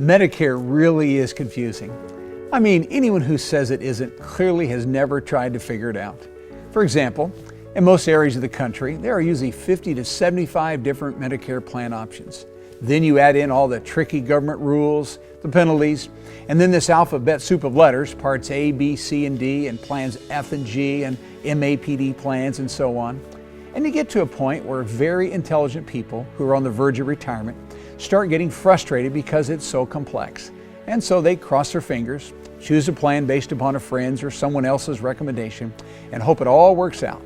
Medicare really is confusing. I mean, anyone who says it isn't clearly has never tried to figure it out. For example, in most areas of the country, there are usually 50 to 75 different Medicare plan options. Then you add in all the tricky government rules, the penalties, and then this alphabet soup of letters, parts A, B, C, and D, and plans F and G, and MAPD plans, and so on. And you get to a point where very intelligent people who are on the verge of retirement start getting frustrated because it's so complex. And so they cross their fingers, choose a plan based upon a friend's or someone else's recommendation, and hope it all works out.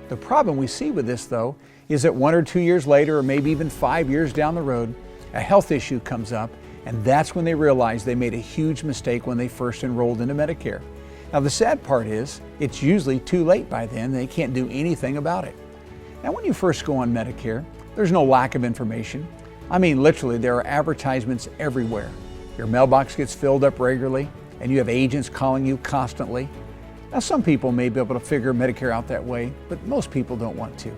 The problem we see with this, though, is that 1 or 2 years later, or maybe even 5 years down the road, a health issue comes up, and that's when they realize they made a huge mistake when they first enrolled into Medicare. Now, the sad part is, it's usually too late by then, and they can't do anything about it. Now, when you first go on Medicare, there's no lack of information. I mean, literally, there are advertisements everywhere. Your mailbox gets filled up regularly, and you have agents calling you constantly. Now, some people may be able to figure Medicare out that way, but most people don't want to.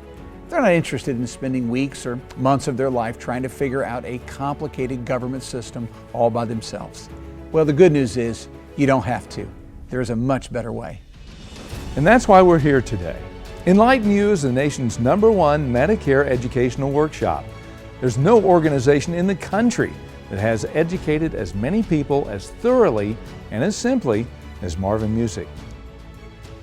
They're not interested in spending weeks or months of their life trying to figure out a complicated government system all by themselves. Well, the good news is you don't have to. There is a much better way. And that's why we're here today. EnlightnU is the nation's #1 Medicare educational workshop. There's no organization in the country that has educated as many people as thoroughly and as simply as Marvin Music.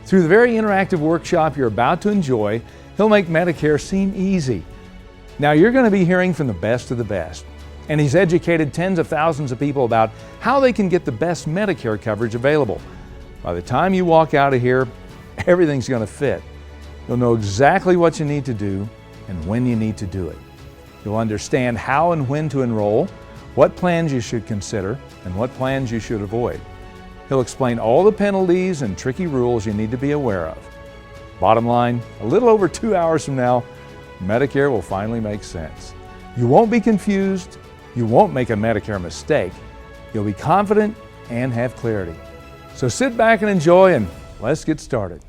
Through the very interactive workshop you're about to enjoy, he'll make Medicare seem easy. Now, you're going to be hearing from the best of the best, and he's educated tens of thousands of people about how they can get the best Medicare coverage available. By the time you walk out of here, everything's going to fit. You'll know exactly what you need to do and when you need to do it. You'll understand how and when to enroll, what plans you should consider, and what plans you should avoid. He'll explain all the penalties and tricky rules you need to be aware of. Bottom line, a little over 2 hours from now, Medicare will finally make sense. You won't be confused, you won't make a Medicare mistake, you'll be confident and have clarity. So sit back and enjoy, and let's get started.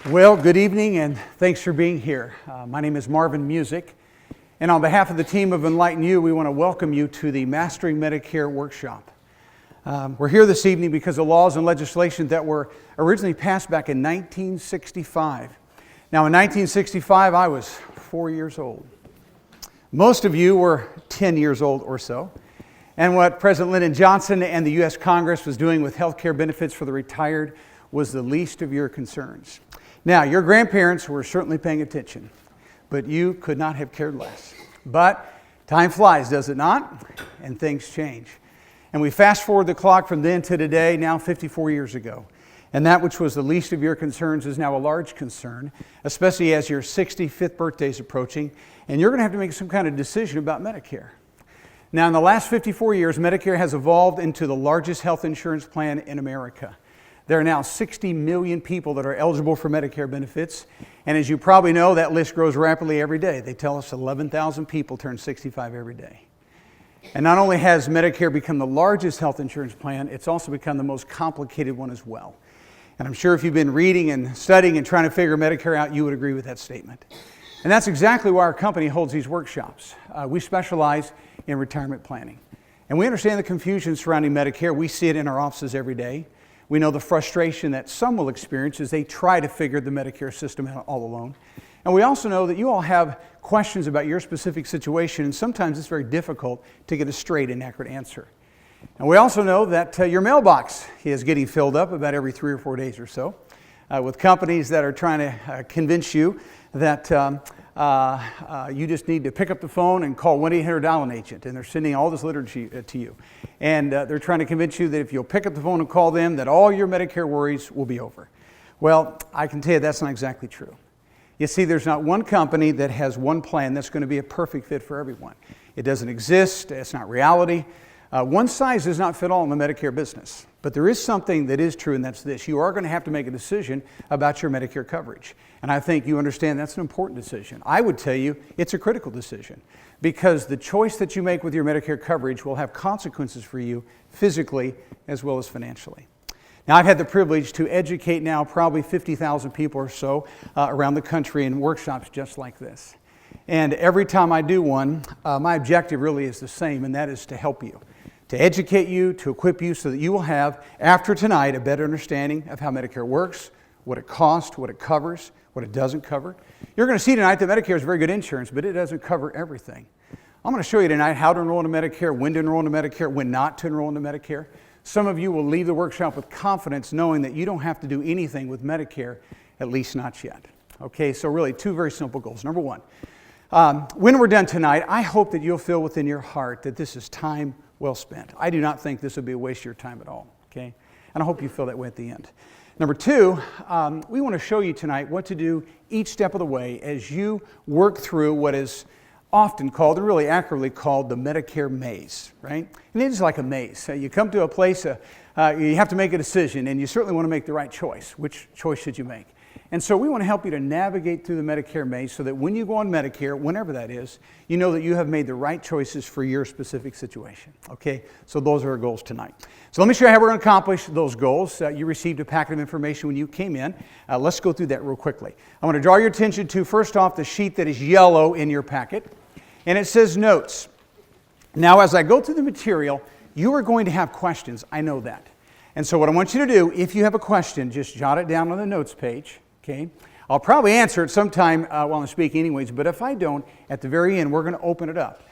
Well, good evening and thanks for being here. My name is Marvin Music, and on behalf of the team of EnlightnU, we want to welcome you to the Mastering Medicare workshop. We're here this evening because of laws and legislation that were originally passed back in 1965. Now, in 1965, I was 4 years old. Most of you were 10 years old or so. And what President Lyndon Johnson and the U.S. Congress was doing with health care benefits for the retired was the least of your concerns. Now, your grandparents were certainly paying attention, but you could not have cared less. But time flies, does it not? And things change. And we fast forward the clock from then to today, now 54 years ago. And that which was the least of your concerns is now a large concern, especially as your 65th birthday is approaching, and you're going to have to make some kind of decision about Medicare. Now, in the last 54 years, Medicare has evolved into the largest health insurance plan in America. There are now 60 million people that are eligible for Medicare benefits. And as you probably know, that list grows rapidly every day. They tell us 11,000 people turn 65 every day. And not only has Medicare become the largest health insurance plan, it's also become the most complicated one as well. And I'm sure if you've been reading and studying and trying to figure Medicare out, you would agree with that statement. And that's exactly why our company holds these workshops. We specialize in retirement planning. And we understand the confusion surrounding Medicare. We see it in our offices every day. We know the frustration that some will experience as they try to figure the Medicare system out all alone. And we also know that you all have questions about your specific situation, and sometimes it's very difficult to get a straight and accurate answer. And we also know that your mailbox is getting filled up about every 3 or 4 days or so with companies that are trying to convince you that you just need to pick up the phone and call 1-800-DIAL-AN-AGENT, and they're sending all this literature to you. And they're trying to convince you that if you'll pick up the phone and call them, that all your Medicare worries will be over. Well, I can tell you that's not exactly true. You see, there's not one company that has one plan that's going to be a perfect fit for everyone. It doesn't exist. It's not reality. One size does not fit all in the Medicare business. But there is something that is true, and that's this. You are going to have to make a decision about your Medicare coverage. And I think you understand that's an important decision. I would tell you it's a critical decision because the choice that you make with your Medicare coverage will have consequences for you physically as well as financially. Now, I've had the privilege to educate now probably 50,000 people or so around the country in workshops just like this. And every time I do one, my objective really is the same, and that is to help you, to educate you, to equip you so that you will have, after tonight, a better understanding of how Medicare works, what it costs, what it covers, what it doesn't cover. You're going to see tonight that Medicare is very good insurance, but it doesn't cover everything. I'm going to show you tonight how to enroll into Medicare, when to enroll into Medicare, when not to enroll into Medicare. Some of you will leave the workshop with confidence knowing that you don't have to do anything with Medicare, at least not yet. Okay, so really two very simple goals. Number one, when we're done tonight, I hope that you'll feel within your heart that this is time well spent. I do not think this would be a waste of your time at all, okay? And I hope you feel that way at the end. Number two, we want to show you tonight what to do each step of the way as you work through what is often called, and really accurately called, the Medicare maze, right? And it is like a maze. So you come to a place, you have to make a decision, and you certainly want to make the right choice. Which choice should you make? And so we want to help you to navigate through the Medicare maze so that when you go on Medicare, whenever that is, you know that you have made the right choices for your specific situation, okay? So those are our goals tonight. So let me show you how we're going to accomplish those goals. You received a packet of information when you came in. Let's go through that real quickly. I want to draw your attention to, first off, the sheet that is yellow in your packet. And it says notes. Now, as I go through the material, you are going to have questions. I know that. And so what I want you to do, if you have a question, just jot it down on the notes page, okay? I'll probably answer it sometime while I'm speaking anyways, but if I don't, at the very end, we're going to open it up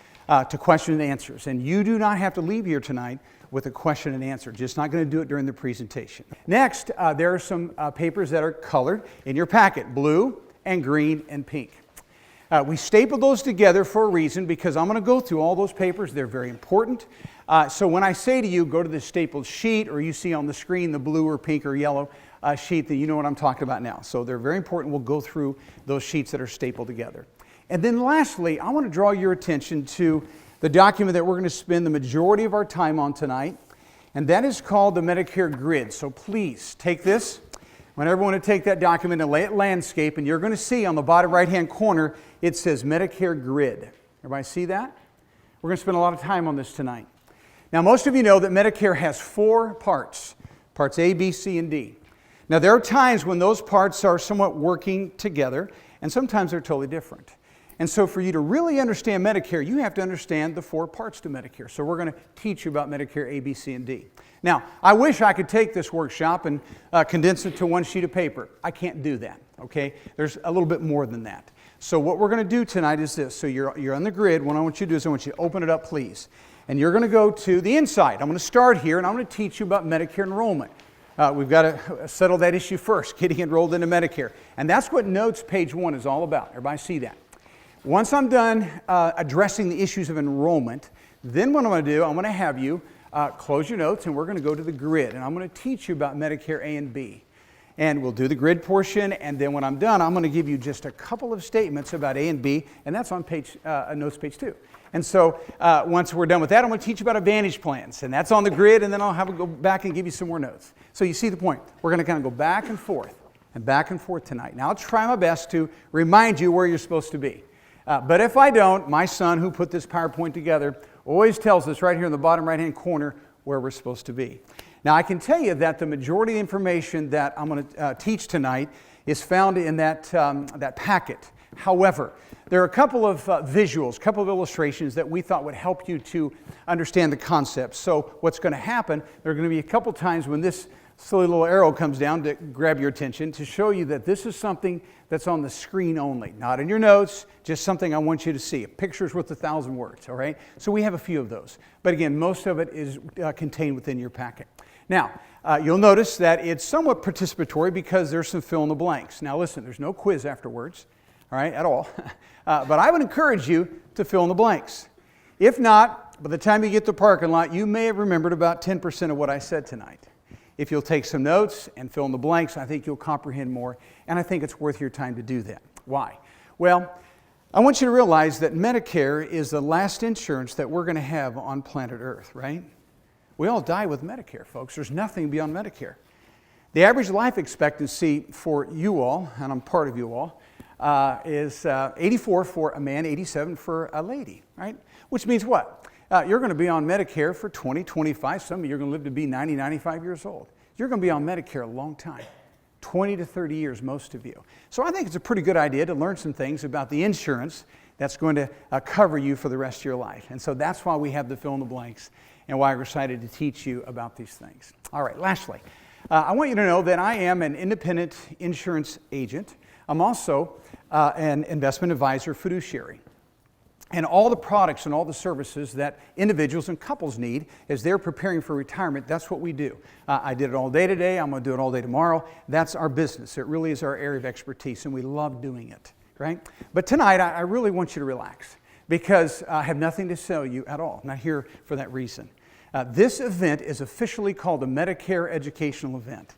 to question and answers. And you do not have to leave here tonight with a question and answer. Just not going to do it during the presentation. Next, there are some papers that are colored in your packet, blue and green and pink. We stapled those together for a reason, because I'm going to go through all those papers. They're very important. So when I say to you, go to the stapled sheet, or you see on the screen the blue or pink or yellow sheet, that you know what I'm talking about now. So they're very important. We'll go through those sheets that are stapled together. And then lastly, I want to draw your attention to the document that we're going to spend the majority of our time on tonight, and that is called the Medicare Grid. So please take this. I want everyone to take that document and lay it landscape, and you're going to see on the bottom right-hand corner, it says Medicare Grid. Everybody see that? We're going to spend a lot of time on this tonight. Now, most of you know that Medicare has 4 parts, parts A, B, C, and D. Now, there are times when those parts are somewhat working together, and sometimes they're totally different. And so for you to really understand Medicare, you have to understand the 4 parts to Medicare. So we're going to teach you about Medicare A, B, C, and D. Now, I wish I could take this workshop and condense it to one sheet of paper. I can't do that, okay? There's a little bit more than that. So what we're going to do tonight is this. So you're on the grid. What I want you to do is I want you to open it up, please. And you're going to go to the inside. I'm going to start here, and I'm going to teach you about Medicare enrollment. We've got to settle that issue first, getting enrolled into Medicare. And that's what notes page 1 is all about. Everybody see that? Once I'm done addressing the issues of enrollment, then what I'm going to do, I'm going to have you close your notes, and we're going to go to the grid. And I'm going to teach you about Medicare A and B. And we'll do the grid portion, and then when I'm done, I'm going to give you just a couple of statements about A and B, and that's on notes page 2. And so once we're done with that, I'm going to teach you about Advantage plans, and that's on the grid, and then I'll have to go back and give you some more notes. So you see the point. We're going to kind of go back and forth tonight. Now, I'll try my best to remind you where you're supposed to be. But if I don't, my son, who put this PowerPoint together, always tells us right here in the bottom right-hand corner where we're supposed to be. Now, I can tell you that the majority of the information that I'm going to teach tonight is found in that packet. However, there are a couple of visuals, a couple of illustrations that we thought would help you to understand the concept. So what's going to happen, there are going to be a couple times when this silly little arrow comes down to grab your attention to show you that this is something that's on the screen only, not in your notes, just something I want you to see. A picture's worth 1,000 words, all right? So we have a few of those. But again, most of it is contained within your packet. Now, you'll notice that it's somewhat participatory because there's some fill in the blanks. Now listen, there's no quiz afterwards, all right, at all. But I would encourage you to fill in the blanks. If not, by the time you get to the parking lot, you may have remembered about 10% of what I said tonight. If you'll take some notes and fill in the blanks, I think you'll comprehend more, and I think it's worth your time to do that. Why? Well, I want you to realize that Medicare is the last insurance that we're going to have on planet Earth, right? We all die with Medicare, folks. There's nothing beyond Medicare. The average life expectancy for you all, and I'm part of you all, is 84 for a man, 87 for a lady, right? Which means what? You're going to be on Medicare for 20, 25. Some of you are going to live to be 90, 95 years old. you're going to be on Medicare a long time. 20 to 30 years, most of you. So I think it's a pretty good idea to learn some things about the insurance that's going to cover you for the rest of your life. And so that's why we have the fill in the blanks and why we're excited to teach you about these things. All right, lastly, I want you to know that I am an independent insurance agent. I'm also an investment advisor fiduciary. And all the products and all the services that individuals and couples need as they're preparing for retirement, that's what we do. I did it all day today. I'm going to do it all day tomorrow. That's our business. It really is our area of expertise, and we love doing it, right? But tonight, I really want you to relax because I have nothing to sell you at all. I'm not here for that reason. This event is officially called a Medicare educational event.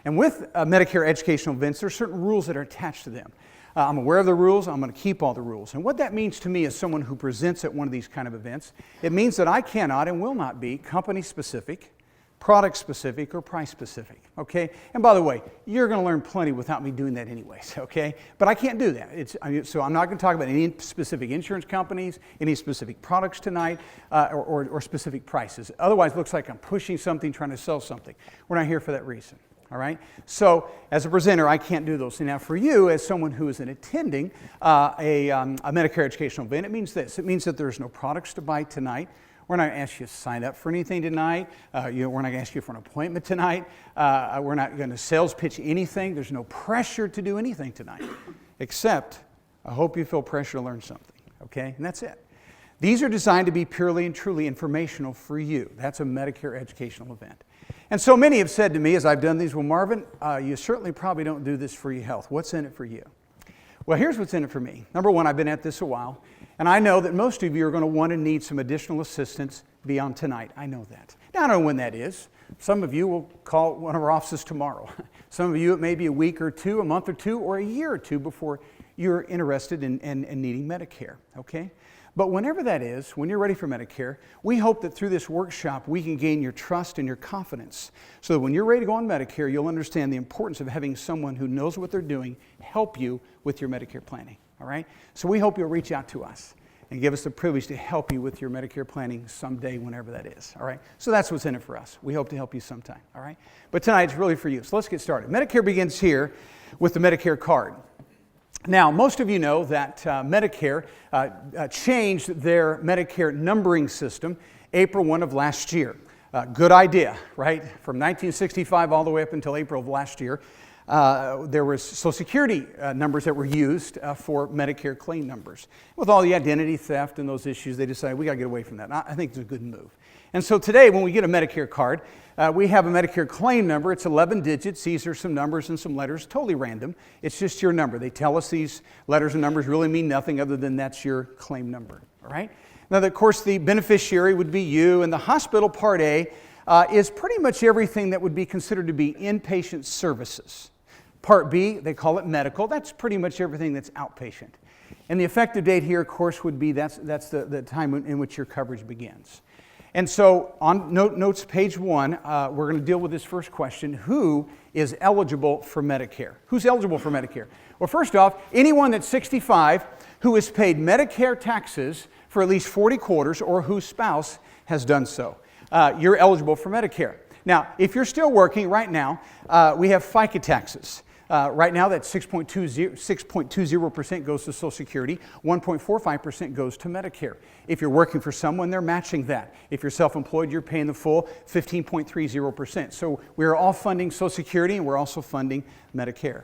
And with Medicare educational events, there are certain rules that are attached to them. I'm aware of the rules. I'm going to keep all the rules. And what that means to me as someone who presents at one of these kind of events, it means that I cannot and will not be company-specific, product-specific, or price-specific, okay? And by the way, you're going to learn plenty without me doing that anyways, okay? But I can't do that. So I'm not going to talk about any specific insurance companies, any specific products tonight, or specific prices. Otherwise, it looks like I'm pushing something, trying to sell something. We're not here for that reason. All right? So as a presenter, I can't do those. Now for you, as someone who is attending a Medicare educational event, it means this. It means that there's no products to buy tonight. We're not going to ask you to sign up for anything tonight. We're not going to ask you for an appointment tonight. We're not going to sales pitch anything. There's no pressure to do anything tonight, except I hope you feel pressure to learn something, okay? And that's it. These are designed to be purely and truly informational for you. That's a Medicare educational event. And so many have said to me as I've done these, well, Marvin, you certainly probably don't do this for your health. What's in it for you? Well, here's what's in it for me. Number one, I've been at this a while, and I know that most of you are going to want to need some additional assistance beyond tonight. I know that. Now, I don't know when that is. Some of you will call one of our offices tomorrow. Some of you, it may be a week or two, a month or two, or a year or two before you're interested in needing Medicare, okay? But whenever that is, when you're ready for Medicare, we hope that through this workshop we can gain your trust and your confidence so that when you're ready to go on Medicare, you'll understand the importance of having someone who knows what they're doing help you with your Medicare planning, all right? So we hope you'll reach out to us and give us the privilege to help you with your Medicare planning someday, whenever that is, all right? So that's what's in it for us. We hope to help you sometime, all right? But tonight it's really for you. So let's get started. Medicare begins here with the Medicare card. Now, most of you know that Medicare changed their Medicare numbering system April 1 of last year. Good idea, right? From 1965 all the way up until April of last year, there was Social Security numbers that were used for Medicare claim numbers. With all the identity theft and those issues, they decided we got to get away from that. And I think it's a good move. And so today, when we get a Medicare card, we have a Medicare claim number. It's 11 digits. These are some numbers and some letters, totally random. It's just your number. They tell us these letters and numbers really mean nothing other than that's your claim number, all right? Now, of course, the beneficiary would be you, and the hospital Part A is pretty much everything that would be considered to be inpatient services. Part B, they call it medical. That's pretty much everything that's outpatient. And the effective date here, of course, would be that's the time in which your coverage begins. And so on notes page 1, we're going to deal with this first question. Who is eligible for Medicare? Who's eligible for Medicare? Well, first off, anyone that's 65 who has paid Medicare taxes for at least 40 quarters or whose spouse has done so. You're eligible for Medicare. Now, if you're still working right now, we have FICA taxes. Right now, that's 6.20% goes to Social Security, 1.45% goes to Medicare. If you're working for someone, they're matching that. If you're self-employed, you're paying the full 15.30%. So we're all funding Social Security, and we're also funding Medicare.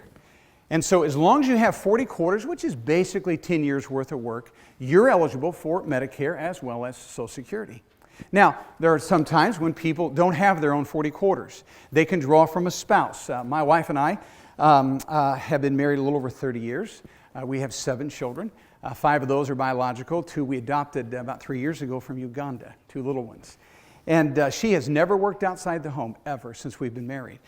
And so as long as you have 40 quarters, which is basically 10 years worth of work, you're eligible for Medicare as well as Social Security. Now, there are some times when people don't have their own 40 quarters. They can draw from a spouse. My wife and I have been married a little over 30 years. We have 7 children. 5 of those are biological. 2 we adopted about 3 years ago from Uganda, 2 little ones. And she has never worked outside the home ever since we've been married.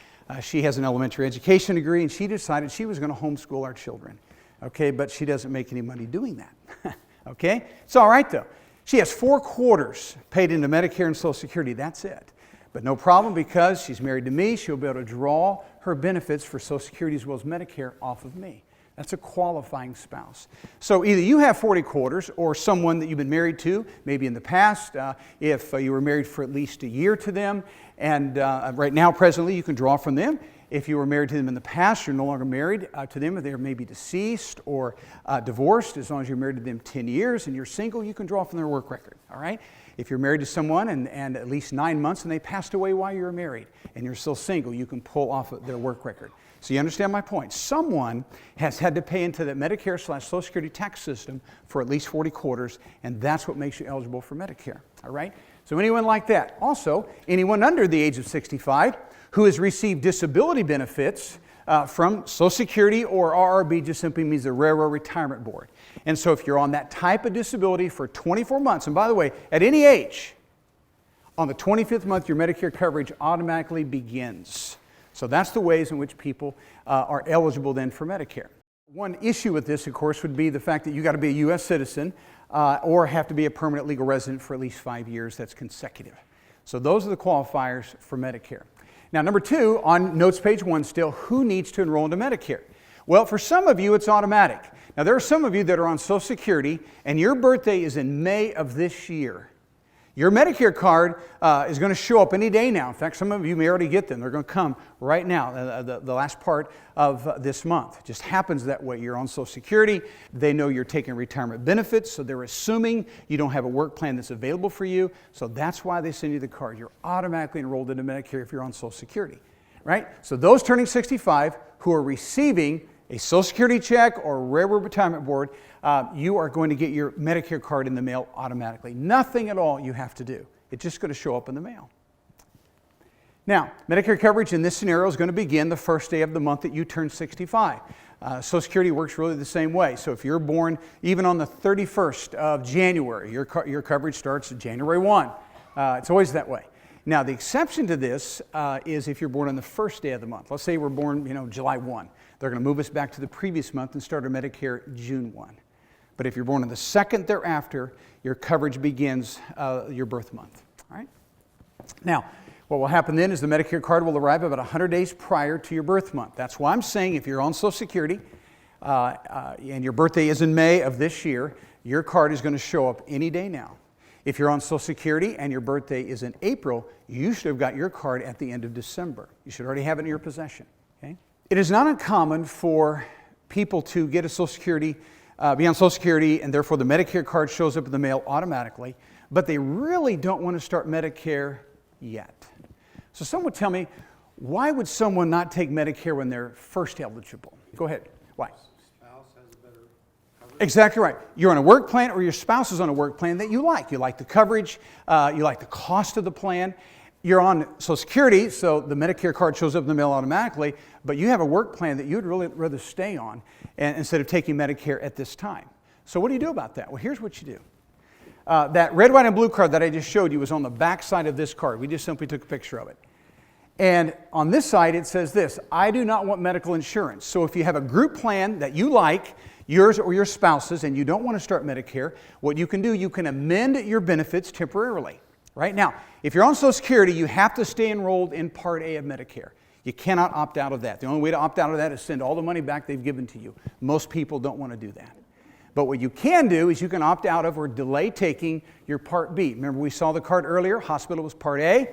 She has an elementary education degree, and she decided she was going to homeschool our children. Okay, but she doesn't make any money doing that. Okay, it's all right though. She has 4 quarters paid into Medicare and Social Security. That's it. But no problem, because she's married to me, she'll be able to draw her benefits for Social Security as well as Medicare off of me. That's a qualifying spouse. So either you have 40 quarters or someone that you've been married to, maybe in the past, if you were married for at least a year to them, and right now, presently, you can draw from them. If you were married to them in the past, you're no longer married to them, if they're maybe deceased or divorced. As long as you're married to them 10 years and you're single, you can draw from their work record, all right? If you're married to someone and at least 9 months and they passed away while you were married and you're still single, you can pull off of their work record. So you understand my point. Someone has had to pay into the Medicare/Social Security tax system for at least 40 quarters, and that's what makes you eligible for Medicare, all right? So anyone like that. Also, anyone under the age of 65 who has received disability benefits from Social Security or RRB, just simply means the Railroad Retirement Board. And so if you're on that type of disability for 24 months, and by the way, at any age, on the 25th month, your Medicare coverage automatically begins. So that's the ways in which people are eligible then for Medicare. One issue with this, of course, would be the fact that you got to be a U.S. citizen or have to be a permanent legal resident for at least 5 years. That's consecutive. So those are the qualifiers for Medicare. Now, number 2, on notes page 1 still, who needs to enroll into Medicare? Well, for some of you, it's automatic. Now, there are some of you that are on Social Security, and your birthday is in May of this year. Your Medicare card is going to show up any day now. In fact, some of you may already get them. They're going to come right now, the last part of this month. It just happens that way. You're on Social Security. They know you're taking retirement benefits, so they're assuming you don't have a work plan that's available for you. So that's why they send you the card. You're automatically enrolled into Medicare if you're on Social Security, right? So those turning 65 who are receiving a Social Security check or a Railroad Retirement Board, you are going to get your Medicare card in the mail automatically. Nothing at all you have to do. It's just going to show up in the mail. Now, Medicare coverage in this scenario is going to begin the first day of the month that you turn 65. Social Security works really the same way. So if you're born even on the 31st of January, your coverage starts January 1. It's always that way. Now, the exception to this is if you're born on the first day of the month. Let's say we're born, July 1. They're going to move us back to the previous month and start our Medicare June 1. But if you're born on the second thereafter, your coverage begins your birth month. All right? Now, what will happen then is the Medicare card will arrive about 100 days prior to your birth month. That's why I'm saying if you're on Social Security and your birthday is in May of this year, your card is going to show up any day now. If you're on Social Security and your birthday is in April, you should have got your card at the end of December. You should already have it in your possession. Okay? It is not uncommon for people to get a Social Security, be on Social Security, and therefore the Medicare card shows up in the mail automatically, but they really don't want to start Medicare yet. So someone would tell me, why would someone not take Medicare when they're first eligible? Go ahead. Why? Spouse has a better coverage. Exactly right. You're on a work plan or your spouse is on a work plan that you like. You like the coverage, you like the cost of the plan. You're on Social Security, so the Medicare card shows up in the mail automatically, but you have a work plan that you'd really rather stay on instead of taking Medicare at this time. So what do you do about that? Well, here's what you do. That red, white, and blue card that I just showed you was on the back side of this card. We just simply took a picture of it. And on this side, it says this: I do not want medical insurance. So if you have a group plan that you like, yours or your spouse's, and you don't want to start Medicare, what you can do, you can amend your benefits temporarily. Right now, if you're on Social Security, you have to stay enrolled in Part A of Medicare. You cannot opt out of that. The only way to opt out of that is send all the money back they've given to you. Most people don't want to do that. But what you can do is you can opt out of or delay taking your Part B. Remember, we saw the card earlier. Hospital was Part A.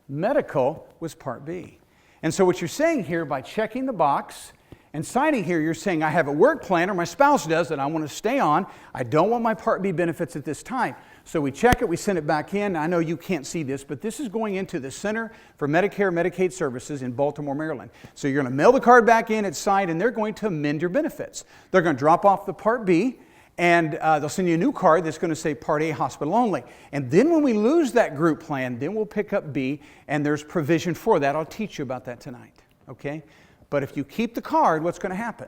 Medical was Part B. And so what you're saying here, by checking the box and signing here, you're saying I have a work plan, or my spouse does, that I want to stay on. I don't want my Part B benefits at this time. So we check it, we send it back in. I know you can't see this, but this is going into the Center for Medicare and Medicaid Services in Baltimore, Maryland. So you're going to mail the card back in, it's signed, and they're going to amend your benefits. They're going to drop off the Part B, and they'll send you a new card that's going to say Part A, hospital only. And then when we lose that group plan, then we'll pick up B, and there's provision for that. I'll teach you about that tonight, okay? But if you keep the card, what's going to happen?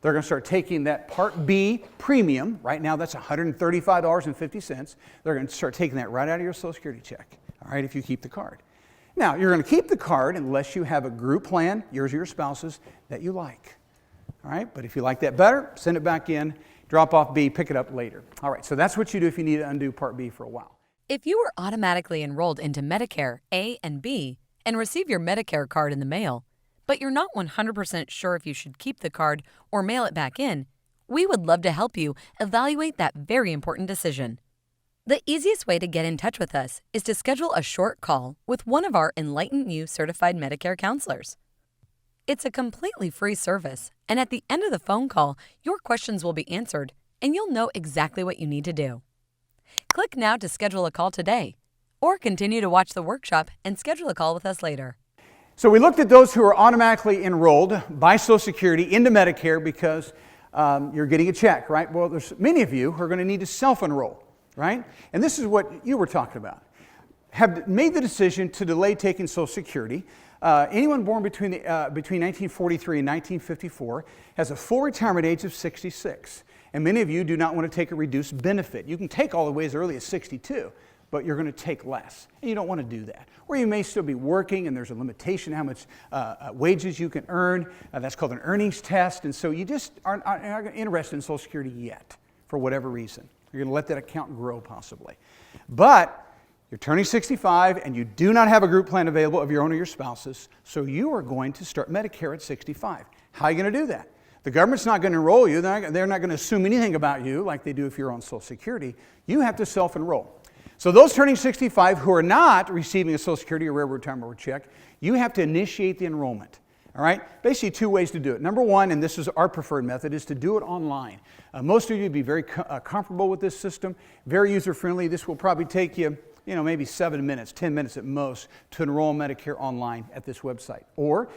They're going to start taking that Part B premium. Right now, that's $135.50. They're going to start taking that right out of your Social Security check, all right, if you keep the card. Now, you're going to keep the card unless you have a group plan, yours or your spouse's, that you like, all right? But if you like that better, send it back in, drop off B, pick it up later. All right, so that's what you do if you need to undo Part B for a while. If you were automatically enrolled into Medicare A and B and receive your Medicare card in the mail, but you're not 100% sure if you should keep the card or mail it back in, we would love to help you evaluate that very important decision. The easiest way to get in touch with us is to schedule a short call with one of our EnlightnU certified Medicare counselors. It's a completely free service, and at the end of the phone call, your questions will be answered and you'll know exactly what you need to do. Click now to schedule a call today, or continue to watch the workshop and schedule a call with us later. So we looked at those who are automatically enrolled by Social Security into Medicare because you're getting a check, right? Well, there's many of you who are going to need to self-enroll, right? And this is what you were talking about. Have made the decision to delay taking Social Security. Anyone born between 1943 and 1954 has a full retirement age of 66. And many of you do not want to take a reduced benefit. You can take all the way as early as 62, but you're going to take less. And you don't want to do that. Or you may still be working and there's a limitation how much wages you can earn. That's called an earnings test. And so you just aren't interested in Social Security yet for whatever reason. You're going to let that account grow possibly. But you're turning 65 and you do not have a group plan available of your own or your spouse's, so you are going to start Medicare at 65. How are you going to do that? The government's not going to enroll you. They're not going to assume anything about you like they do if you're on Social Security. You have to self-enroll. So those turning 65 who are not receiving a Social Security or Railroad Retirement check, you have to initiate the enrollment. All right? Basically, two ways to do it. Number one, and this is our preferred method, is to do it online. Most of you would be very comfortable with this system, very user-friendly. This will probably take you, maybe 7 minutes, 10 minutes at most to enroll in Medicare online at this website. Or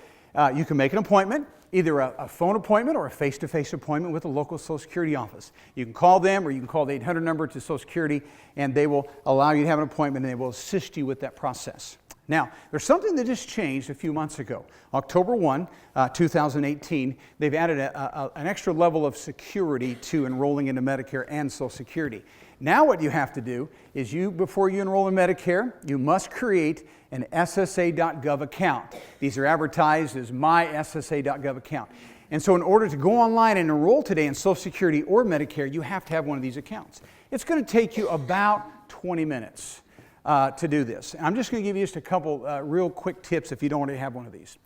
you can make an appointment, either a phone appointment or a face-to-face appointment with a local Social Security office. You can call them or you can call the 800 number to Social Security and they will allow you to have an appointment and they will assist you with that process. Now, there's something that just changed a few months ago. October 1, 2018, they've added an extra level of security to enrolling into Medicare and Social Security. Now what you have to do is before you enroll in Medicare, you must create an SSA.gov account. These are advertised as my SSA.gov account. And so in order to go online and enroll today in Social Security or Medicare, you have to have one of these accounts. It's going to take you about 20 minutes to do this. And I'm just going to give you just a couple real quick tips if you don't already have one of these.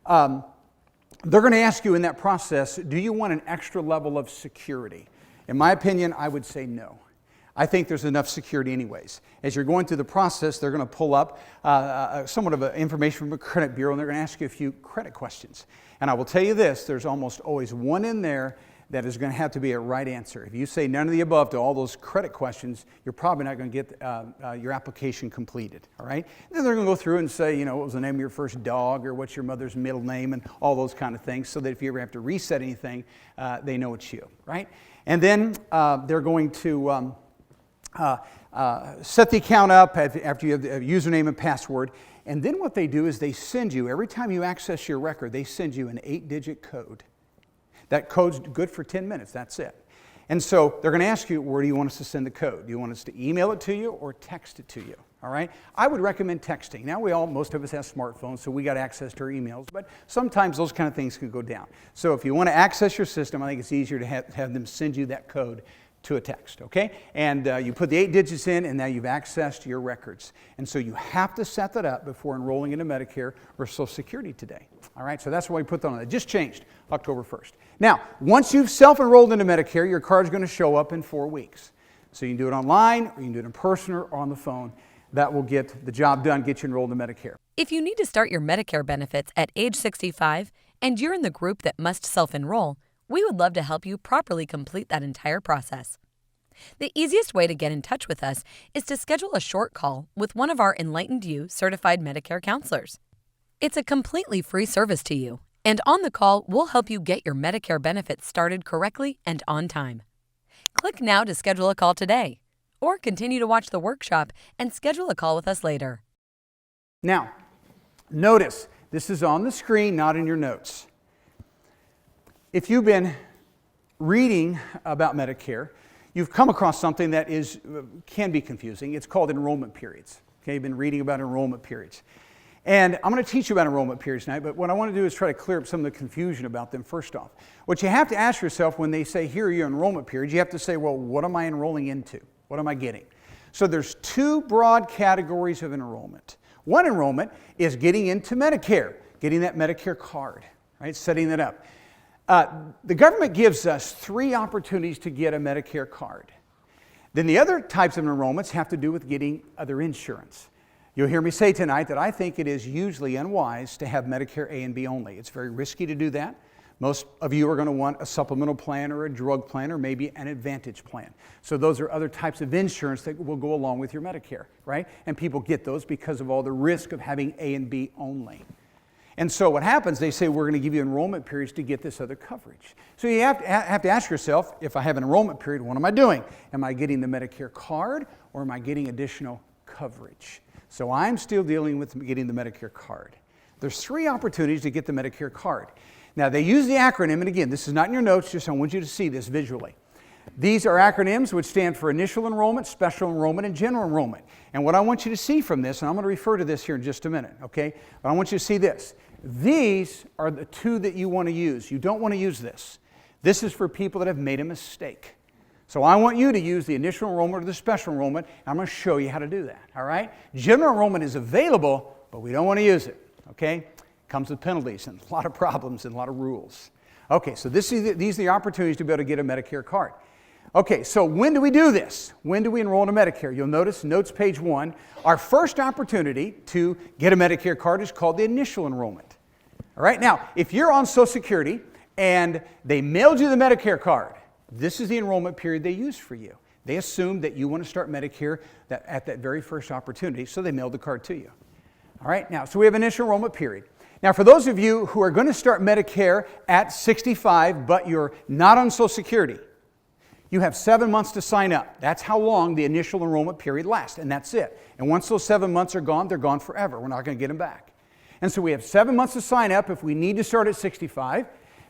They're going to ask you in that process, do you want an extra level of security? In my opinion, I would say no. I think there's enough security anyways. As you're going through the process, they're going to pull up somewhat of information from a credit bureau, and they're going to ask you a few credit questions. And I will tell you this, there's almost always one in there that is going to have to be a right answer. If you say none of the above to all those credit questions, you're probably not going to get your application completed, all right? And then they're going to go through and say, what was the name of your first dog, or what's your mother's middle name, and all those kind of things, so that if you ever have to reset anything, they know it's you, right? And then they're going to set the account up after you have the username and password. And then what they do is they send you, every time you access your record, they send you an 8-digit code. That code's good for 10 minutes, that's it. And so they're going to ask you, where do you want us to send the code? Do you want us to email it to you or text it to you? All right? I would recommend texting. Now most of us have smartphones, so we got access to our emails, but sometimes those kind of things can go down. So if you want to access your system, I think it's easier to have them send you that code to a text, okay? And you put the 8 digits in, and now you've accessed your records. And so you have to set that up before enrolling into Medicare or Social Security today. All right, so that's why we put that on. It just changed October 1st. Now, once you've self-enrolled into Medicare, your card's going to show up in 4 weeks. So you can do it online, or you can do it in person or on the phone. That will get the job done, get you enrolled in Medicare. If you need to start your Medicare benefits at age 65 and you're in the group that must self-enroll, we would love to help you properly complete that entire process. The easiest way to get in touch with us is to schedule a short call with one of our EnlightnU certified Medicare counselors. It's a completely free service to you, and on the call, we'll help you get your Medicare benefits started correctly and on time. Click now to schedule a call today, or continue to watch the workshop and schedule a call with us later. Now, notice, this is on the screen, not in your notes. If you've been reading about Medicare, you've come across something that can be confusing. It's called enrollment periods. Okay, you've been reading about enrollment periods. And I'm going to teach you about enrollment periods tonight, but what I want to do is try to clear up some of the confusion about them first off. What you have to ask yourself when they say, here are your enrollment periods, you have to say, well, what am I enrolling into? What am I getting? So there's 2 broad categories of enrollment. One enrollment is getting into Medicare. getting that Medicare card, right? Setting that up. The government gives us 3 opportunities to get a Medicare card. Then the other types of enrollments have to do with getting other insurance. You'll hear me say tonight that I think it is usually unwise to have Medicare A and B only. It's very risky to do that. Most of you are going to want a supplemental plan or a drug plan or maybe an Advantage plan. So those are other types of insurance that will go along with your Medicare, right? And people get those because of all the risk of having A and B only. And so what happens, they say, we're going to give you enrollment periods to get this other coverage. So you have to ask yourself, if I have an enrollment period, what am I doing? Am I getting the Medicare card or am I getting additional coverage? So I'm still dealing with getting the Medicare card. There's 3 opportunities to get the Medicare card. Now, they use the acronym, and again, this is not in your notes, just I want you to see this visually. These are acronyms which stand for initial enrollment, special enrollment, and general enrollment. And what I want you to see from this, and I'm going to refer to this here in just a minute, okay? But I want you to see this. These are the 2 that you want to use. You don't want to use this. This is for people that have made a mistake. So I want you to use the initial enrollment or the special enrollment, and I'm going to show you how to do that, all right? General enrollment is available, but we don't want to use it, okay? Comes with penalties and a lot of problems and a lot of rules. Okay, so these are the opportunities to be able to get a Medicare card. Okay, so when do we do this? When do we enroll in a Medicare? You'll notice, notes page 1, our first opportunity to get a Medicare card is called the initial enrollment. All right, now, if you're on Social Security and they mailed you the Medicare card, this is the enrollment period they use for you. They assume that you want to start Medicare at that very first opportunity, so they mailed the card to you. All right, now, so we have initial enrollment period. Now, for those of you who are going to start Medicare at 65, but you're not on Social Security, you have 7 months to sign up. That's how long the initial enrollment period lasts, and that's it. And once those 7 months are gone, they're gone forever. We're not going to get them back. And so we have 7 months to sign up if we need to start at 65.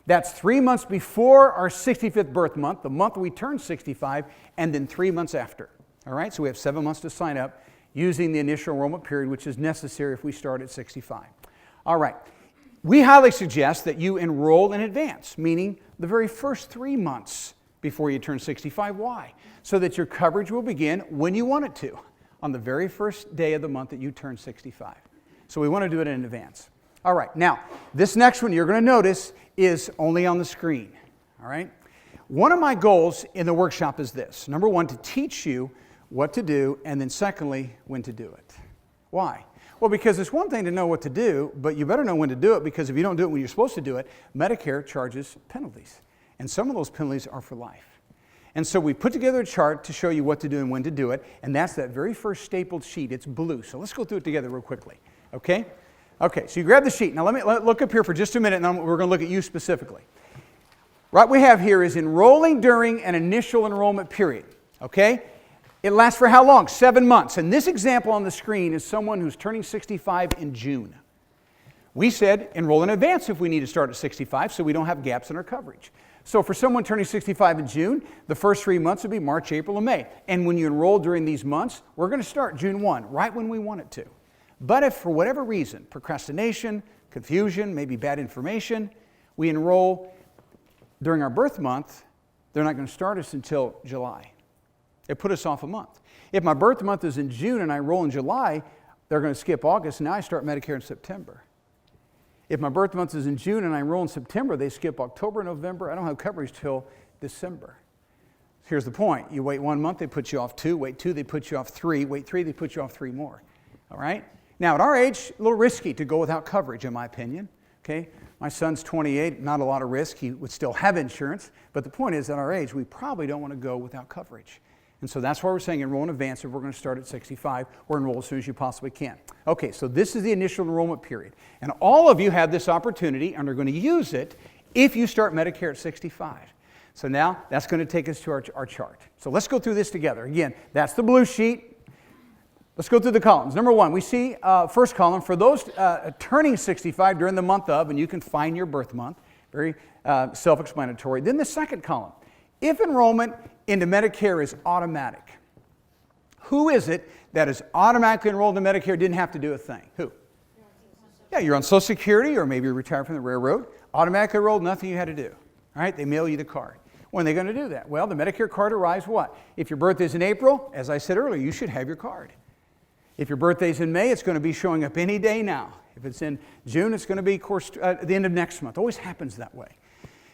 That's 3 months before our 65th birth month, the month we turn 65, and then 3 months after. All right, so we have 7 months to sign up using the initial enrollment period, which is necessary if we start at 65. All right, we highly suggest that you enroll in advance, meaning the very first 3 months before you turn 65. Why? So that your coverage will begin when you want it to, on the very first day of the month that you turn 65. So we want to do it in advance. All right, now, this next one you're going to notice is only on the screen. All right? One of my goals in the workshop is this. Number 1, to teach you what to do, and then secondly, when to do it. Why? Well, because it's one thing to know what to do, but you better know when to do it, because if you don't do it when you're supposed to do it, Medicare charges penalties. And some of those penalties are for life. And so we put together a chart to show you what to do and when to do it, and that's that very first stapled sheet. It's blue. So let's go through it together real quickly. Okay? Okay, so you grab the sheet. Now let look up here for just a minute, and then we're going to look at you specifically. What we have here is enrolling during an initial enrollment period. Okay? It lasts for how long? 7 months. And this example on the screen is someone who's turning 65 in June. We said enroll in advance if we need to start at 65 so we don't have gaps in our coverage. So for someone turning 65 in June, the first 3 months would be March, April, and May. And when you enroll during these months, we're going to start June 1, right when we want it to. But if for whatever reason, procrastination, confusion, maybe bad information, we enroll during our birth month, they're not going to start us until July. It put us off a month. If my birth month is in June and I enroll in July, they're going to skip August, and now I start Medicare in September. If my birth month is in June and I enroll in September, they skip October, November. I don't have coverage till December. Here's the point. You wait 1 month, they put you off 2. Wait 2, they put you off 3. Wait 3, they put you off 3 more. All right? Now, at our age, a little risky to go without coverage, in my opinion. Okay? My son's 28, not a lot of risk. He would still have insurance. But the point is, at our age, we probably don't want to go without coverage. And so that's why we're saying enroll in advance if we're going to start at 65, or enroll as soon as you possibly can. Okay, so this is the initial enrollment period. And all of you have this opportunity and are going to use it if you start Medicare at 65. So now that's going to take us to our chart. So let's go through this together. Again, that's the blue sheet. Let's go through the columns. Number 1, we see first column for those turning 65 during the month of, and you can find your birth month. Very self-explanatory. Then the second column. If enrollment into Medicare is automatic, who is it that is automatically enrolled in Medicare, didn't have to do a thing? Who? Yeah, you're on Social Security, or maybe you're retired from the railroad. Automatically enrolled, nothing you had to do. All right, they mail you the card. When are they going to do that? Well, the Medicare card arrives what? If your birthday is in April, as I said earlier, you should have your card. If your birthday's in May, it's going to be showing up any day now. If it's in June, it's going to be, of course, at the end of next month. It always happens that way.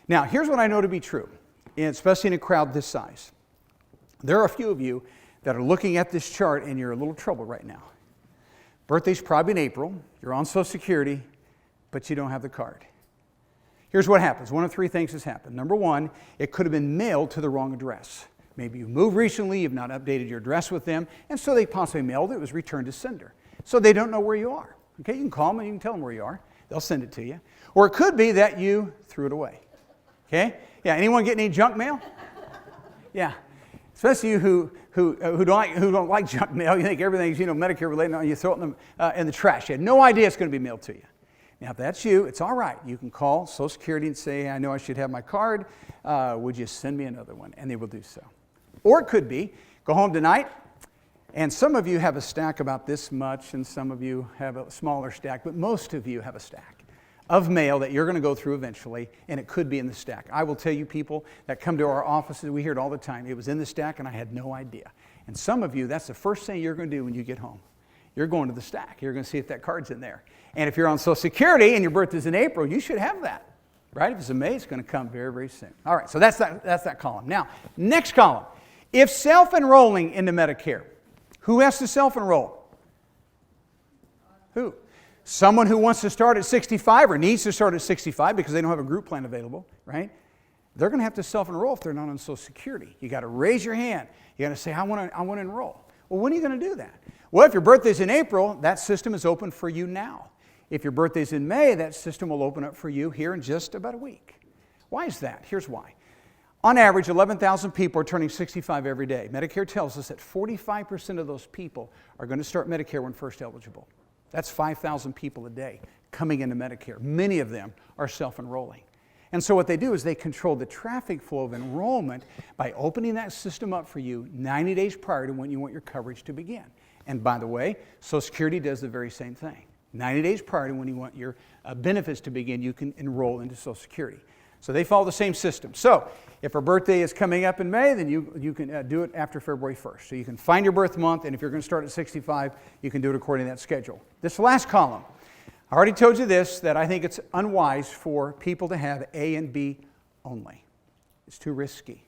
Now, here's what I know to be true, especially in a crowd this size. There are a few of you that are looking at this chart and you're in a little trouble right now. Birthday's probably in April. You're on Social Security, but you don't have the card. Here's what happens. One of three things has happened. Number one, it could have been mailed to the wrong address. Maybe you moved recently, you've not updated your address with them, and so they possibly mailed it. It was returned to sender. So they don't know where you are. Okay, you can call them and you can tell them where you are. They'll send it to you. Or it could be that you threw it away. Okay? Yeah, anyone get any junk mail? Yeah. Especially you who don't like junk mail. You think everything's, Medicare related, and you throw it in the trash. You had no idea it's going to be mailed to you. Now, if that's you, it's all right. You can call Social Security and say, I know I should have my card. Would you send me another one? And they will do so. Or it could be, go home tonight, and some of you have a stack about this much, and some of you have a smaller stack, but most of you have a stack of mail that you're going to go through eventually, and it could be in the stack. I will tell you, people that come to our offices, we hear it all the time, it was in the stack and I had no idea. And some of you, that's the first thing you're going to do when you get home. You're going to the stack. You're going to see if that card's in there. And if you're on Social Security and your birthday's in April, you should have that, right? If it's in May, it's going to come very, very soon. All right, so that's that column. Now, next column. If self-enrolling into Medicare, who has to self-enroll? Who? Someone who wants to start at 65 or needs to start at 65 because they don't have a group plan available, right? They're going to have to self-enroll if they're not on Social Security. You got to raise your hand. You got to say, I want to enroll. Well, when are you going to do that? Well, if your birthday's in April, that system is open for you now. If your birthday's in May, that system will open up for you here in just about a week. Why is that? Here's why. On average, 11,000 people are turning 65 every day. Medicare tells us that 45% of those people are going to start Medicare when first eligible. That's 5,000 people a day coming into Medicare. Many of them are self-enrolling. And so what they do is they control the traffic flow of enrollment by opening that system up for you 90 days prior to when you want your coverage to begin. And by the way, Social Security does the very same thing. 90 days prior to when you want your benefits to begin, you can enroll into Social Security. So they follow the same system. So if a birthday is coming up in May, then you can do it after February 1st. So you can find your birth month, and if you're going to start at 65, you can do it according to that schedule. This last column, I already told you this, that I think it's unwise for people to have A and B only. It's too risky,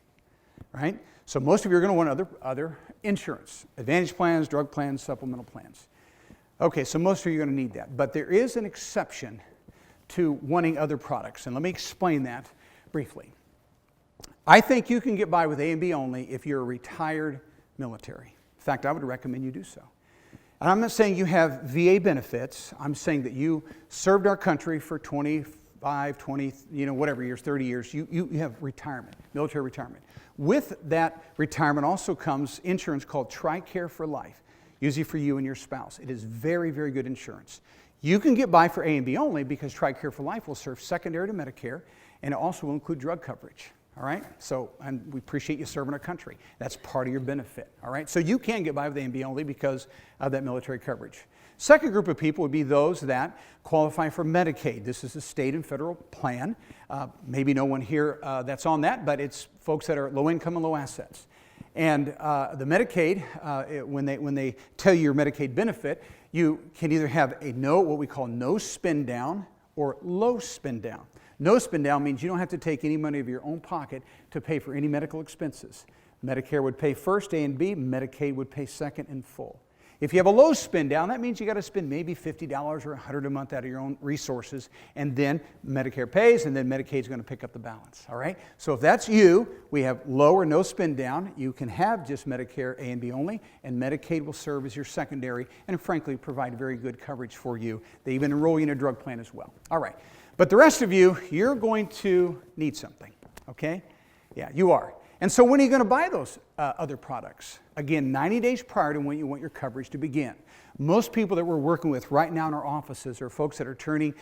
right? So most of you are going to want other insurance, advantage plans, drug plans, supplemental plans. Okay, so most of you are going to need that. But there is an exception to wanting other products, and let me explain that briefly. I think you can get by with A and B only if you're a retired military. In fact, I would recommend you do so. And I'm not saying you have VA benefits. I'm saying that you served our country for 25, 20, whatever years, 30 years. You have retirement, military retirement. With that retirement also comes insurance called TRICARE for Life, usually for you and your spouse. It is very, very good insurance. You can get by for A and B only because TRICARE for Life will serve secondary to Medicare, and it also will include drug coverage. All right? So, and we appreciate you serving our country. That's part of your benefit. All right? So you can get by with A and B only because of that military coverage. Second group of people would be those that qualify for Medicaid. This is a state and federal plan. Maybe no one here that's on that, but it's folks that are low income and low assets. And the Medicaid, when they tell you your Medicaid benefit, you can either have what we call no spend down or low spend down. No spend down means you don't have to take any money of your own pocket to pay for any medical expenses. Medicare would pay first, A and B. Medicaid would pay second in full. If you have a low spend down, that means you got to spend maybe $50 or $100 a month out of your own resources, and then Medicare pays, and then Medicaid's going to pick up the balance. All right? So if that's you, we have low or no spend down. You can have just Medicare A and B only, and Medicaid will serve as your secondary and frankly provide very good coverage for you. They even enroll you in a drug plan as well. All right. But the rest of you, you're going to need something. Okay? Yeah, you are. And so when are you going to buy those other products? Again, 90 days prior to when you want your coverage to begin. Most people that we're working with right now in our offices are folks that are turning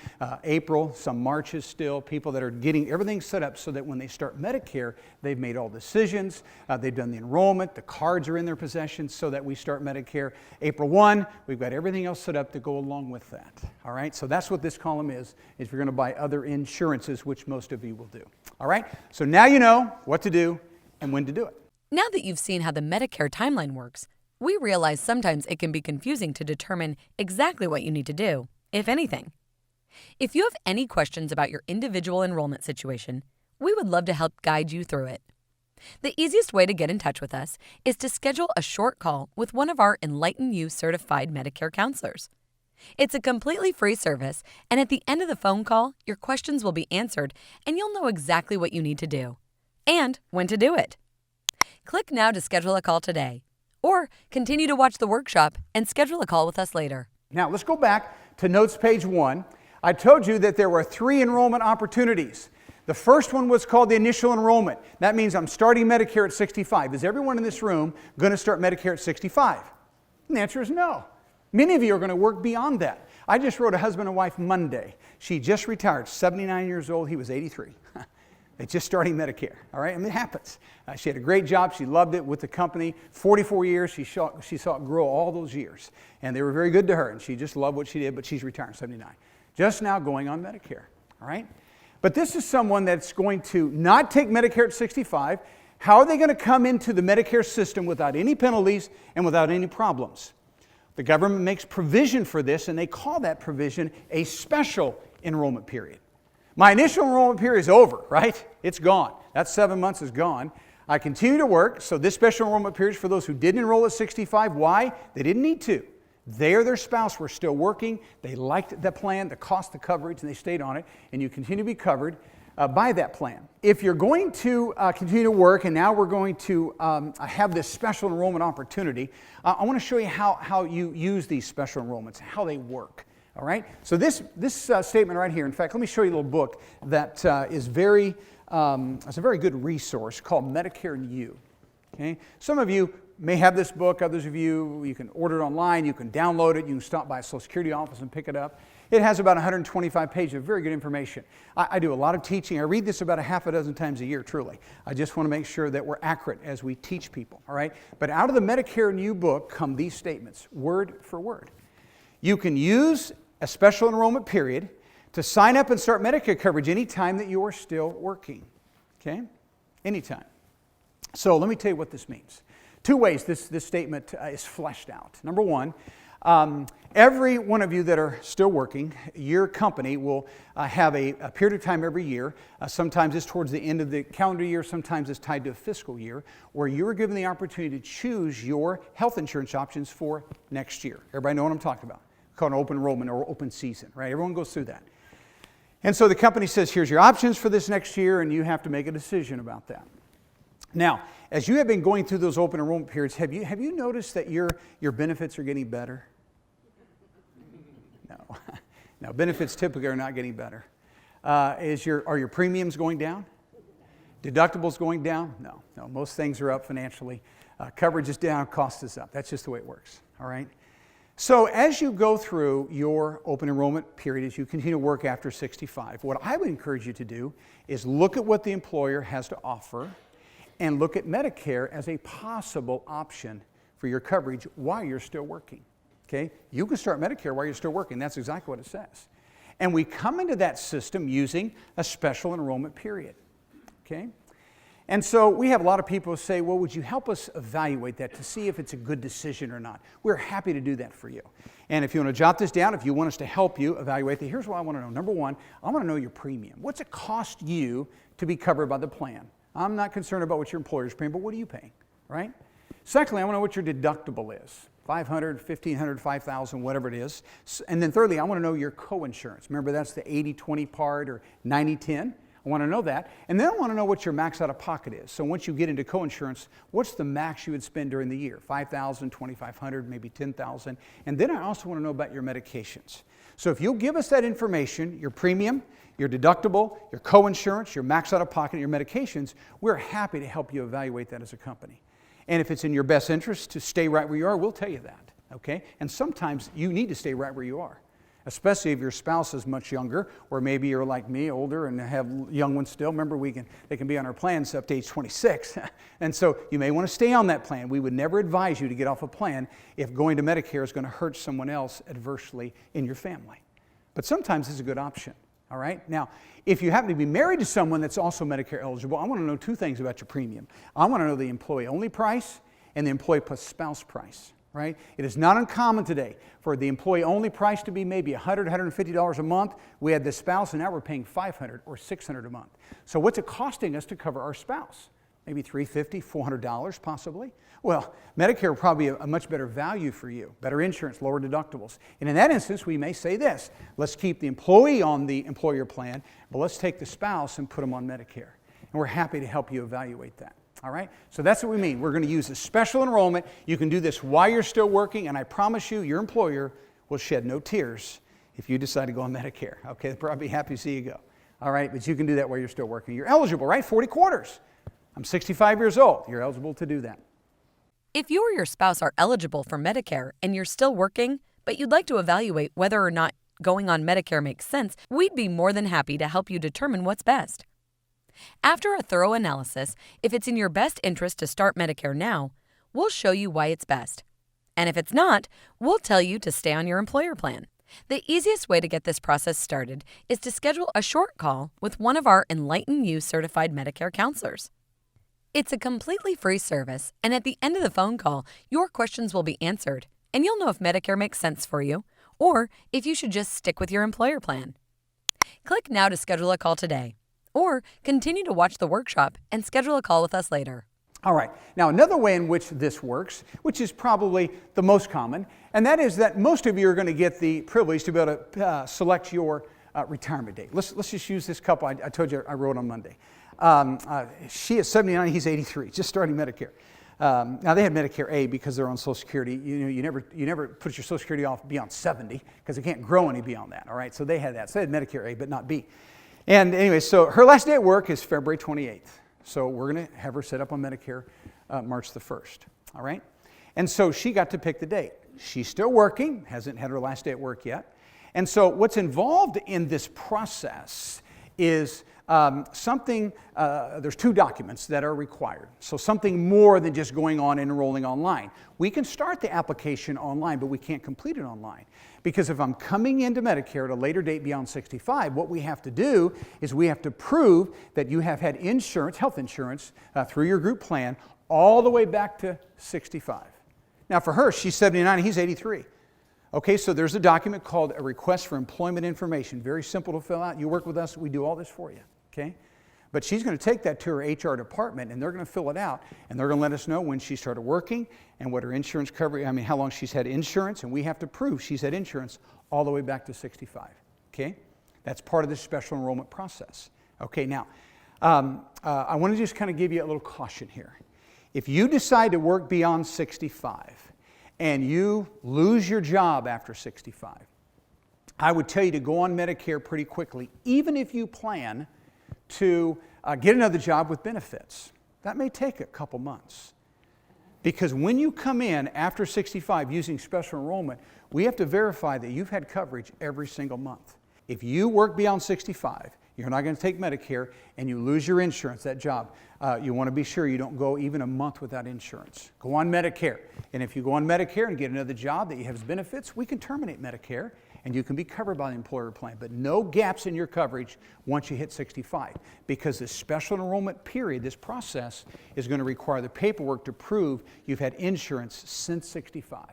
April, some Marches still, people that are getting everything set up so that when they start Medicare, they've made all decisions, they've done the enrollment, the cards are in their possession so that we start Medicare April 1. We've got everything else set up to go along with that. All right, so that's what this column is you're going to buy other insurances, which most of you will do. All right, so now you know what to do and when to do it. Now that you've seen how the Medicare timeline works, we realize sometimes it can be confusing to determine exactly what you need to do. if anything. If you have any questions about your individual enrollment situation, we would love to help guide you through it. The easiest way to get in touch with us is to schedule a short call with one of our EnlightnU certified Medicare counselors. It's a completely free service, and at the end of the phone call, your questions will be answered and you'll know exactly what you need to do and when to do it. Click now to schedule a call today, or continue to watch the workshop and schedule a call with us later. Now let's go back to notes page 1. I told you that there were 3 enrollment opportunities. The first one was called the initial enrollment. That means I'm starting Medicare at 65. Is everyone in this room going to start Medicare at 65? And the answer is no. Many of you are going to work beyond that. I just wrote a husband and wife Monday. She just retired, 79 years old. He was 83. They're just starting Medicare, all right? I mean, it happens. She had a great job. She loved it with the company. 44 years, she saw it grow all those years. And they were very good to her, and she just loved what she did, but she's retired, 79. Just now going on Medicare, all right? But this is someone that's going to not take Medicare at 65. How are they going to come into the Medicare system without any penalties and without any problems? The government makes provision for this, and they call that provision a special enrollment period. My initial enrollment period is over, right? It's gone. That 7 months is gone. I continue to work, so this special enrollment period is for those who didn't enroll at 65. Why? They didn't need to. They or their spouse were still working. They liked the plan, the cost, the coverage, and they stayed on it, and you continue to be covered by that plan. If you're going to continue to work, and now we're going to have this special enrollment opportunity, I want to show you how you use these special enrollments, how they work. All right? So this statement right here, in fact, let me show you a little book that is it's a very good resource called EnlightnU. Okay? Some of you may have this book. Others of you can order it online. You can download it. You can stop by a Social Security office and pick it up. It has about 125 pages of very good information. I do a lot of teaching. I read this about a half a dozen times a year, truly. I just want to make sure that we're accurate as we teach people, all right? But out of the EnlightnU book come these statements, word for word. You can use a special enrollment period to sign up and start Medicare coverage anytime that you are still working, okay? Anytime. So let me tell you what this means. 2 ways this statement is fleshed out. Number 1, every one of you that are still working, your company will have a period of time every year. Sometimes it's towards the end of the calendar year. Sometimes it's tied to a fiscal year, where you're given the opportunity to choose your health insurance options for next year. Everybody know what I'm talking about? Called an open enrollment or open season, right? Everyone goes through that. And so the company says, here's your options for this next year, and you have to make a decision about that. Now, as you have been going through those open enrollment periods, have you noticed that your benefits are getting better? No. No, benefits typically are not getting better. Are your premiums going down? Deductibles going down? No. Most things are up financially. Coverage is down, cost is up. That's just the way it works, all right? So as you go through your open enrollment period, as you continue to work after 65, what I would encourage you to do is look at what the employer has to offer and look at Medicare as a possible option for your coverage while you're still working. Okay? You can start Medicare while you're still working. That's exactly what it says. And we come into that system using a special enrollment period. Okay? And so we have a lot of people who say, well, would you help us evaluate that to see if it's a good decision or not? We're happy to do that for you. And if you want to jot this down, if you want us to help you evaluate that, here's what I want to know. Number 1, I want to know your premium. What's it cost you to be covered by the plan? I'm not concerned about what your employer's paying, but what are you paying, right? Secondly, I want to know what your deductible is. $500, $1,500, $5,000, whatever it is. And then thirdly, I want to know your coinsurance. Remember, that's the 80-20 part or 90-10. I want to know that. And then I want to know what your max out of pocket is. So once you get into coinsurance, what's the max you would spend during the year? $5,000, $2,500, maybe $10,000. And then I also want to know about your medications. So if you'll give us that information, your premium, your deductible, your coinsurance, your max out of pocket, your medications, we're happy to help you evaluate that as a company. And if it's in your best interest to stay right where you are, we'll tell you that, okay? And sometimes you need to stay right where you are, especially if your spouse is much younger, or maybe you're like me, older, and have young ones still. Remember, they can be on our plans up to age 26. And so you may want to stay on that plan. We would never advise you to get off a plan if going to Medicare is going to hurt someone else adversely in your family. But sometimes it's a good option. All right? Now, if you happen to be married to someone that's also Medicare eligible, I want to know 2 things about your premium. I want to know the employee-only price and the employee plus spouse price. right? It is not uncommon today for the employee-only price to be maybe $100, $150 a month. We had the spouse, and now we're paying $500 or $600 a month. So what's it costing us to cover our spouse? Maybe $350, $400 possibly. Well, Medicare will probably be a much better value for you, better insurance, lower deductibles. And in that instance, we may say this: let's keep the employee on the employer plan, but let's take the spouse and put them on Medicare. And we're happy to help you evaluate that. All right? So that's what we mean. We're going to use a special enrollment. You can do this while you're still working, and I promise you, your employer will shed no tears if you decide to go on Medicare. Okay? They'll probably be happy to see you go. All right? But you can do that while you're still working. You're eligible, right? 40 quarters. I'm 65 years old. You're eligible to do that. If you or your spouse are eligible for Medicare and you're still working, but you'd like to evaluate whether or not going on Medicare makes sense, we'd be more than happy to help you determine what's best. After a thorough analysis, if it's in your best interest to start Medicare now, we'll show you why it's best. And if it's not, we'll tell you to stay on your employer plan. The easiest way to get this process started is to schedule a short call with one of our EnlightnU certified Medicare counselors. It's a completely free service, and at the end of the phone call, your questions will be answered, and you'll know if Medicare makes sense for you, or if you should just stick with your employer plan. Click now to schedule a call today, or continue to watch the workshop and schedule a call with us later. All right. Now, another way in which this works, which is probably the most common, and that is that most of you are going to get the privilege to be able to select your retirement date. Let's just use this couple I told you I wrote on Monday. She is 79, he's 83, just starting Medicare. Now they had Medicare A because they're on Social Security. You never put your Social Security off beyond 70 because it can't grow any beyond that. All right, so they had that. So they had Medicare A, but not B. And anyway, so her last day at work is February 28th. So we're going to have her set up on Medicare March the 1st. All right, and so she got to pick the date. She's still working, hasn't had her last day at work yet. And so what's involved in this process is there's 2 documents that are required. So something more than just going on and enrolling online. We can start the application online, but we can't complete it online. Because if I'm coming into Medicare at a later date beyond 65, what we have to do is we have to prove that you have had insurance, health insurance, through your group plan all the way back to 65. Now for her, she's 79 and he's 83. Okay, so there's a document called a request for employment information. Very simple to fill out. You work with us, we do all this for you. Okay? But she's going to take that to her HR department, and they're going to fill it out, and they're going to let us know when she started working and what her insurance coverage, how long she's had insurance, and we have to prove she's had insurance all the way back to 65. Okay? That's part of the special enrollment process. Okay, now, I want to just kind of give you a little caution here. If you decide to work beyond 65 and you lose your job after 65, I would tell you to go on Medicare pretty quickly, even if you plan to get another job with benefits. That may take a couple months. Because when you come in after 65 using special enrollment, we have to verify that you've had coverage every single month. If you work beyond 65, you're not going to take Medicare, and you lose your insurance, that job, you want to be sure you don't go even a month without insurance. Go on Medicare. And if you go on Medicare and get another job that you have as benefits, we can terminate Medicare, and you can be covered by the employer plan. But no gaps in your coverage once you hit 65, because this special enrollment period, this process, is going to require the paperwork to prove you've had insurance since 65.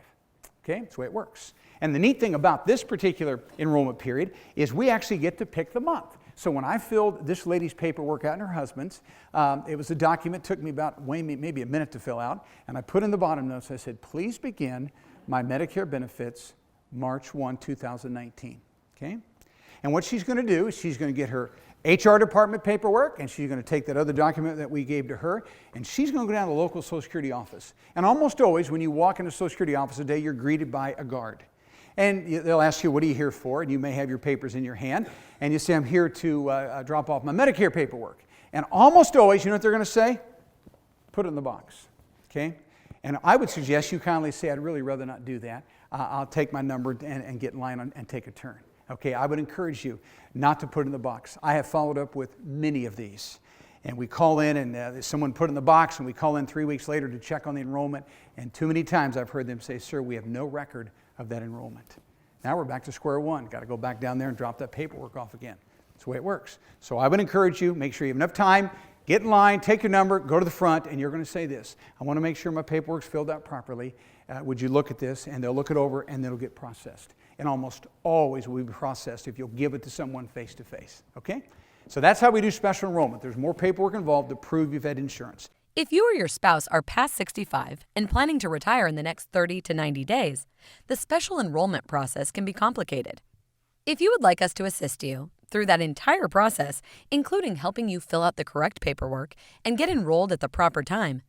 Okay, that's the way it works. And the neat thing about this particular enrollment period is we actually get to pick the month. So when I filled this lady's paperwork out and her husband's, it was a document, took me about maybe a minute to fill out, and I put in the bottom notes, I said, please begin my Medicare benefits March 1, 2019, okay? And what she's going to do is she's going to get her HR department paperwork, and she's going to take that other document that we gave to her, and she's going to go down to the local Social Security office. And almost always, when you walk into the Social Security office today, you're greeted by a guard. And they'll ask you, what are you here for? And you may have your papers in your hand, and you say, I'm here to drop off my Medicare paperwork. And almost always, you know what they're going to say? Put it in the box, okay? And I would suggest you kindly say, I'd really rather not do that. I'll take my number and get in line and take a turn. Okay, I would encourage you not to put it in the box. I have followed up with many of these. And we call in and someone put it in the box, and we call in 3 weeks later to check on the enrollment. And too many times I've heard them say, sir, we have no record of that enrollment. Now we're back to square one. Got to go back down there and drop that paperwork off again. That's the way it works. So I would encourage you, make sure you have enough time, get in line, take your number, go to the front, and you're going to say this. I want to make sure my paperwork's filled out properly, would you look at this? And they'll look it over and it'll get processed. And almost always will be processed if you'll give it to someone face to face, okay? So that's how we do special enrollment. There's more paperwork involved to prove you've had insurance. If you or your spouse are past 65 and planning to retire in the next 30 to 90 days, the special enrollment process can be complicated. If you would like us to assist you through that entire process, including helping you fill out the correct paperwork and get enrolled at the proper time,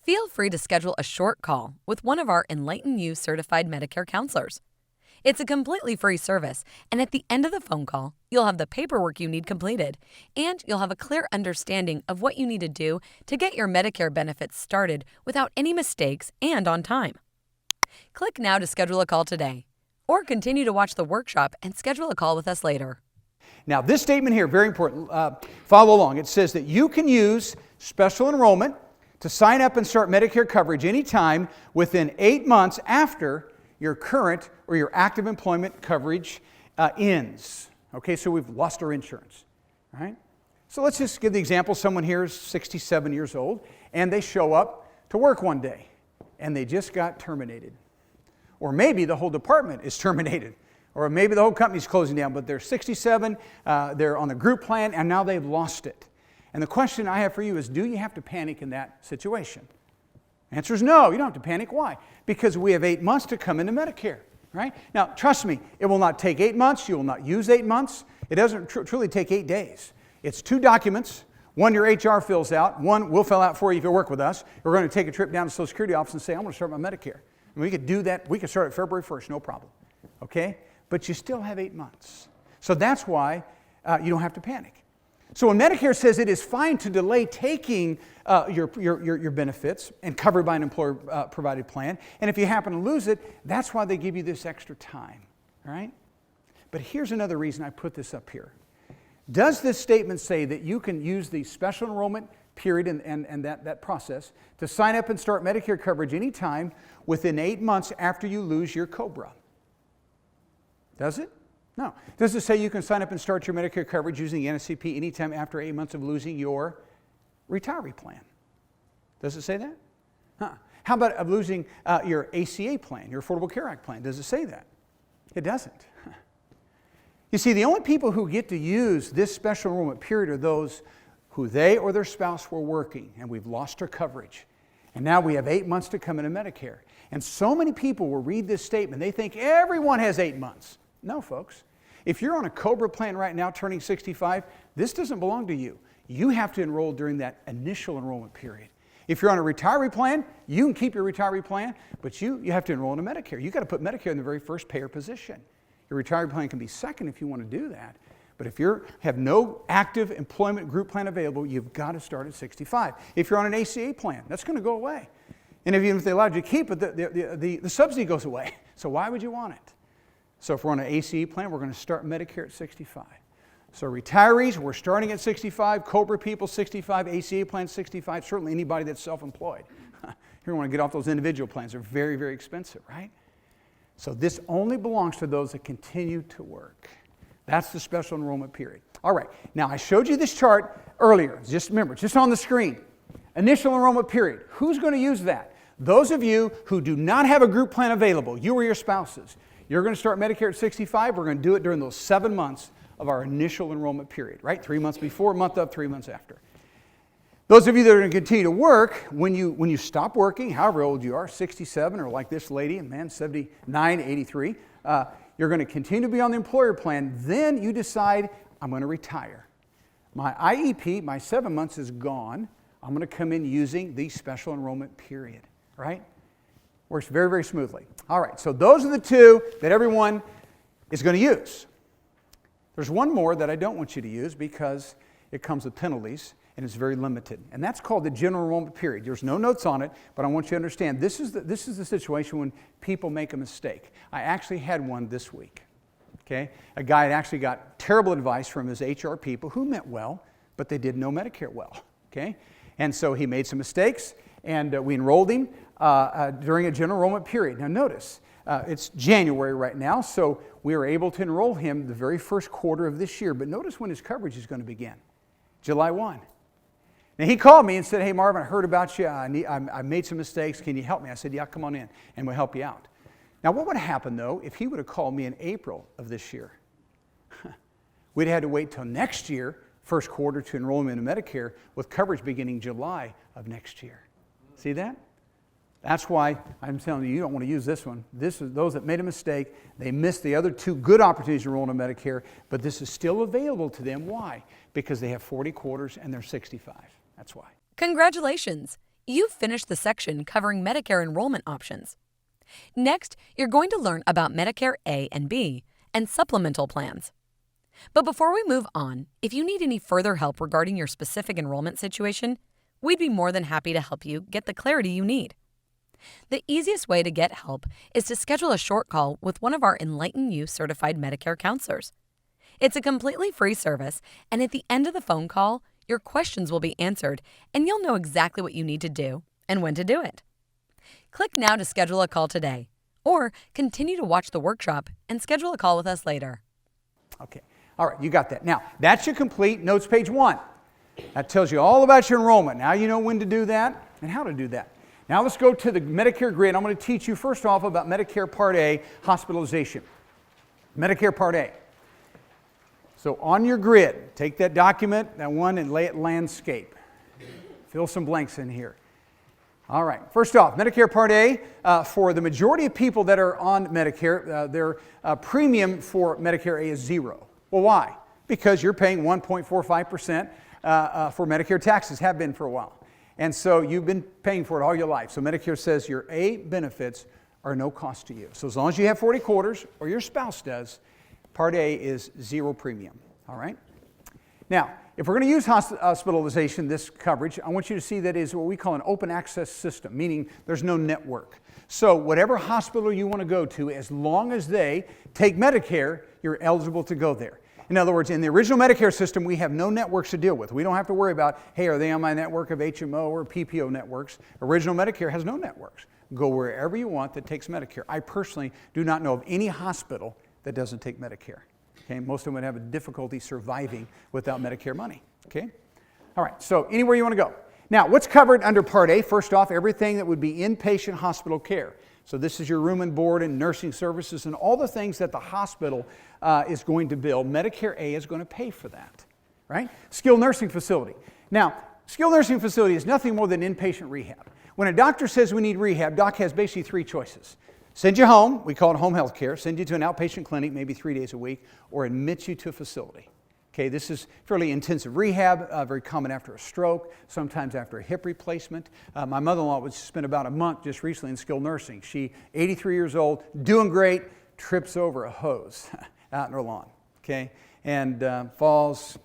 feel free to schedule a short call with one of our EnlightnU certified Medicare counselors. It's a completely free service, and at the end of the phone call, you'll have the paperwork you need completed, and you'll have a clear understanding of what you need to do to get your Medicare benefits started without any mistakes and on time. Click now to schedule a call today, or continue to watch the workshop and schedule a call with us later. Now, this statement here, very important. Follow along. It says that you can use special enrollment to sign up and start Medicare coverage anytime within 8 months after your current or your active employment coverage ends. Okay, so we've lost our insurance, right? So let's just give the example. Someone here is 67 years old, and they show up to work one day, and they just got terminated. Or maybe the whole department is terminated. Or maybe the whole company's closing down, but they're 67, they're on the group plan, and now they've lost it. And the question I have for you is, do you have to panic in that situation? Answer is no, you don't have to panic. Why? Because we have 8 months to come into Medicare, right? Now, trust me, it will not take 8 months. You will not use 8 months. It doesn't truly take 8 days. It's 2 documents. One your HR fills out. One we'll fill out for you if you work with us. We're going to take a trip down to the Social Security office and say, I'm going to start my Medicare. And we could do that. We could start at February 1st, no problem. Okay? But you still have 8 months. So that's why you don't have to panic. So when Medicare says it is fine to delay taking your benefits and covered by an employer-provided plan, and if you happen to lose it, that's why they give you this extra time, all right? But here's another reason I put this up here. Does this statement say that you can use the special enrollment period and that process to sign up and start Medicare coverage anytime within 8 months after you lose your COBRA? Does it? No. Does it say you can sign up and start your Medicare coverage using the NSCP anytime after 8 months of losing your retiree plan? Does it say that? Huh. How about of losing your ACA plan, your Affordable Care Act plan? Does it say that? It doesn't. You see, the only people who get to use this special enrollment period are those who they or their spouse were working, and we've lost our coverage. And now we have 8 months to come into Medicare. And so many people will read this statement. They think everyone has 8 months. No, folks. If you're on a COBRA plan right now turning 65, this doesn't belong to you. You have to enroll during that initial enrollment period. If you're on a retiree plan, you can keep your retiree plan, but you have to enroll into Medicare. You've got to put Medicare in the very first payer position. Your retiree plan can be second if you want to do that. But if you have no active employment group plan available, you've got to start at 65. If you're on an ACA plan, that's going to go away. And even if they allowed you to keep it, the subsidy goes away. So why would you want it? So if we're on an ACA plan, we're going to start Medicare at 65. So retirees, we're starting at 65. COBRA people, 65. ACA plan, 65. Certainly anybody that's self-employed. You want to get off those individual plans. They're very, very expensive, right? So this only belongs to those that continue to work. That's the special enrollment period. All right. Now, I showed you this chart earlier. Just remember, just on the screen. Initial enrollment period. Who's going to use that? Those of you who do not have a group plan available, you or your spouses. You're going to start Medicare at 65. We're going to do it during those 7 months of our initial enrollment period, right? 3 months before, month of, 3 months after. Those of you that are going to continue to work, when you stop working, however old you are, 67 or like this lady, man, 79, 83, you're going to continue to be on the employer plan. Then you decide, I'm going to retire. My IEP, my 7 months is gone. I'm going to come in using the special enrollment period, right? Works very, very smoothly. All right, so those are the two that everyone is going to use. There's one more that I don't want you to use because it comes with penalties and it's very limited. And that's called the general enrollment period. There's no notes on it, but I want you to understand this is the situation when people make a mistake. I actually had one this week. Okay? A guy had actually got terrible advice from his HR people who meant well, but they didn't know Medicare well. Okay? And so he made some mistakes, and we enrolled him during a general enrollment period. Now notice, it's January right now, so we were able to enroll him the very first quarter of this year. But notice when his coverage is going to begin. July 1. Now, he called me and said, hey, Marvin, I heard about you. I made some mistakes. Can you help me? I said, yeah, come on in, and we'll help you out. Now, what would have happened, though, if he would have called me in April of this year? We'd have had to wait till next year, first quarter, to enroll him in Medicare with coverage beginning July of next year. See that? That's why I'm telling you, you don't want to use this one. This is those that made a mistake. They missed the other two good opportunities to enroll in Medicare, but this is still available to them. Why? Because they have 40 quarters and they're 65. That's why. Congratulations! You've finished the section covering Medicare enrollment options. Next, you're going to learn about Medicare A and B and supplemental plans. But before we move on, if you need any further help regarding your specific enrollment situation, we'd be more than happy to help you get the clarity you need. The easiest way to get help is to schedule a short call with one of our EnlightnU certified Medicare counselors. It's a completely free service, and at the end of the phone call, your questions will be answered, and you'll know exactly what you need to do and when to do it. Click now to schedule a call today, or continue to watch the workshop and schedule a call with us later. Okay. All right, you got that. Now, that's your complete notes page 1. That tells you all about your enrollment. Now you know when to do that and how to do that. Now let's go to the Medicare grid. I'm going to teach you first off about Medicare Part A hospitalization. Medicare Part A. So on your grid, take that document, that one, and lay it landscape. Fill some blanks in here. All right, first off, Medicare Part A, for the majority of people that are on Medicare, their premium for Medicare A is 0. Well, why? Because you're paying 1.45% for Medicare taxes, have been for a while. And so you've been paying for it all your life. So Medicare says your A benefits are no cost to you. So as long as you have 40 quarters, or your spouse does, Part A is 0 premium, all right? Now, if we're going to use hospitalization, this coverage, I want you to see that is what we call an open access system, meaning there's no network. So whatever hospital you want to go to, as long as they take Medicare, you're eligible to go there. In other words, in the original Medicare system, we have no networks to deal with. We don't have to worry about, hey, are they on my network of HMO or PPO networks? Original Medicare has no networks. Go wherever you want that takes Medicare. I personally do not know of any hospital that doesn't take Medicare. Okay? Most of them would have a difficulty surviving without Medicare money. Okay? All right, so anywhere you want to go. Now, what's covered under Part A? First off, everything that would be inpatient hospital care. So this is your room and board and nursing services and all the things that the hospital is going to bill. Medicare A is going to pay for that, right? Skilled nursing facility. Now, skilled nursing facility is nothing more than inpatient rehab. When a doctor says we need rehab, doc has basically 3 choices. Send you home, we call it home health care, send you to an outpatient clinic maybe 3 days a week, or admit you to a facility. Okay, this is fairly intensive rehab, very common after a stroke, sometimes after a hip replacement. My mother-in-law spent about a month just recently in skilled nursing. She, 83 years old, doing great, trips over a hose out in her lawn, okay, and falls,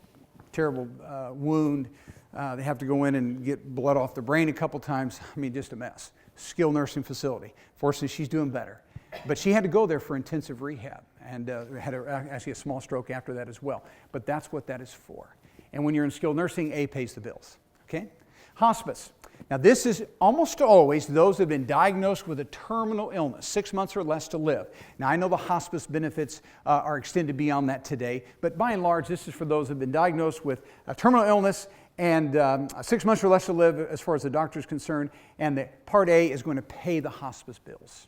terrible wound. They have to go in and get blood off the brain a couple times. I mean, just a mess. Skilled nursing facility. Fortunately, she's doing better. But she had to go there for intensive rehab and had actually a small stroke after that as well. But that's what that is for. And when you're in skilled nursing, A pays the bills. Okay? Hospice. Now this is almost always those that have been diagnosed with a terminal illness, 6 months or less to live. Now I know the hospice benefits are extended beyond that today, but by and large this is for those that have been diagnosed with a terminal illness and 6 months or less to live as far as the doctor is concerned, and the Part A is going to pay the hospice bills.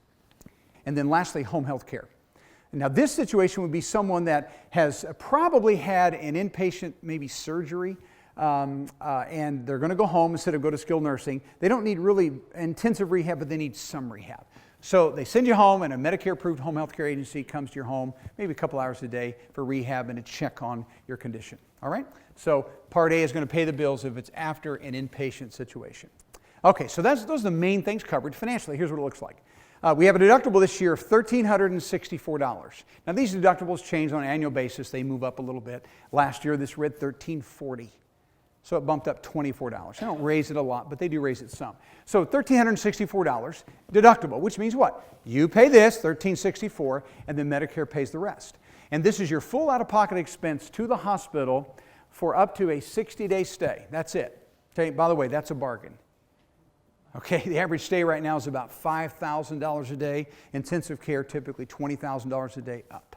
And then lastly, home health care. Now this situation would be someone that has probably had an inpatient, maybe surgery, and they're going to go home instead of go to skilled nursing. They don't need really intensive rehab, but they need some rehab. So they send you home, and a Medicare-approved home health care agency comes to your home, maybe a couple hours a day for rehab and a check on your condition. All right? So Part A is going to pay the bills if it's after an inpatient situation. Okay, so those are the main things covered financially. Here's what it looks like. We have a deductible this year of $1,364. Now these deductibles change on an annual basis. They move up a little bit. Last year this read $1,340. So it bumped up $24. They don't raise it a lot, but they do raise it some. So $1,364 deductible, which means what? You pay this, $1,364, and then Medicare pays the rest. And this is your full out-of-pocket expense to the hospital for up to a 60-day stay. That's it. Okay, by the way, that's a bargain. Okay, the average stay right now is about $5,000 a day. Intensive care, typically $20,000 a day up.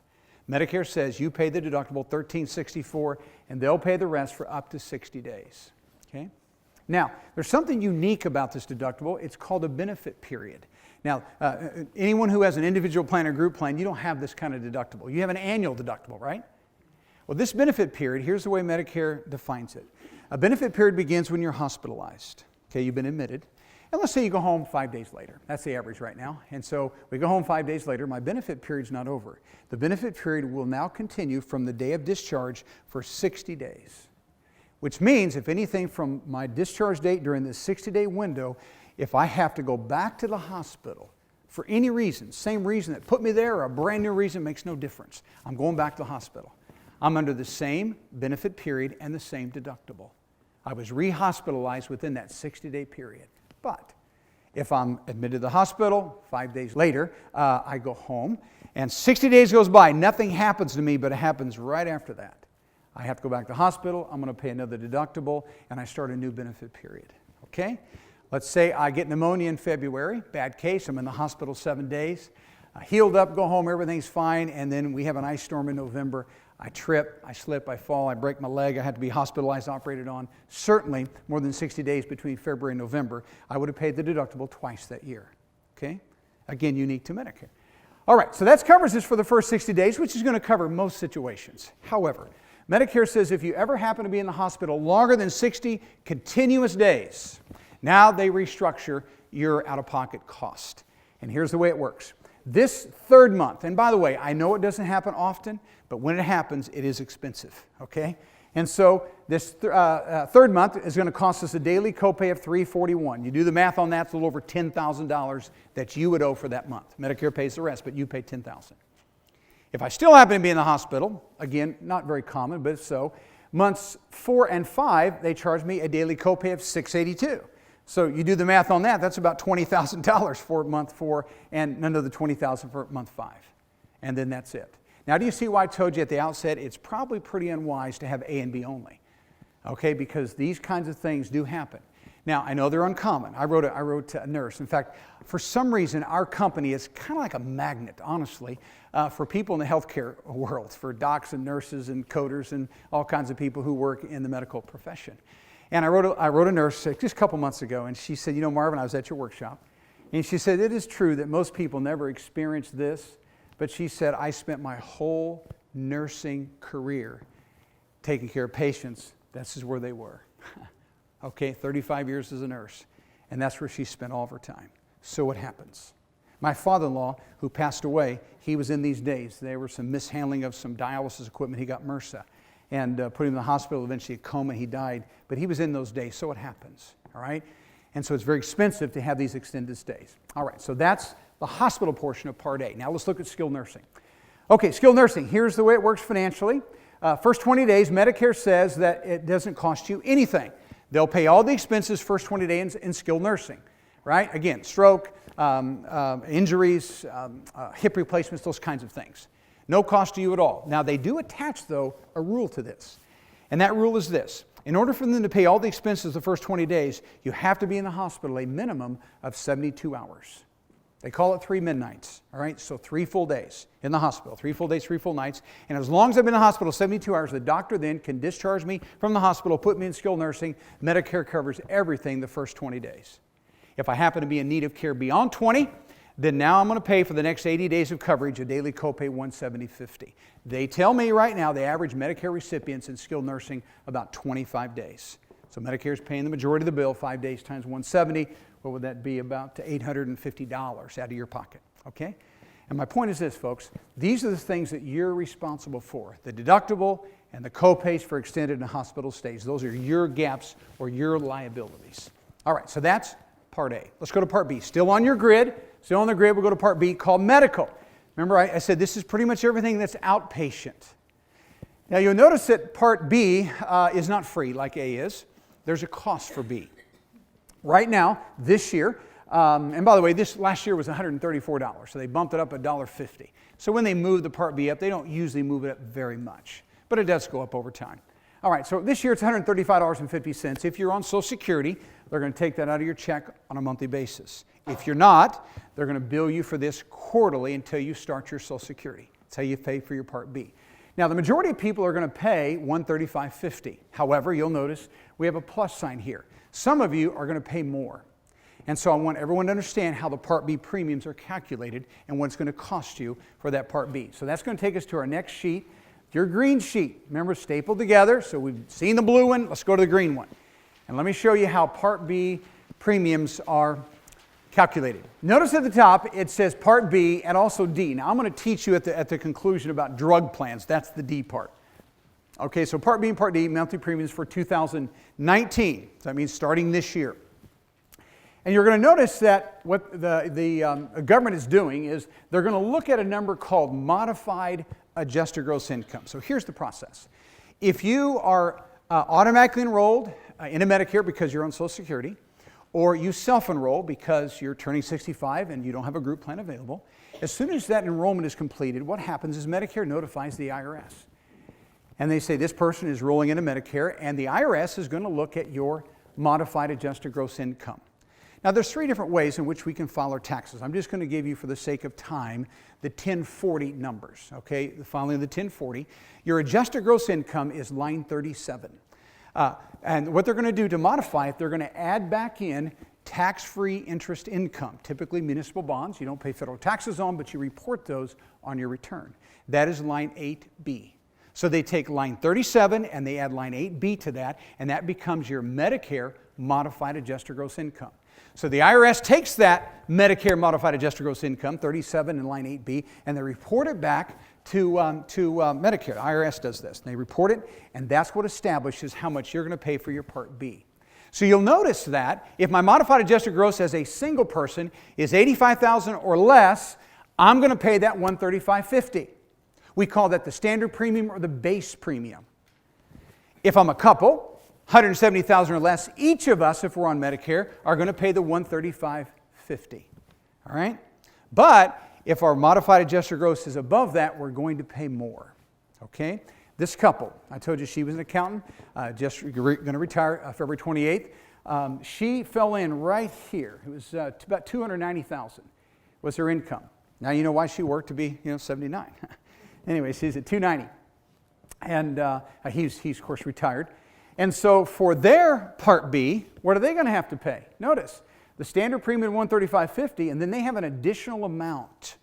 Medicare says you pay the deductible, $1,364, and they'll pay the rest for up to 60 days. Okay? Now, there's something unique about this deductible. It's called a benefit period. Now, anyone who has an individual plan or group plan, you don't have this kind of deductible. You have an annual deductible, right? Well, this benefit period, here's the way Medicare defines it. A benefit period begins when you're hospitalized. Okay, you've been admitted. And let's say you go home 5 days later. That's the average right now. And so we go home 5 days later. My benefit period's not over. The benefit period will now continue from the day of discharge for 60 days. Which means if anything from my discharge date during this 60-day window, if I have to go back to the hospital for any reason, same reason that put me there or a brand new reason, makes no difference. I'm going back to the hospital. I'm under the same benefit period and the same deductible. I was re-hospitalized within that 60-day period. But if I'm admitted to the hospital, 5 days later, I go home, and 60 days goes by, nothing happens to me, but it happens right after that. I have to go back to the hospital, I'm going to pay another deductible, and I start a new benefit period. Okay? Let's say I get pneumonia in February, bad case, I'm in the hospital 7 days. I healed up, go home, everything's fine, and then we have an ice storm in November. I trip, I slip, I fall, I break my leg, I had to be hospitalized, operated on. Certainly, more than 60 days between February and November, I would have paid the deductible twice that year. Okay? Again, unique to Medicare. All right, so that covers this for the first 60 days, which is going to cover most situations. However, Medicare says if you ever happen to be in the hospital longer than 60 continuous days, now they restructure your out-of-pocket cost. And here's the way it works. This third month, and by the way, I know it doesn't happen often, but when it happens, it is expensive, okay? And so this third month is going to cost us a daily copay of $341. You do the math on that, it's a little over $10,000 that you would owe for that month. Medicare pays the rest, but you pay $10,000. If I still happen to be in the hospital, again, not very common, but so, months 4 and 5, they charge me a daily copay of $682. So you do the math on that, that's about $20,000 for month 4 and another $20,000 for month 5. And then that's it. Now, do you see why I told you at the outset it's probably pretty unwise to have A and B only? Okay, because these kinds of things do happen. Now, I know they're uncommon. I wrote a nurse. In fact, for some reason, our company is kind of like a magnet, honestly, for people in the healthcare world, for docs and nurses and coders and all kinds of people who work in the medical profession. And I wrote a nurse just a couple months ago, and she said, you know, Marvin, I was at your workshop, and she said, it is true that most people never experience this, but she said, I spent my whole nursing career taking care of patients. This is where they were. Okay, 35 years as a nurse, and that's where she spent all of her time. So what happens? My father-in-law, who passed away, he was in these days. There was some mishandling of some dialysis equipment. He got MRSA and put him in the hospital. Eventually, a coma, he died. But he was in those days, so it happens, all right? And so it's very expensive to have these extended stays. All right, so that's the hospital portion of Part A. Now let's look at skilled nursing. Okay, skilled nursing, here's the way it works financially. First 20 days, Medicare says that it doesn't cost you anything. They'll pay all the expenses first 20 days in skilled nursing, right? Again, stroke, injuries, hip replacements, those kinds of things. No cost to you at all. Now, they do attach, though, a rule to this. And that rule is this. In order for them to pay all the expenses the first 20 days, you have to be in the hospital a minimum of 72 hours. They call it 3 midnights, all right? So 3 full days in the hospital, 3 full days, 3 full nights. And as long as I've been in the hospital 72 hours, the doctor then can discharge me from the hospital, put me in skilled nursing. Medicare covers everything the first 20 days. If I happen to be in need of care beyond 20, then now I'm going to pay for the next 80 days of coverage, a daily copay $170.50. They tell me right now the average Medicare recipients in skilled nursing about 25 days. So Medicare is paying the majority of the bill, 5 days times $170. What would that be? About $850 out of your pocket, okay? And my point is this, folks. These are the things that you're responsible for. The deductible and the copays for extended and hospital stays. Those are your gaps or your liabilities. All right, so that's Part A. Let's go to Part B. Still on your grid. Still on the grid, we'll go to Part B called medical. Remember, I said this is pretty much everything that's outpatient. Now, you'll notice that Part B is not free like A is. There's a cost for B. Right now, this year, and by the way, this last year was $134, so they bumped it up $1.50. So when they move the Part B up, they don't usually move it up very much, but it does go up over time. All right, so this year it's $135.50. If you're on Social Security, they're going to take that out of your check on a monthly basis. If you're not, they're going to bill you for this quarterly until you start your Social Security. That's how you pay for your Part B. Now, the majority of people are going to pay $135.50. However, you'll notice we have a plus sign here. Some of you are going to pay more. And so I want everyone to understand how the Part B premiums are calculated and what it's going to cost you for that Part B. So that's going to take us to our next sheet, your green sheet. Remember, stapled together. So we've seen the blue one. Let's go to the green one. And let me show you how Part B premiums are calculated. Notice at the top it says Part B and also D. Now I'm going to teach you at the conclusion about drug plans. That's the D part. Okay, so Part B and Part D, monthly premiums for 2019. So that means starting this year. And you're going to notice that what the government is doing is they're going to look at a number called modified adjusted gross income. So here's the process. If you are automatically enrolled in a Medicare because you're on Social Security, or you self-enroll because you're turning 65 and you don't have a group plan available, as soon as that enrollment is completed, what happens is Medicare notifies the IRS. And they say this person is rolling into Medicare, and the IRS is going to look at your modified adjusted gross income. Now, there's 3 different ways in which we can file our taxes. I'm just going to give you, for the sake of time, the 1040 numbers, okay? The filing of the 1040. Your adjusted gross income is line 37. And what they're going to do to modify it, they're going to add back in tax-free interest income, typically municipal bonds. You don't pay federal taxes on, but you report those on your return. That is line 8B. So they take line 37 and they add line 8B to that, and that becomes your Medicare modified adjusted gross income. So the IRS takes that Medicare modified adjusted gross income, 37 and line 8B, and they report it back to Medicare. The IRS does this. They report it, and that's what establishes how much you're going to pay for your Part B. So you'll notice that if my modified adjusted gross as a single person is $85,000 or less, I'm going to pay that $135.50. We call that the standard premium or the base premium. If I'm a couple, $170,000 or less, each of us, if we're on Medicare, are going to pay the $135.50. All right? But if our modified adjusted gross is above that, we're going to pay more. Okay? This couple, I told you she was an accountant, just going to retire February 28th. She fell in right here. It was about $290,000 was her income. Now you know why she worked to be 79. Anyway, she's at $290,000. And he's of course retired. And so for their Part B, what are they going to have to pay? Notice, the standard premium $135.50, and then they have an additional amount.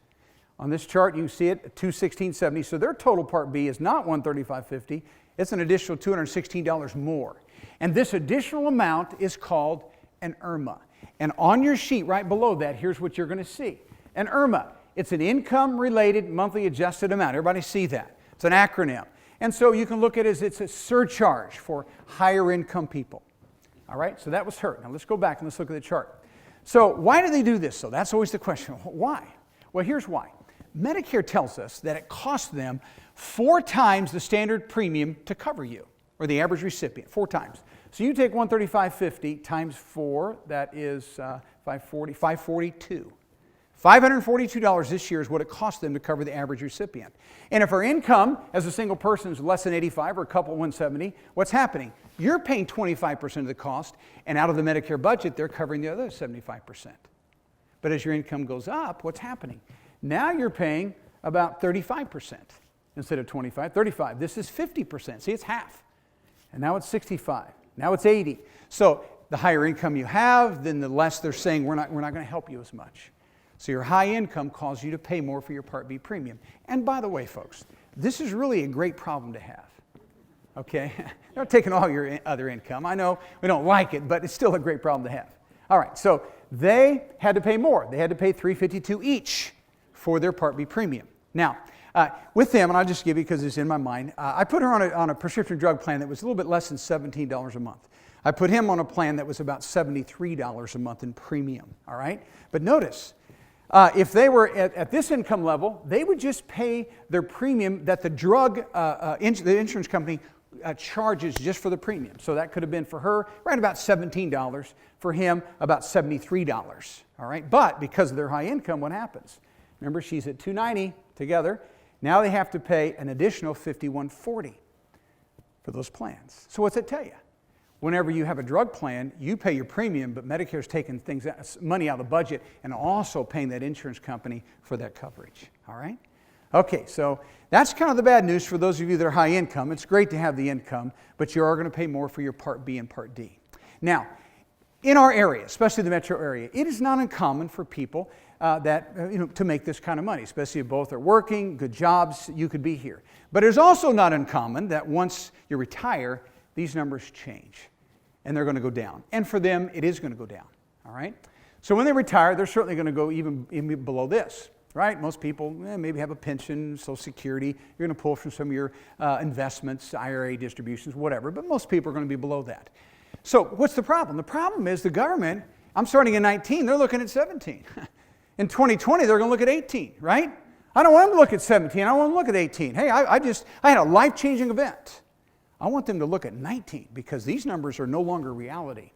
On this chart, you can see it, $216.70. So their total Part B is not $135.50. It's an additional $216 more. And this additional amount is called an IRMA. And on your sheet right below that, here's what you're going to see. An IRMA, it's an income-related monthly adjusted amount. Everybody see that? It's an acronym. And so you can look at it as it's a surcharge for higher income people. All right, so that was her. Now let's go back and let's look at the chart. So why do they do this? So that's always the question. Why? Well, here's why. Medicare tells us that it costs them 4 times the standard premium to cover you, or the average recipient, 4 times. So you take $135.50 times 4, that is $542. $542 this year is what it costs them to cover the average recipient. And if our income as a single person is less than 85 or a couple 170, what's happening? You're paying 25% of the cost, and out of the Medicare budget, they're covering the other 75%. But as your income goes up, what's happening? Now you're paying about 35% instead of 25, 35. This is 50%. See, it's half. And now it's 65. Now it's 80. So the higher income you have, then the less they're saying we're not going to help you as much. So your high income causes you to pay more for your Part B premium. And by the way, folks, this is really a great problem to have. Okay? They're not taking all your other income. I know we don't like it, but it's still a great problem to have. All right, so they had to pay more. They had to pay $352 each for their Part B premium. Now, with them, and I'll just give you because it's in my mind, I put her on a prescription drug plan that was a little bit less than $17 a month. I put him on a plan that was about $73 a month in premium, all right? But notice, if they were at this income level, they would just pay their premium that the the insurance company charges just for the premium. So that could have been for her right about $17, for him about $73, all right? But because of their high income, what happens? Remember, she's at $290 together. Now they have to pay an additional $51.40 for those plans. So what's it tell you? Whenever you have a drug plan, you pay your premium, but Medicare's taking money out of the budget and also paying that insurance company for that coverage, all right? Okay, so that's kind of the bad news for those of you that are high income. It's great to have the income, but you are going to pay more for your Part B and Part D. Now, in our area, especially the metro area, it is not uncommon for people to make this kind of money, especially if both are working, good jobs, you could be here. But it's also not uncommon that once you retire, these numbers change, and they're going to go down. And for them, it is going to go down, all right? So when they retire, they're certainly going to go even below this, right? Most people maybe have a pension, Social Security. You're going to pull from some of your investments, IRA distributions, whatever, but most people are going to be below that. So what's the problem? The problem is the government, I'm starting in 19, they're looking at 17. In 2020, they're going to look at 18, right? I don't want them to look at 17. I want them to look at 18. Hey, I had a life-changing event. I want them to look at 19 because these numbers are no longer reality.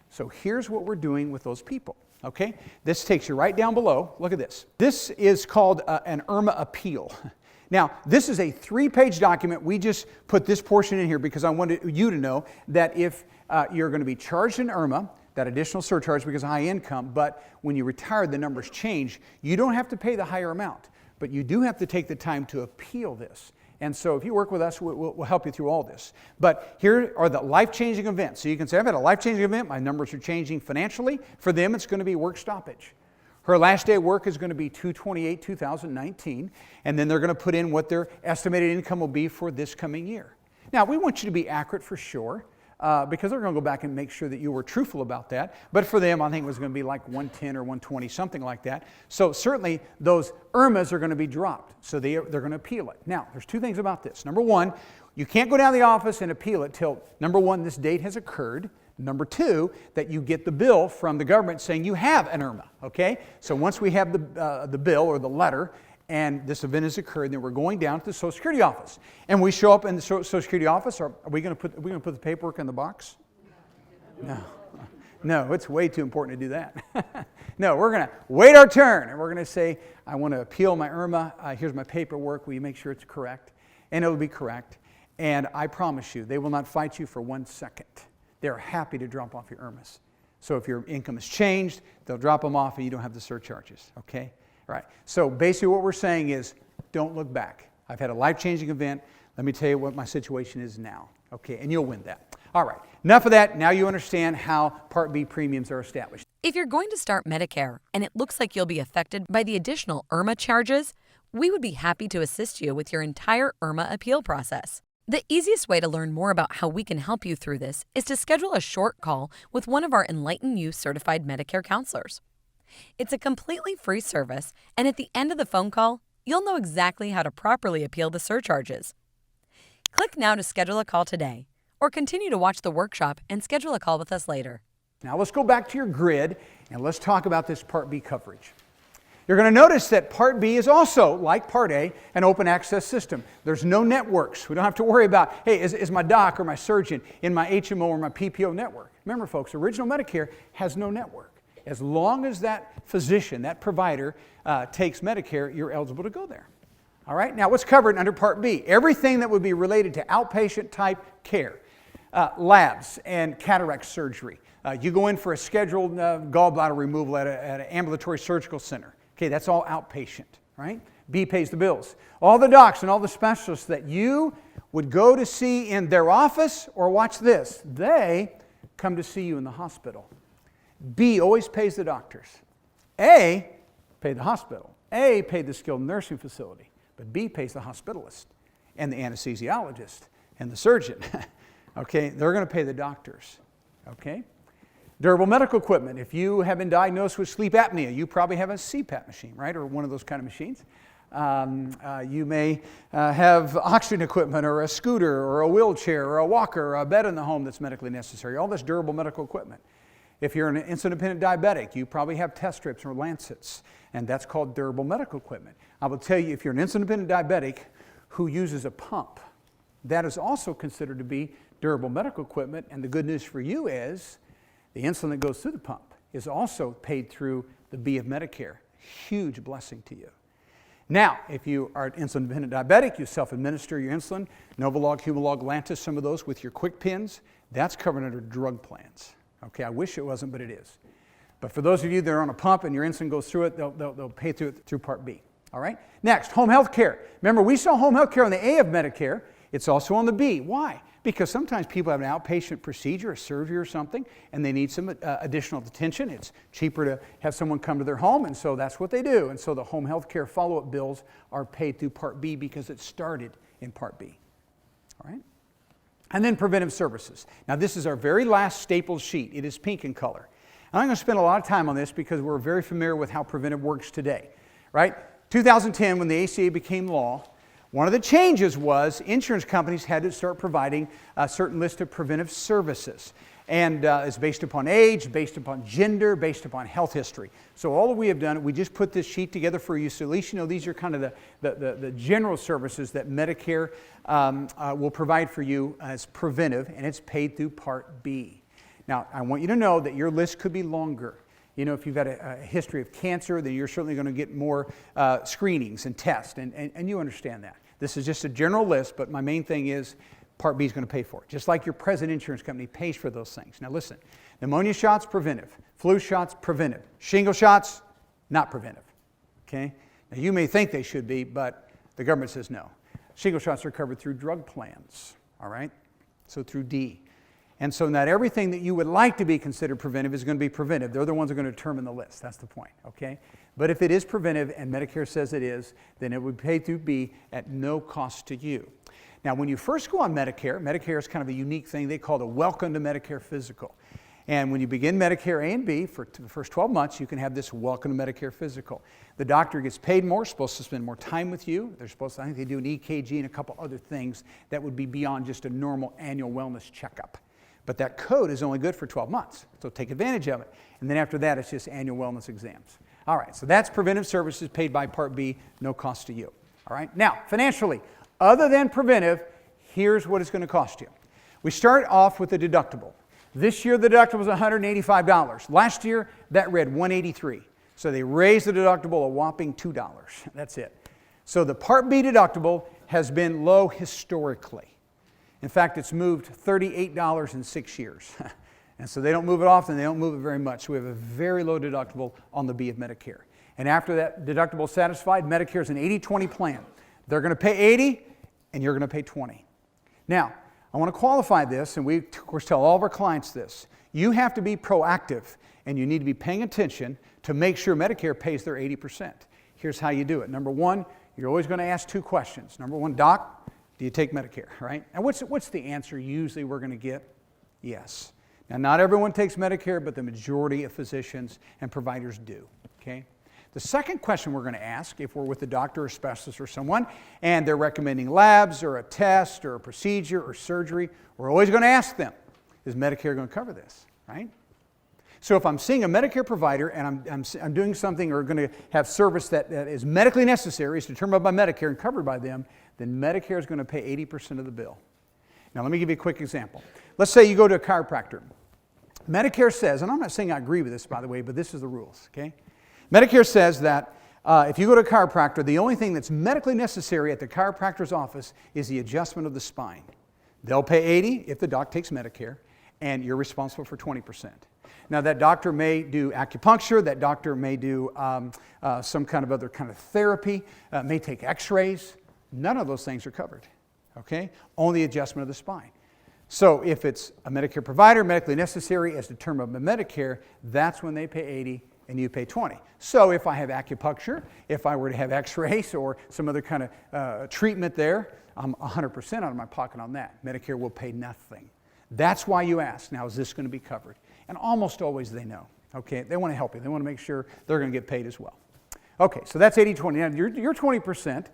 So here's what we're doing with those people, okay? This takes you right down below. Look at this. This is called an IRMA appeal. Now, this is a 3-page document. We just put this portion in here because I wanted you to know that if you're going to be charged in IRMA, that additional surcharge because of high income, but when you retire, the numbers change. You don't have to pay the higher amount, but you do have to take the time to appeal this. And so if you work with us, we'll help you through all this. But here are the life-changing events. So you can say, I've had a life-changing event. My numbers are changing financially. For them, it's going to be work stoppage. Her last day of work is going to be 2/28/2019, and then they're going to put in what their estimated income will be for this coming year. Now, we want you to be accurate for sure, because they're going to go back and make sure that you were truthful about that. But for them, I think it was going to be like 110 or 120, something like that. So certainly those IRMAs are going to be dropped. So they're going to appeal it. Now, there's 2 things about this. Number 1, you can't go down to the office and appeal it till, number 1, this date has occurred. Number 2, that you get the bill from the government saying you have an IRMA, okay? So once we have the bill or the letter, and this event has occurred, then we're going down to the Social Security office. And we show up in the Social Security office. Are we going to put the paperwork in the box? No, it's way too important to do that. No, we're going to wait our turn, and we're going to say, I want to appeal my IRMA. Here's my paperwork. Will you make sure it's correct? And it'll be correct. And I promise you, they will not fight you for 1 second. They're happy to drop off your IRMAs. So if your income has changed, they'll drop them off, and you don't have the surcharges, okay? Right. So basically what we're saying is don't look back. I've had a life-changing event. Let me tell you what my situation is now. Okay, and you'll win that. All right. Enough of that. Now you understand how Part B premiums are established. If you're going to start Medicare and it looks like you'll be affected by the additional IRMA charges, we would be happy to assist you with your entire IRMA appeal process. The easiest way to learn more about how we can help you through this is to schedule a short call with one of our EnlightnU certified Medicare counselors. It's a completely free service, and at the end of the phone call, you'll know exactly how to properly appeal the surcharges. Click now to schedule a call today, or continue to watch the workshop and schedule a call with us later. Now let's go back to your grid, and let's talk about this Part B coverage. You're going to notice that Part B is also, like Part A, an open access system. There's no networks. We don't have to worry about, hey, is my doc or my surgeon in my HMO or my PPO network? Remember, folks, original Medicare has no network. As long as that physician, that provider, takes Medicare, you're eligible to go there. All right? Now, what's covered under Part B? Everything that would be related to outpatient type care, labs and cataract surgery. You go in for a scheduled gallbladder removal at an ambulatory surgical center. Okay, that's all outpatient, right? B pays the bills. All the docs and all the specialists that you would go to see in their office, or watch this, they come to see you in the hospital. B always pays the doctors. A paid the hospital. A paid the skilled nursing facility. But B pays the hospitalist and the anesthesiologist and the surgeon. Okay, they're going to pay the doctors. Okay? Durable medical equipment. If you have been diagnosed with sleep apnea, you probably have a CPAP machine, right? Or one of those kind of machines. You may have oxygen equipment or a scooter or a wheelchair or a walker or a bed in the home that's medically necessary. All this durable medical equipment. If you're an insulin-dependent diabetic, you probably have test strips or lancets, and that's called durable medical equipment. I will tell you, if you're an insulin-dependent diabetic who uses a pump, that is also considered to be durable medical equipment, and the good news for you is the insulin that goes through the pump is also paid through the B of Medicare. Huge blessing to you. Now, if you are an insulin-dependent diabetic, you self-administer your insulin, Novolog, Humalog, Lantus, some of those with your quick pins, that's covered under drug plans. Okay, I wish it wasn't, but it is. But for those of you that are on a pump and your insulin goes through it, they'll pay through it through Part B. All right? Next, home health care. Remember, we saw home health care on the A of Medicare. It's also on the B. Why? Because sometimes people have an outpatient procedure, a surgery or something, and they need some additional attention. It's cheaper to have someone come to their home, and so that's what they do. And so the home health care follow-up bills are paid through Part B because it started in Part B. All right? And then preventive services. Now, this is our very last stapled sheet. It is pink in color. And I'm going to spend a lot of time on this because we're very familiar with how preventive works today. Right? 2010, when the ACA became law, one of the changes was insurance companies had to start providing a certain list of preventive services. And it's based upon age, based upon gender, based upon health history. So all that we have done, we just put this sheet together for you so at least you know these are kind of the general services that Medicare will provide for you as preventive, and it's paid through Part B. Now, I want you to know that your list could be longer. You know, if you've had a history of cancer, then you're certainly going to get more screenings and tests, and you understand that. This is just a general list, but my main thing is Part B is going to pay for it, just like your present insurance company pays for those things. Now listen, pneumonia shots, preventive. Flu shots, preventive. Shingle shots, not preventive. Okay? Now you may think they should be, but the government says no. Shingle shots are covered through drug plans, all right? So through D. And so not everything that you would like to be considered preventive is going to be preventive. They're the ones that are going to determine the list. That's the point, okay? But if it is preventive and Medicare says it is, then it would be paid through B at no cost to you. Now, when you first go on Medicare, Medicare is kind of a unique thing they call the Welcome to Medicare Physical. And when you begin Medicare A and B, for the first 12 months, you can have this Welcome to Medicare Physical. The doctor gets paid more, supposed to spend more time with you. They're supposed to, I think they do an EKG and a couple other things that would be beyond just a normal annual wellness checkup. But that code is only good for 12 months, so take advantage of it. And then after that, it's just annual wellness exams. All right, so that's preventive services paid by Part B, no cost to you. All right, now, financially, other than preventive, here's what it's going to cost you. We start off with the deductible. This year, the deductible was $185. Last year, that read $183. So they raised the deductible a whopping $2. That's it. So the Part B deductible has been low historically. In fact, it's moved $38 in 6 years. And so they don't move it often, they don't move it very much. So we have a very low deductible on the B of Medicare. And after that deductible is satisfied, Medicare is an 80-20 plan. They're going to pay 80 and you're going to pay 20. Now, I want to qualify this, and we, of course, tell all of our clients this. You have to be proactive, and you need to be paying attention to make sure Medicare pays their 80%. Here's how you do it. Number one, you're always going to ask two questions. Number one, Doc, do you take Medicare, right? And what's the answer usually we're going to get? Yes. Now, not everyone takes Medicare, but the majority of physicians and providers do, okay? The second question we're going to ask, if we're with a doctor or specialist or someone, and they're recommending labs or a test or a procedure or surgery, we're always going to ask them, is Medicare going to cover this, right? So if I'm seeing a Medicare provider and I'm doing something or going to have service that is medically necessary, is determined by Medicare and covered by them, then Medicare is going to pay 80% of the bill. Now let me give you a quick example. Let's say you go to a chiropractor. Medicare says, and I'm not saying I agree with this, by the way, but this is the rules, okay? Medicare says that if you go to a chiropractor, the only thing that's medically necessary at the chiropractor's office is the adjustment of the spine. They'll pay 80 if the doc takes Medicare, and you're responsible for 20%. Now, that doctor may do acupuncture, that doctor may do some kind of other kind of therapy, may take x-rays. None of those things are covered, okay? Only adjustment of the spine. So if it's a Medicare provider, medically necessary as determined by Medicare, that's when they pay 80 and you pay 20. So if I have acupuncture, if I were to have x-rays or some other kind of treatment there, I'm 100% out of my pocket on that. Medicare will pay nothing. That's why you ask, now is this going to be covered? And almost always they know, okay? They want to help you. They want to make sure they're going to get paid as well. Okay, so that's 80-20. Now your 20%,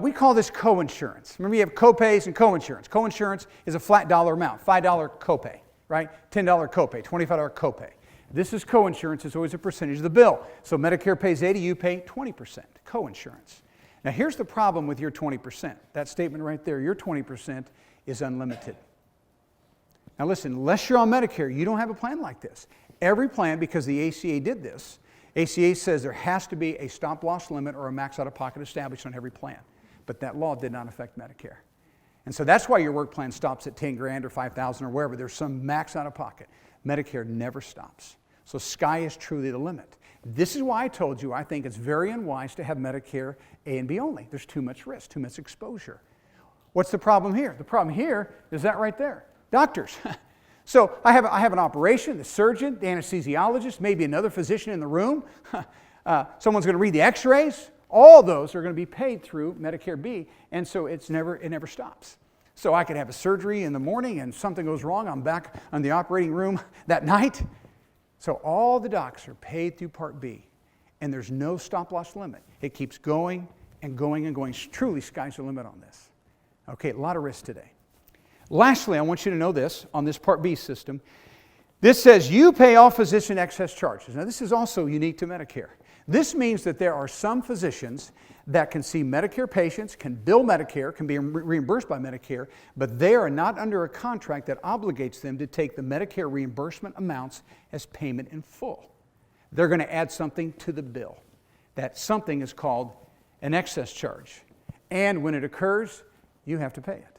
we call this co-insurance. Remember you have co-pays and co-insurance. Co-insurance is a flat dollar amount, $5 copay, right? $10 copay, $25 copay. This is co-insurance. It's always a percentage of the bill. So Medicare pays 80, you pay 20%, co-insurance. Now here's the problem with your 20%. That statement right there, your 20% is unlimited. Now listen, unless you're on Medicare, you don't have a plan like this. Every plan, because the ACA did this, ACA says there has to be a stop-loss limit or a max out-of-pocket established on every plan. But that law did not affect Medicare. And so that's why your work plan stops at 10 grand or 5,000 or wherever. There's some max out-of-pocket. Medicare never stops. So sky is truly the limit. This is why I told you I think it's very unwise to have Medicare A and B only. There's too much risk, too much exposure. What's the problem here? The problem here is that right there, doctors. So I have an operation, the surgeon, the anesthesiologist, maybe another physician in the room. Someone's going to read the x-rays. All those are going to be paid through Medicare B, and so it never stops. So I could have a surgery in the morning and something goes wrong, I'm back on the operating room that night. So all the docs are paid through Part B, and there's no stop-loss limit. It keeps going and going and going. Truly, sky's the limit on this. Okay, a lot of risk today. Lastly, I want you to know this on this Part B system. This says you pay all physician excess charges. Now, this is also unique to Medicare. This means that there are some physicians that can see Medicare patients, can bill Medicare, can be reimbursed by Medicare, but they are not under a contract that obligates them to take the Medicare reimbursement amounts as payment in full. They're going to add something to the bill. That something is called an excess charge. And when it occurs, you have to pay it.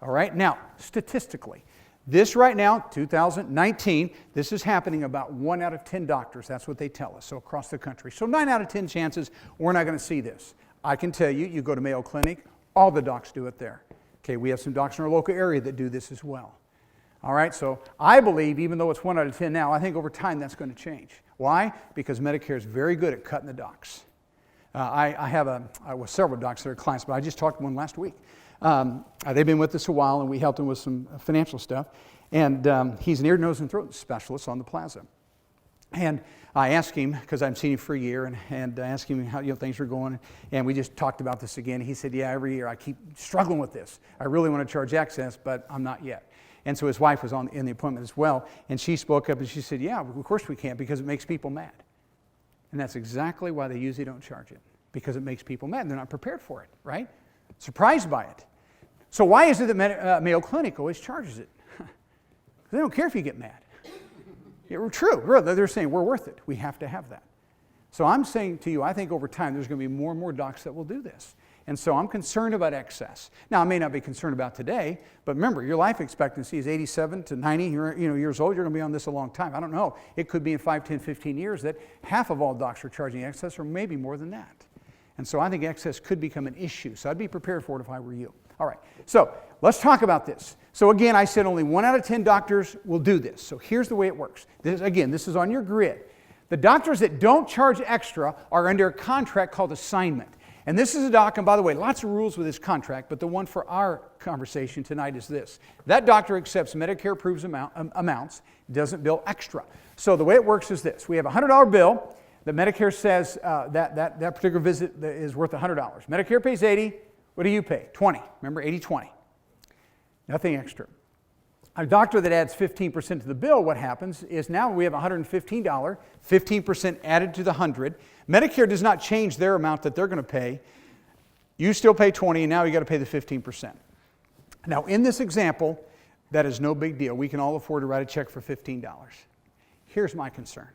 All right? Now, statistically, this right now, 2019, this is happening about 1 out of 10 doctors. That's what they tell us, so across the country. So 9 out of 10 chances we're not going to see this. I can tell you, you go to Mayo Clinic, all the docs do it there. Okay, we have some docs in our local area that do this as well. All right, so I believe, even though it's 1 out of 10 now, I think over time that's going to change. Why? Because Medicare is very good at cutting the docs. I have several docs that are clients, but I just talked to one last week. They've been with us a while, and we helped them with some financial stuff. And he's an ear, nose, and throat specialist on the plaza. And I asked him, because I've seen him for a year, and I asked him how things were going. And we just talked about this again. He said, yeah, every year I keep struggling with this. I really want to charge excess, but I'm not yet. And so his wife was in the appointment as well. And she spoke up and she said, yeah, of course we can't, because it makes people mad. And that's exactly why they usually don't charge it, because it makes people mad. They're not prepared for it, right? Surprised by it. So why is it that Mayo Clinic always charges it? They don't care if you get mad. True. They're saying we're worth it. We have to have that. So I'm saying to you, I think over time there's going to be more and more docs that will do this. And so I'm concerned about excess. Now, I may not be concerned about today, but remember, your life expectancy is 87 to 90 years old. You're going to be on this a long time. I don't know. It could be in 5, 10, 15 years that half of all docs are charging excess, or maybe more than that. And so I think excess could become an issue. So I'd be prepared for it if I were you. All right, so let's talk about this. So again, I said only 1 out of 10 doctors will do this. So here's the way it works. This is on your grid. The doctors that don't charge extra are under a contract called assignment. And this is a doc, and by the way, lots of rules with this contract, but the one for our conversation tonight is this. That doctor accepts Medicare-approved amounts, doesn't bill extra. So the way it works is this. We have a $100 bill that Medicare says that particular visit is worth $100. Medicare pays $80. What do you pay? $20. Remember, 80-20. Nothing extra. A doctor that adds 15% to the bill, what happens is now we have $115, 15% added to the $100. Medicare does not change their amount that they're going to pay. You still pay $20, and now you got to pay the 15%. Now, in this example, that is no big deal. We can all afford to write a check for $15. Here's my concern.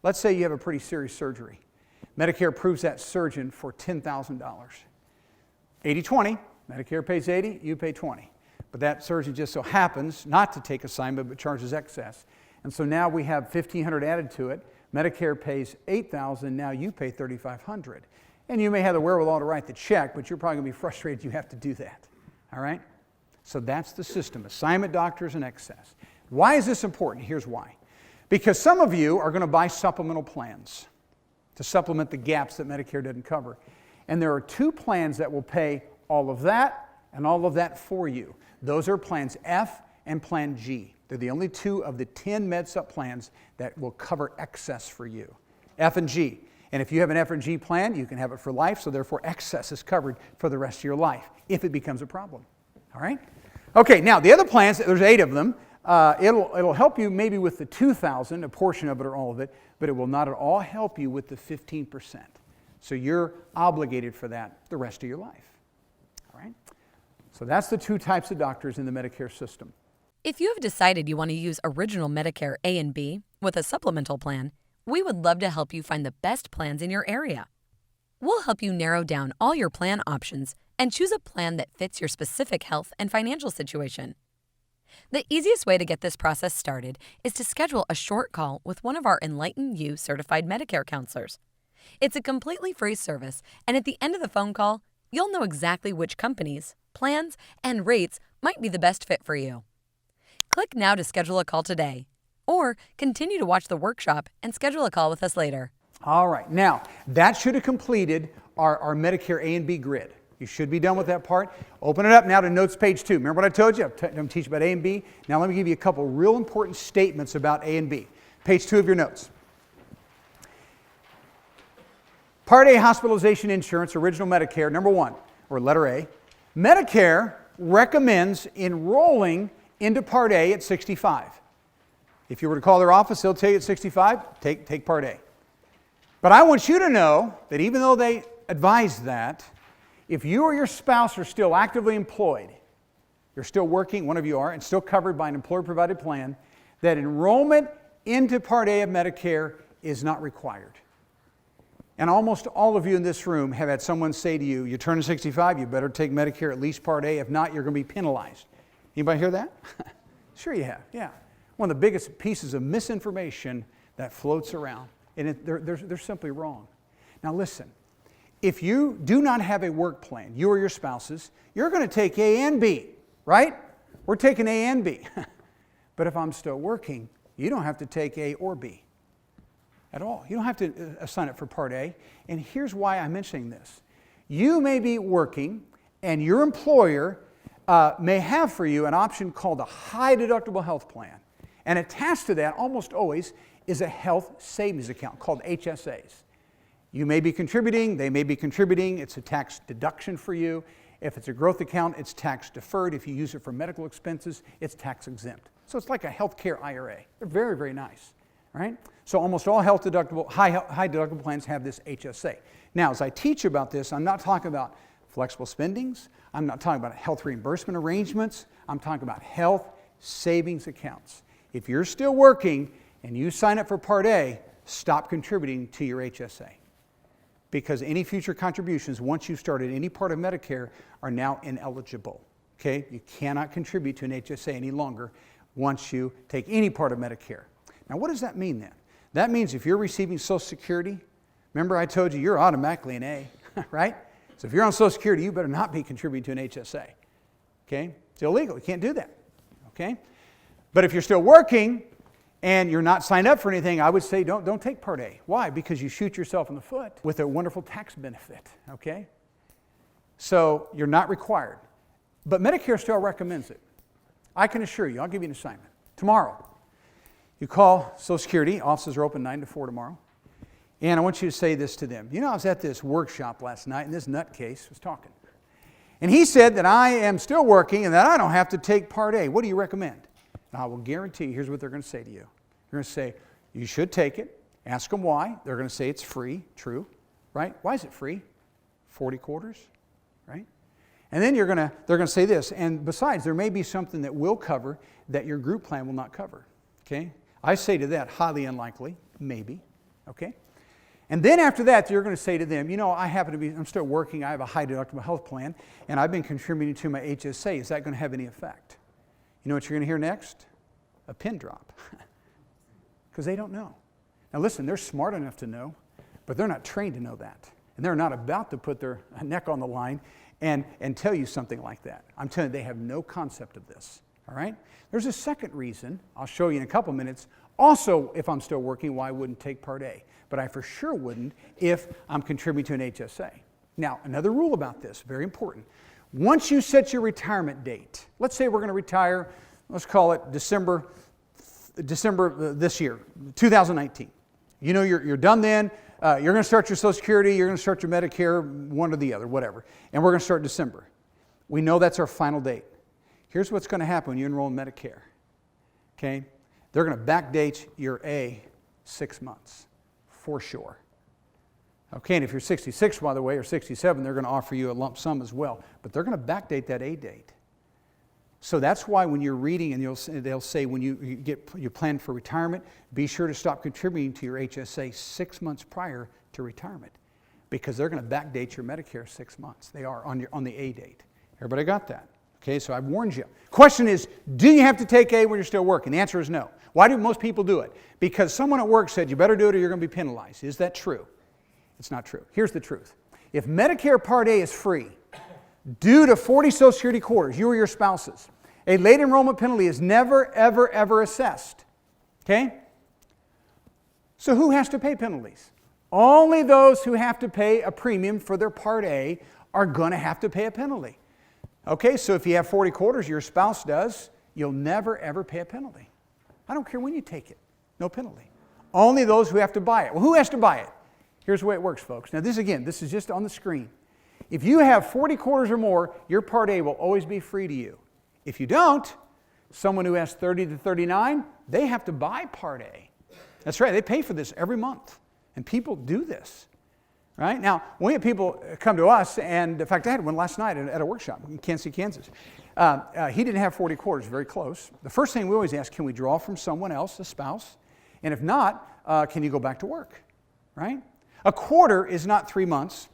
Let's say you have a pretty serious surgery. Medicare approves that surgeon for $10,000. 80-20, Medicare pays 80, you pay 20. But that surgeon just so happens not to take assignment but charges excess. And so now we have $1,500 added to it. Medicare pays $8,000, now you pay $3,500. And you may have the wherewithal to write the check, but you're probably going to be frustrated you have to do that. All right? So that's the system, assignment doctors and excess. Why is this important? Here's why. Because some of you are going to buy supplemental plans to supplement the gaps that Medicare doesn't cover. And there are 2 plans that will pay all of that and all of that for you. Those are plans F and plan G. They're the only 2 of the 10 MedSup plans that will cover excess for you. F and G. And if you have an F and G plan, you can have it for life, so therefore excess is covered for the rest of your life if it becomes a problem. All right? Okay, now the other plans, there's 8 of them. It'll help you maybe with the $2,000, a portion of it or all of it, but it will not at all help you with the 15%. So you're obligated for that the rest of your life. All right? So that's the 2 types of doctors in the Medicare system. If you have decided you want to use original Medicare A and B with a supplemental plan, we would love to help you find the best plans in your area. We'll help you narrow down all your plan options and choose a plan that fits your specific health and financial situation. The easiest way to get this process started is to schedule a short call with one of our EnlightnU certified Medicare counselors. It's a completely free service, and at the end of the phone call, you'll know exactly which companies, plans, and rates might be the best fit for you. Click now to schedule a call today, or continue to watch the workshop and schedule a call with us later. All right, now that should have completed our Medicare A and B grid. You should be done with that part. Open it up now to notes page 2. Remember what I told you? I'm going to teach about A and B. Now let me give you a couple real important statements about A and B. Page 2 of your notes. Part A, hospitalization insurance, original Medicare, number 1, or letter A. Medicare recommends enrolling into Part A at 65. If you were to call their office, they'll tell you at 65, take Part A. But I want you to know that even though they advise that, if you or your spouse are still actively employed, you're still working, one of you are, and still covered by an employer-provided plan, that enrollment into Part A of Medicare is not required. And almost all of you in this room have had someone say to you, you're turning 65, you better take Medicare, at least Part A. If not, you're going to be penalized. Anybody hear that? Sure you have, yeah. One of the biggest pieces of misinformation that floats around. And they're simply wrong. Now listen, if you do not have a work plan, you or your spouses, you're going to take A and B, right? We're taking A and B. But if I'm still working, you don't have to take A or B at all. You don't have to sign up for Part A. And here's why I'm mentioning this. You may be working, and your employer may have for you an option called a high deductible health plan. And attached to that, almost always, is a health savings account called HSAs. You may be contributing, they may be contributing, it's a tax deduction for you. If it's a growth account, it's tax deferred. If you use it for medical expenses, it's tax exempt. So it's like a healthcare IRA. They're very, very nice, right? So almost all high deductible plans have this HSA. Now, as I teach about this, I'm not talking about flexible spendings. I'm not talking about health reimbursement arrangements. I'm talking about health savings accounts. If you're still working and you sign up for Part A, stop contributing to your HSA. Because any future contributions, once you've started any part of Medicare, are now ineligible. Okay? You cannot contribute to an HSA any longer once you take any part of Medicare. Now, what does that mean then? That means if you're receiving Social Security, remember I told you you're automatically an A, right? So if you're on Social Security, you better not be contributing to an HSA. Okay? It's illegal. You can't do that. Okay? But if you're still working and you're not signed up for anything, I would say don't take Part A. Why? Because you shoot yourself in the foot with a wonderful tax benefit. Okay? So you're not required. But Medicare still recommends it. I can assure you, I'll give you an assignment. Tomorrow, you call Social Security. Offices are open 9 to 4 tomorrow. And I want you to say this to them. You know, I was at this workshop last night, and this nutcase was talking. And he said that I am still working and that I don't have to take Part A. What do you recommend? And I will guarantee you, here's what they're going to say to you. They're going to say, you should take it. Ask them why. They're going to say it's free. True. Right? Why is it free? 40 quarters. Right? And then they're going to say this. And besides, there may be something that will cover that your group plan will not cover. Okay? I say to that, highly unlikely. Maybe. Okay? And then after that, you're going to say to them, you know, I'm still working. I have a high deductible health plan, and I've been contributing to my HSA. Is that going to have any effect? You know what you're going to hear next? A pin drop. Because they don't know. Now listen, they're smart enough to know, but they're not trained to know that. And they're not about to put their neck on the line and tell you something like that. I'm telling you, they have no concept of this. All right? There's a second reason, I'll show you in a couple minutes, also if I'm still working, why I wouldn't take Part A. But I for sure wouldn't if I'm contributing to an HSA. Now, another rule about this, very important. Once you set your retirement date, let's say we're going to retire, let's call it December this year, 2019. You know you're done then. You're going to start your Social Security, you're going to start your Medicare, one or the other, whatever. And we're going to start December. We know that's our final date. Here's what's going to happen when you enroll in Medicare. Okay? They're going to backdate your A 6 months, for sure. Okay, and if you're 66, by the way, or 67, they're going to offer you a lump sum as well. But they're going to backdate that A date. So that's why when you're reading, and they'll say when you plan for retirement, be sure to stop contributing to your HSA 6 months prior to retirement, because they're going to backdate your Medicare 6 months. They are on the A date. Everybody got that? Okay, so I've warned you. Question is, do you have to take A when you're still working? The answer is no. Why do most people do it? Because someone at work said you better do it or you're going to be penalized. Is that true? It's not true. Here's the truth. If Medicare Part A is free, due to 40 Social Security quarters, you or your spouses, a late enrollment penalty is never, ever, ever assessed. Okay? So who has to pay penalties? Only those who have to pay a premium for their Part A are going to have to pay a penalty. Okay, so if you have 40 quarters, your spouse does, you'll never, ever pay a penalty. I don't care when you take it. No penalty. Only those who have to buy it. Well, who has to buy it? Here's the way it works, folks. Now, this is just on the screen. If you have 40 quarters or more, your Part A will always be free to you. If you don't, someone who has 30 to 39, they have to buy Part A. That's right, they pay for this every month. And people do this. Right? Now, when we have people come to us, and in fact, I had one last night at a workshop in Kansas City, Kansas. He didn't have 40 quarters, very close. The first thing we always ask, can we draw from someone else, a spouse? And if not, can you go back to work? Right? A quarter is not 3 months.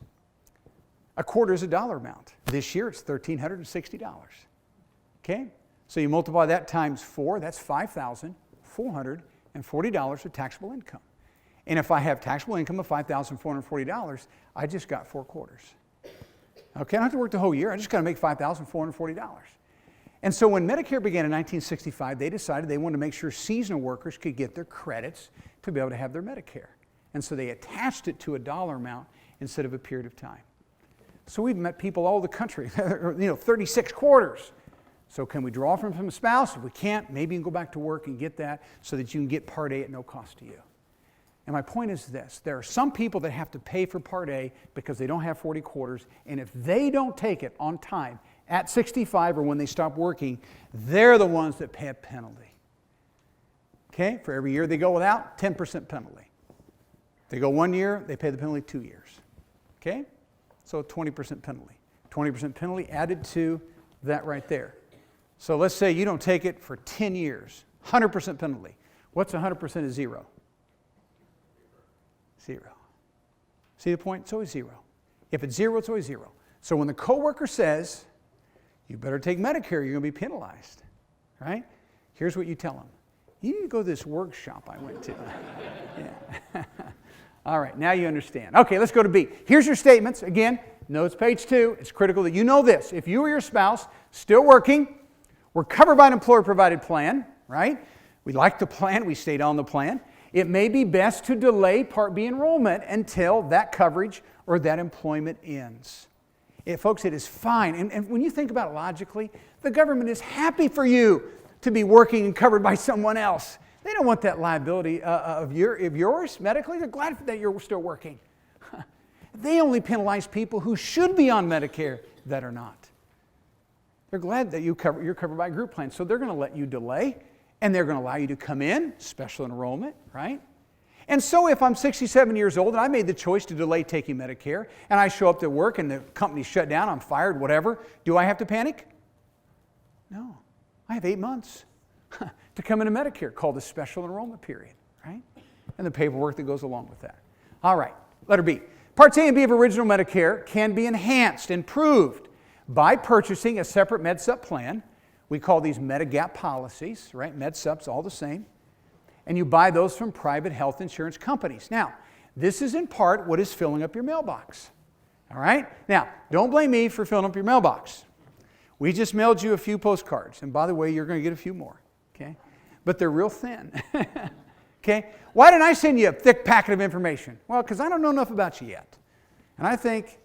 A quarter is a dollar amount. This year, it's $1,360. Okay? So you multiply that times 4, that's $5,440 of taxable income. And if I have taxable income of $5,440, I just got 4 quarters. Okay, I don't have to work the whole year. I just got to make $5,440. And so when Medicare began in 1965, they decided they wanted to make sure seasonal workers could get their credits to be able to have their Medicare. And so they attached it to a dollar amount instead of a period of time. So we've met people all over the country, 36 quarters. So can we draw from a spouse? If we can't, maybe you can go back to work and get that so that you can get Part A at no cost to you. And my point is this, there are some people that have to pay for Part A because they don't have 40 quarters, and if they don't take it on time, at 65 or when they stop working, they're the ones that pay a penalty. Okay, for every year they go without, 10% penalty. If they go 1 year, they pay the penalty 2 years. Okay, so 20% penalty. 20% penalty added to that right there. So let's say you don't take it for 10 years, 100% penalty. What's 100% of zero? 0. See the point? It's always 0. If it's 0, it's always 0. So when the coworker says, you better take Medicare, you're going to be penalized, right? Here's what you tell them. You need to go to this workshop I went to. Yeah. All right, now you understand. Okay, let's go to B. Here's your statements. Again, notes page 2. It's critical that you know this. If you or your spouse still working, we're covered by an employer-provided plan, right? We like the plan. We stayed on the plan. It may be best to delay Part B enrollment until that coverage or that employment ends. Folks, it is fine. And when you think about it logically, the government is happy for you to be working and covered by someone else. They don't want that liability of yours medically. They're glad that you're still working. They only penalize people who should be on Medicare that are not. They're glad that you're covered by a group plan. So they're going to let you delay. And they're going to allow you to come in, special enrollment, right? And so if I'm 67 years old and I made the choice to delay taking Medicare, and I show up to work and the company's shut down, I'm fired, whatever, do I have to panic? No. I have 8 months to come into Medicare, called the special enrollment period, right? And the paperwork that goes along with that. All right, letter B. Parts A and B of original Medicare can be enhanced, improved by purchasing a separate MedSup plan. We call these Medigap policies, right? MedSup's all the same. And you buy those from private health insurance companies. Now, this is in part what is filling up your mailbox. All right? Now, don't blame me for filling up your mailbox. We just mailed you a few postcards. And by the way, you're going to get a few more. Okay? But they're real thin. Okay? Why didn't I send you a thick packet of information? Well, because I don't know enough about you yet. And I think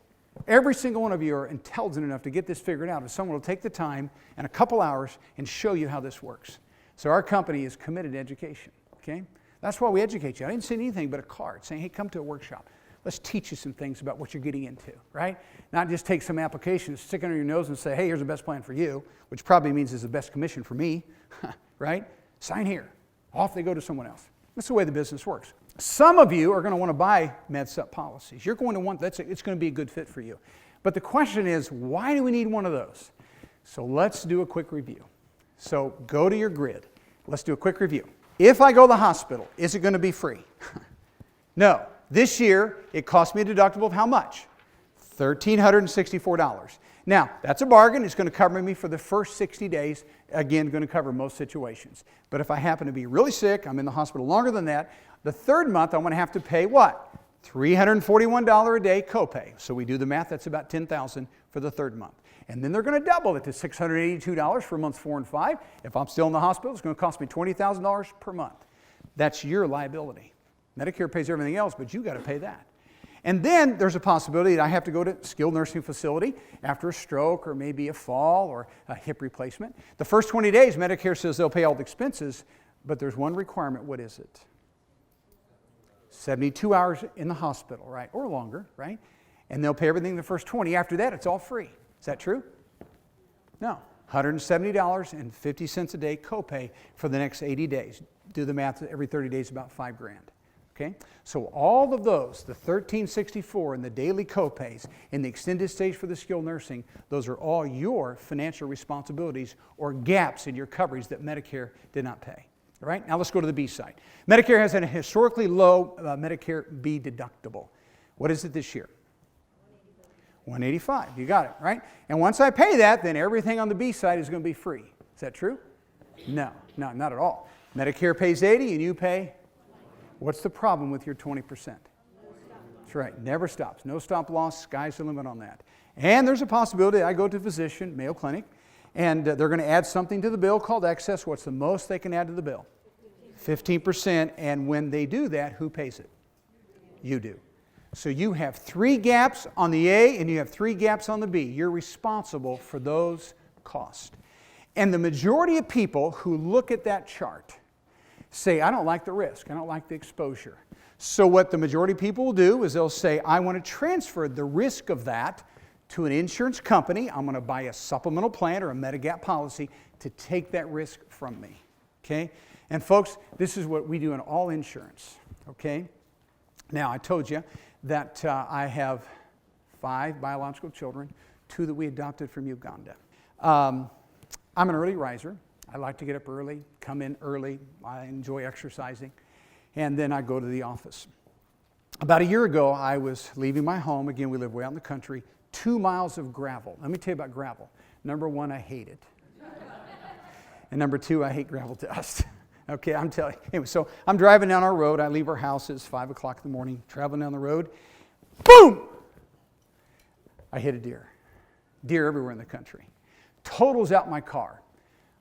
every single one of you are intelligent enough to get this figured out. If someone will take the time and a couple hours and show you how this works. So our company is committed to education. Okay? That's why we educate you. I didn't send anything but a card saying, hey, come to a workshop. Let's teach you some things about what you're getting into, right? Not just take some applications, stick it under your nose and say, hey, here's the best plan for you, which probably means is the best commission for me, right? Sign here. Off they go to someone else. That's the way the business works. Some of you are going to want to buy MedSup policies. You're going to want, it's going to be a good fit for you. But the question is, why do we need one of those? So let's do a quick review. So go to your grid. Let's do a quick review. If I go to the hospital, is it going to be free? No. This year, it cost me a deductible of how much? $1,364. Now, that's a bargain. It's going to cover me for the first 60 days. Again, going to cover most situations. But if I happen to be really sick, I'm in the hospital longer than that, the third month I'm going to have to pay what? $341 a day copay. So we do the math, that's about $10,000 for the third month. And then they're going to double it to $682 for months 4 and 5. If I'm still in the hospital, it's going to cost me $20,000 per month. That's your liability. Medicare pays everything else, but you got to pay that. And then there's a possibility that I have to go to a skilled nursing facility after a stroke or maybe a fall or a hip replacement. The first 20 days, Medicare says they'll pay all the expenses, but there's one requirement. What is it? 72 hours in the hospital, right? Or longer, right? And they'll pay everything the first 20. After that, it's all free. Is that true? No. $170.50 a day copay for the next 80 days. Do the math, every 30 days about $5,000. Okay? So all of those, the $1,364 and the daily copays and the extended stays for the skilled nursing, those are all your financial responsibilities or gaps in your coverage that Medicare did not pay. All right? Now let's go to the B side. Medicare has a historically low Medicare B deductible. What is it this year? $185. You got it, right? And once I pay that, then everything on the B side is going to be free. Is that true? No, not at all. Medicare pays $80 and you pay? What's the problem with your 20%? That's right, never stops. No stop loss, sky's the limit on that. And there's a possibility I go to a physician, Mayo Clinic, and they're going to add something to the bill called excess. What's the most they can add to the bill? 15%. And when they do that, who pays it? You do. So you have 3 gaps on the A and you have 3 gaps on the B. You're responsible for those costs. And the majority of people who look at that chart say, I don't like the risk, I don't like the exposure. So what the majority of people will do is they'll say, I want to transfer the risk of that to an insurance company. I'm going to buy a supplemental plan or a Medigap policy to take that risk from me. Okay? And folks, this is what we do in all insurance. Okay? Now, I told you that I have 5 biological children, 2 that we adopted from Uganda. I'm an early riser. I like to get up early, come in early. I enjoy exercising. And then I go to the office. About a year ago, I was leaving my home. Again, we live way out in the country. 2 miles of gravel. Let me tell you about gravel. Number 1, I hate it. And number 2, I hate gravel dust. Okay, I'm telling you. Anyway, so I'm driving down our road. I leave our house. It's 5 o'clock in the morning. Traveling down the road. Boom! I hit a deer. Deer everywhere in the country. Totals out my car.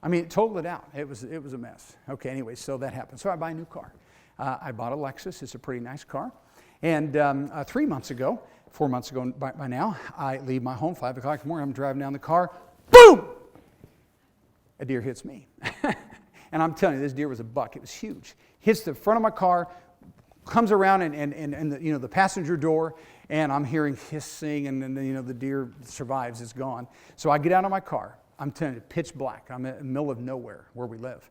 I mean, it totaled it out. It was a mess. Okay, anyway, so that happened. So I buy a new car. I bought a Lexus. It's a pretty nice car. And 4 months ago by now, I leave my home, 5 o'clock in the morning. I'm driving down the car. Boom! A deer hits me. And I'm telling you, this deer was a buck. It was huge. Hits the front of my car, comes around and the passenger door, and I'm hearing hissing, and then the deer survives. It's gone. So I get out of my car. I'm telling you, pitch black. I'm in the middle of nowhere where we live.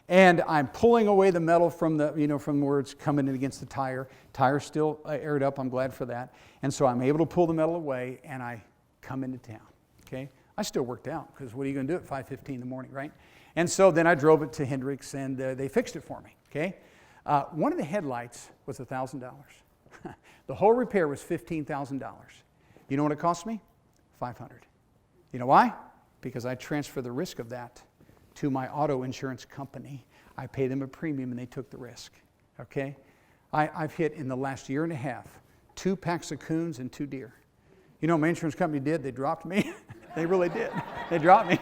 And I'm pulling away the metal from from where it's coming in against the tire. Tire's still aired up. I'm glad for that. And so I'm able to pull the metal away, and I come into town. Okay? I still worked out, because what are you going to do at 5:15 in the morning, right? And so then I drove it to Hendricks, and they fixed it for me. Okay? One of the headlights was $1,000. The whole repair was $15,000. You know what it cost me? $500. You know why? Because I transfer the risk of that to my auto insurance company. I pay them a premium and they took the risk. Okay? I've hit in the last year and a half 2 packs of coons and 2 deer. You know what my insurance company did? They dropped me. They really did. They dropped me.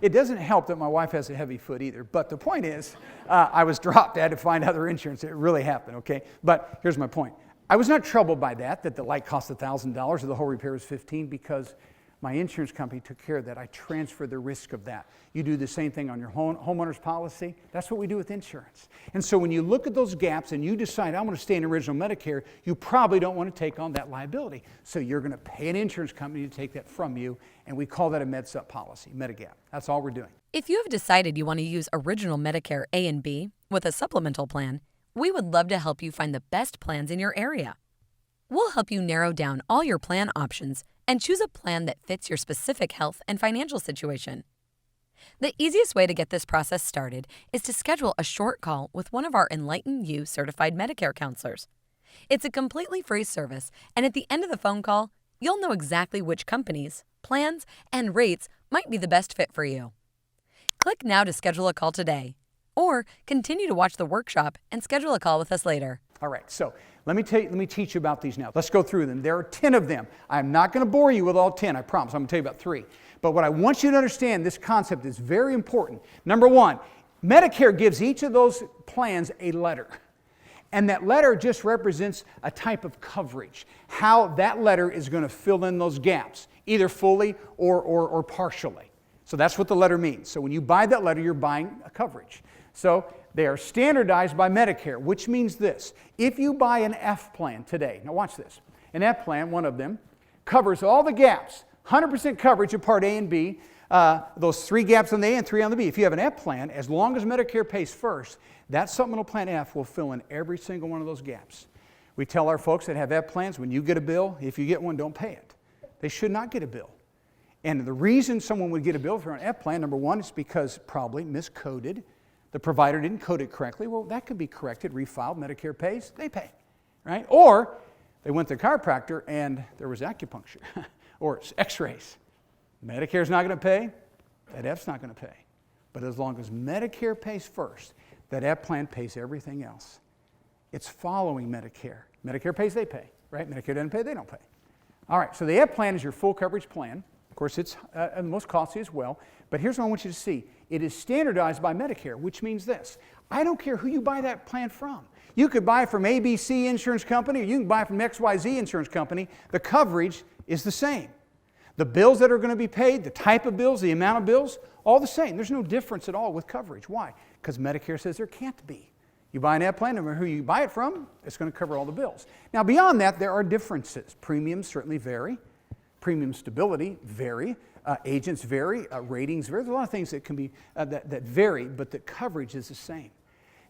It doesn't help that my wife has a heavy foot either. But the point is, I was dropped. I had to find other insurance. It really happened, okay? But here's my point. I was not troubled by that the light cost $1,000 or the whole repair was $15, because my insurance company took care of that. I transferred the risk of that. You do the same thing on your homeowner's policy. That's what we do with insurance. And so when you look at those gaps and you decide, I'm going to stay in original Medicare, you probably don't want to take on that liability. So you're going to pay an insurance company to take that from you, and we call that a MedSup policy, Medigap. That's all we're doing. If you have decided you want to use original Medicare A and B with a supplemental plan, we would love to help you find the best plans in your area. We'll help you narrow down all your plan options and choose a plan that fits your specific health and financial situation. The easiest way to get this process started is to schedule a short call with one of our EnlightnU certified Medicare counselors. It's a completely free service, and at the end of the phone call, you'll know exactly which companies, plans, and rates might be the best fit for you. Click now to schedule a call today, or continue to watch the workshop and schedule a call with us later. All right, so let me teach you about these now. Let's go through them. There are 10 of them. I'm not going to bore you with all 10, I promise. I'm going to tell you about 3. But what I want you to understand, this concept is very important. Number 1, Medicare gives each of those plans a letter. And that letter just represents a type of coverage, how that letter is going to fill in those gaps, either fully or partially. So that's what the letter means. So when you buy that letter, you're buying a coverage. So they are standardized by Medicare, which means this. If you buy an F plan today, now watch this. An F plan, one of them, covers all the gaps, 100% coverage of Part A and B, those 3 gaps on the A and 3 on the B. If you have an F plan, as long as Medicare pays first, that supplemental plan F will fill in every single one of those gaps. We tell our folks that have F plans, when you get a bill, if you get one, don't pay it. They should not get a bill. And the reason someone would get a bill for an F plan, number 1, is because probably miscoded. The provider didn't code it correctly. Well, that could be corrected, refiled, Medicare pays, they pay, right? Or they went to the chiropractor and there was acupuncture or x-rays. Medicare's not going to pay, that F's not going to pay. But as long as Medicare pays first, that F plan pays everything else. It's following Medicare. Medicare pays, they pay, right? Medicare doesn't pay, they don't pay. All right, so the F plan is your full coverage plan. Of course, it's the most costly as well. But here's what I want you to see. It is standardized by Medicare, which means this. I don't care who you buy that plan from. You could buy from ABC Insurance Company, or you can buy from XYZ Insurance Company. The coverage is the same. The bills that are going to be paid, the type of bills, the amount of bills, all the same. There's no difference at all with coverage. Why? Because Medicare says there can't be. You buy an F plan, no matter who you buy it from, it's going to cover all the bills. Now, beyond that, there are differences. Premiums certainly vary. Premium stability vary. Agents vary. Ratings vary. There's a lot of things that can be that vary, but the coverage is the same.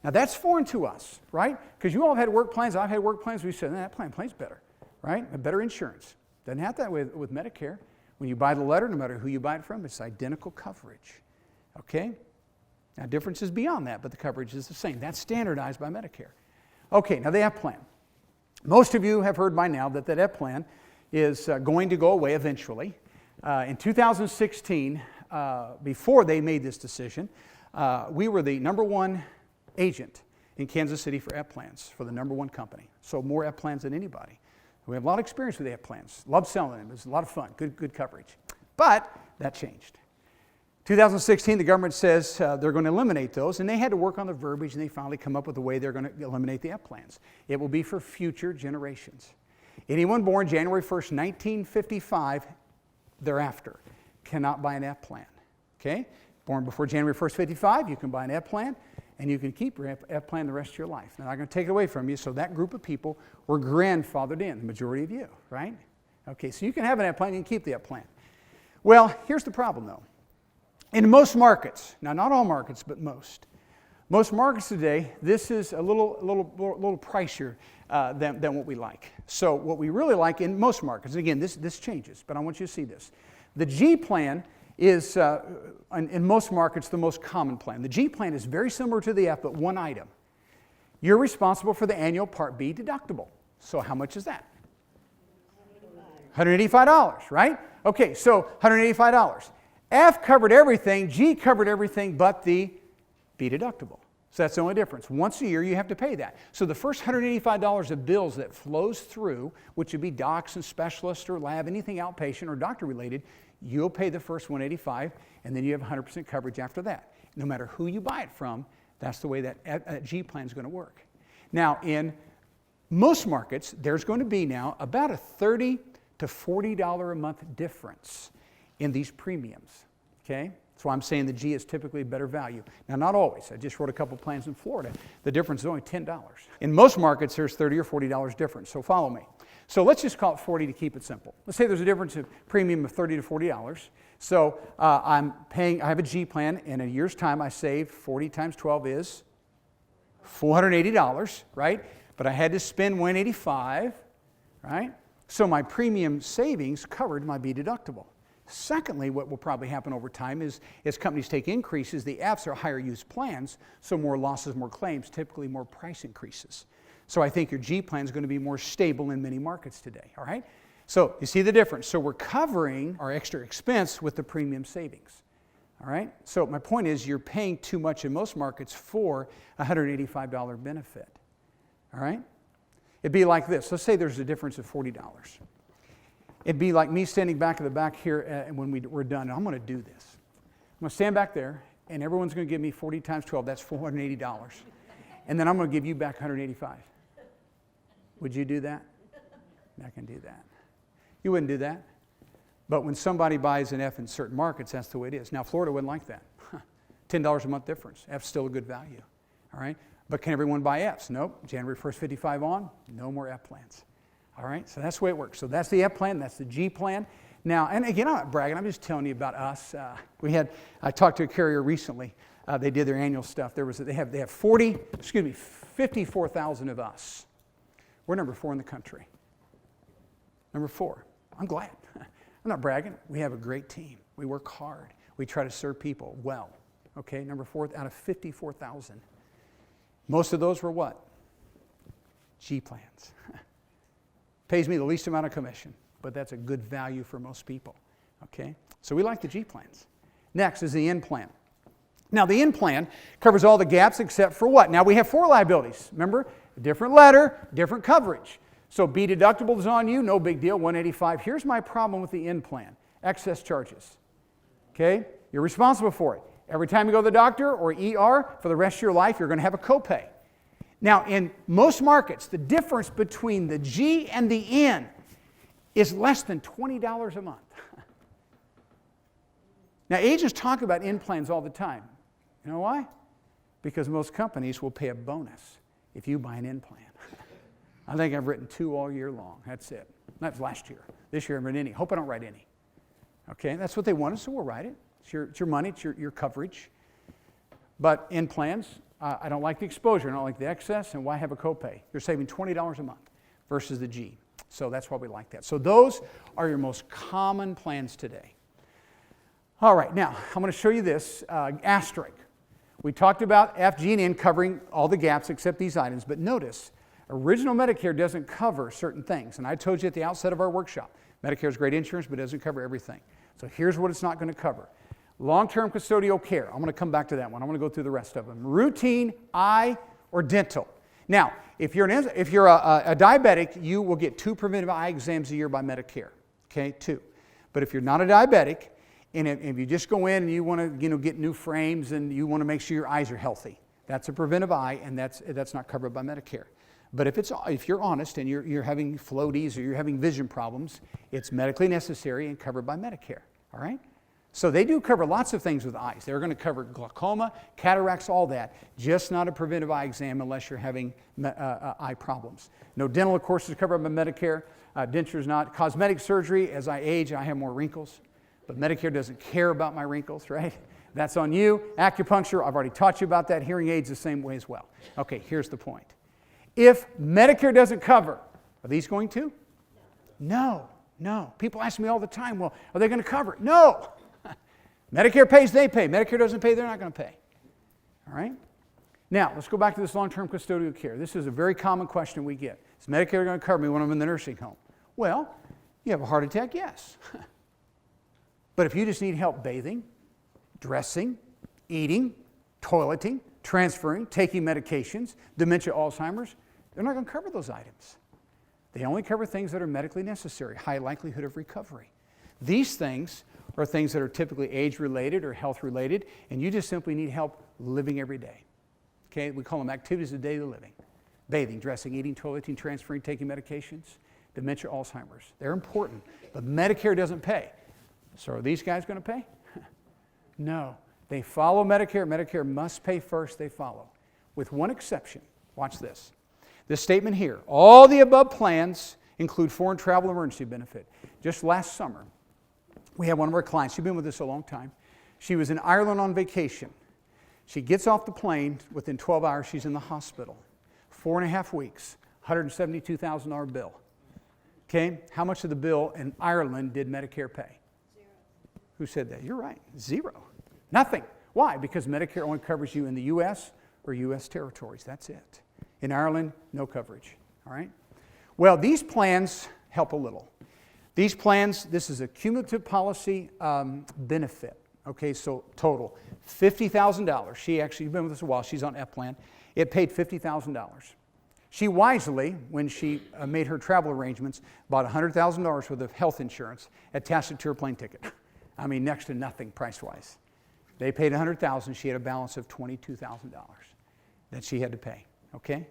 Now, that's foreign to us, right? Because you all have had work plans. I've had work plans. We said, that plan's better, right? A better insurance. Doesn't have that with Medicare. When you buy the letter, no matter who you buy it from, it's identical coverage. Okay? Now, differences beyond that, but the coverage is the same. That's standardized by Medicare. Okay, now the F plan. Most of you have heard by now that F plan is going to go away eventually. In 2016, before they made this decision, we were the number 1 agent in Kansas City for F plans, for the number 1 company. So more F plans than anybody. We have a lot of experience with F plans. Love selling them. It was a lot of fun. Good coverage. But that changed. 2016, the government says they're going to eliminate those, and they had to work on the verbiage, and they finally come up with a way they're going to eliminate the F plans. It will be for future generations. Anyone born January 1st, 1955, thereafter, cannot buy an F plan. Okay? Born before January 1st, 55, you can buy an F plan, and you can keep your F plan the rest of your life. They're not going to take it away from you, so that group of people were grandfathered in, the majority of you, right? Okay, so you can have an F plan, you can keep the F plan. Well, here's the problem, though. In most markets, now not all markets, but most markets today, this is a little pricier than what we like. So what we really like in most markets, again, this changes, but I want you to see this. The G plan is, in most markets, the most common plan. The G plan is very similar to the F, but one item. You're responsible for the annual Part B deductible. So how much is that? $185, right? Okay, so $185. F covered everything, G covered everything but the B deductible. So that's the only difference. Once a year, you have to pay that. So the first $185 of bills that flows through, which would be docs and specialists or lab, anything outpatient or doctor related, you'll pay the first $185, and then you have 100% coverage after that. No matter who you buy it from, that's the way that G plan is going to work. Now, in most markets, there's going to be now about a $30 to $40 a month difference in these premiums, okay? That's why I'm saying the G is typically a better value. Now, not always. I just wrote a couple plans in Florida. The difference is only $10. In most markets, there's $30 or $40 difference, so follow me. So let's just call it 40 to keep it simple. Let's say there's a difference of premium of $30 to $40. So I have a G plan. In a year's time, I save 40 times 12 is $480, right? But I had to spend $185, right? So my premium savings covered my B deductible. Secondly, what will probably happen over time is as companies take increases, the Fs are higher use plans, so more losses, more claims, typically more price increases. So I think your G plan is going to be more stable in many markets today, all right? So you see the difference. So we're covering our extra expense with the premium savings. All right? So my point is you're paying too much in most markets for a $185 benefit. All right? It'd be like this. Let's say there's a difference of $40. It'd be like me standing back at the back here when we're done. I'm going to do this. I'm going to stand back there, and everyone's going to give me 40 times 12. That's $480. And then I'm going to give you back $185. Would you do that? I can do that. You wouldn't do that. But when somebody buys an F in certain markets, that's the way it is. Now, Florida wouldn't like that. $10 a month difference. F's still a good value. All right? But can everyone buy Fs? Nope. January 1st, 55 on, no more F plans. All right? So that's the way it works. So that's the F plan. That's the G plan. Now, and again, I'm not bragging. I'm just telling you about us. I talked to a carrier recently. They did their annual stuff. They have 54,000 of us. We're number 4 in the country. Number 4. I'm glad. I'm not bragging. We have a great team. We work hard. We try to serve people well. Okay, number 4 out of 54,000. Most of those were what? G plans. Pays me the least amount of commission, but that's a good value for most people. Okay, so we like the G plans. Next is the N plan. Now the N plan covers all the gaps except for what? Now we have 4 liabilities. Remember, a different letter, different coverage. So B deductible is on you, no big deal, $185. Here's my problem with the N plan, excess charges. Okay, you're responsible for it. Every time you go to the doctor or ER for the rest of your life, you're going to have a copay. Now, in most markets, the difference between the G and the N is less than $20 a month. Now, agents talk about N plans all the time. You know why? Because most companies will pay a bonus if you buy an N plan. I think I've written 2 all year long. That's it. That's last year. This year I haven't written any. Hope I don't write any. Okay, that's what they wanted, so we'll write it. It's your money, it's your coverage. But N plans, I don't like the exposure, I don't like the excess, and why have a copay? You're saving $20 a month versus the G. So that's why we like that. So those are your most common plans today. All right, now I'm going to show you this asterisk. We talked about F, G, and N covering all the gaps except these items, but notice, original Medicare doesn't cover certain things. And I told you at the outset of our workshop, Medicare is great insurance, but it doesn't cover everything. So here's what it's not going to cover. Long-term custodial care. I'm going to come back to that one. I'm going to go through the rest of them. Routine, eye, or dental. Now, if you're a diabetic, you will get 2 preventive eye exams a year by Medicare. Okay, 2. But if you're not a diabetic, and if you just go in and you want to get new frames and you want to make sure your eyes are healthy, that's a preventive eye, and that's not covered by Medicare. But if you're honest and you're having floaties or you're having vision problems, it's medically necessary and covered by Medicare. All right? So they do cover lots of things with eyes. They're going to cover glaucoma, cataracts, all that, just not a preventive eye exam unless you're having eye problems. No dental, of course, is covered by Medicare. Denture is not. Cosmetic surgery, as I age, I have more wrinkles. But Medicare doesn't care about my wrinkles, right? That's on you. Acupuncture, I've already taught you about that. Hearing aids the same way as well. Okay, here's the point. If Medicare doesn't cover, are these going to? No. People ask me all the time, well, are they going to cover it? No. Medicare pays, they pay. Medicare doesn't pay, they're not going to pay. All right? Now, let's go back to this long-term custodial care. This is a very common question we get. Is Medicare going to cover me when I'm in the nursing home? Well, you have a heart attack, yes. But if you just need help bathing, dressing, eating, toileting, transferring, taking medications, dementia, Alzheimer's, they're not going to cover those items. They only cover things that are medically necessary, high likelihood of recovery. These things are things that are typically age-related or health-related, and you just simply need help living every day. Okay, we call them activities of daily living. Bathing, dressing, eating, toileting, transferring, taking medications, dementia, Alzheimer's. They're important, but Medicare doesn't pay. So are these guys going to pay? No. They follow Medicare. Medicare must pay first. They follow. With one exception. Watch this. This statement here. All the above plans include foreign travel emergency benefit. Just last summer, we had one of our clients. She's been with us a long time. She was in Ireland on vacation. She gets off the plane. Within 12 hours, she's in the hospital. 4.5 weeks, $172,000 bill. Okay? How much of the bill in Ireland did Medicare pay? 0. Who said that? You're right. 0. Nothing. Why? Because Medicare only covers you in the U.S. or U.S. territories. That's it. In Ireland, no coverage. All right? Well, these plans help a little. These plans, this is a cumulative policy benefit. Okay, so total $50,000. She actually has been with us a while. She's on F plan. It paid $50,000. She wisely, when she made her travel arrangements, bought $100,000 worth of health insurance, attached it to her plane ticket. I mean, next to nothing price-wise. They paid $100,000. She had a balance of $22,000 that she had to pay. Okay?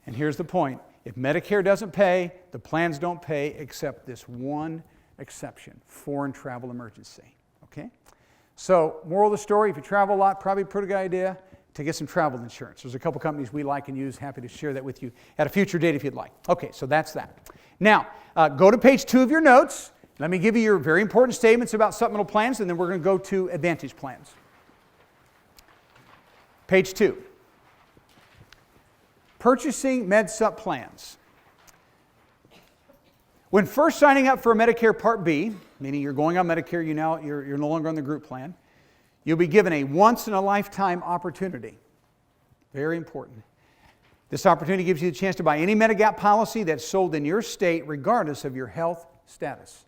And here's the point. If Medicare doesn't pay, the plans don't pay, except this one exception, foreign travel emergency. Okay? So, moral of the story, if you travel a lot, probably a pretty good idea to get some travel insurance. There's a couple companies we like and use. Happy to share that with you at a future date if you'd like. Okay, so that's that. Now, go to page 2 of your notes. Let me give you your very important statements about supplemental plans, and then we're going to go to Advantage plans. Page 2. Purchasing MedSup plans. When first signing up for a Medicare Part B, meaning you're going on Medicare, you're no longer on the group plan, you'll be given a once-in-a-lifetime opportunity. Very important. This opportunity gives you the chance to buy any Medigap policy that's sold in your state regardless of your health status.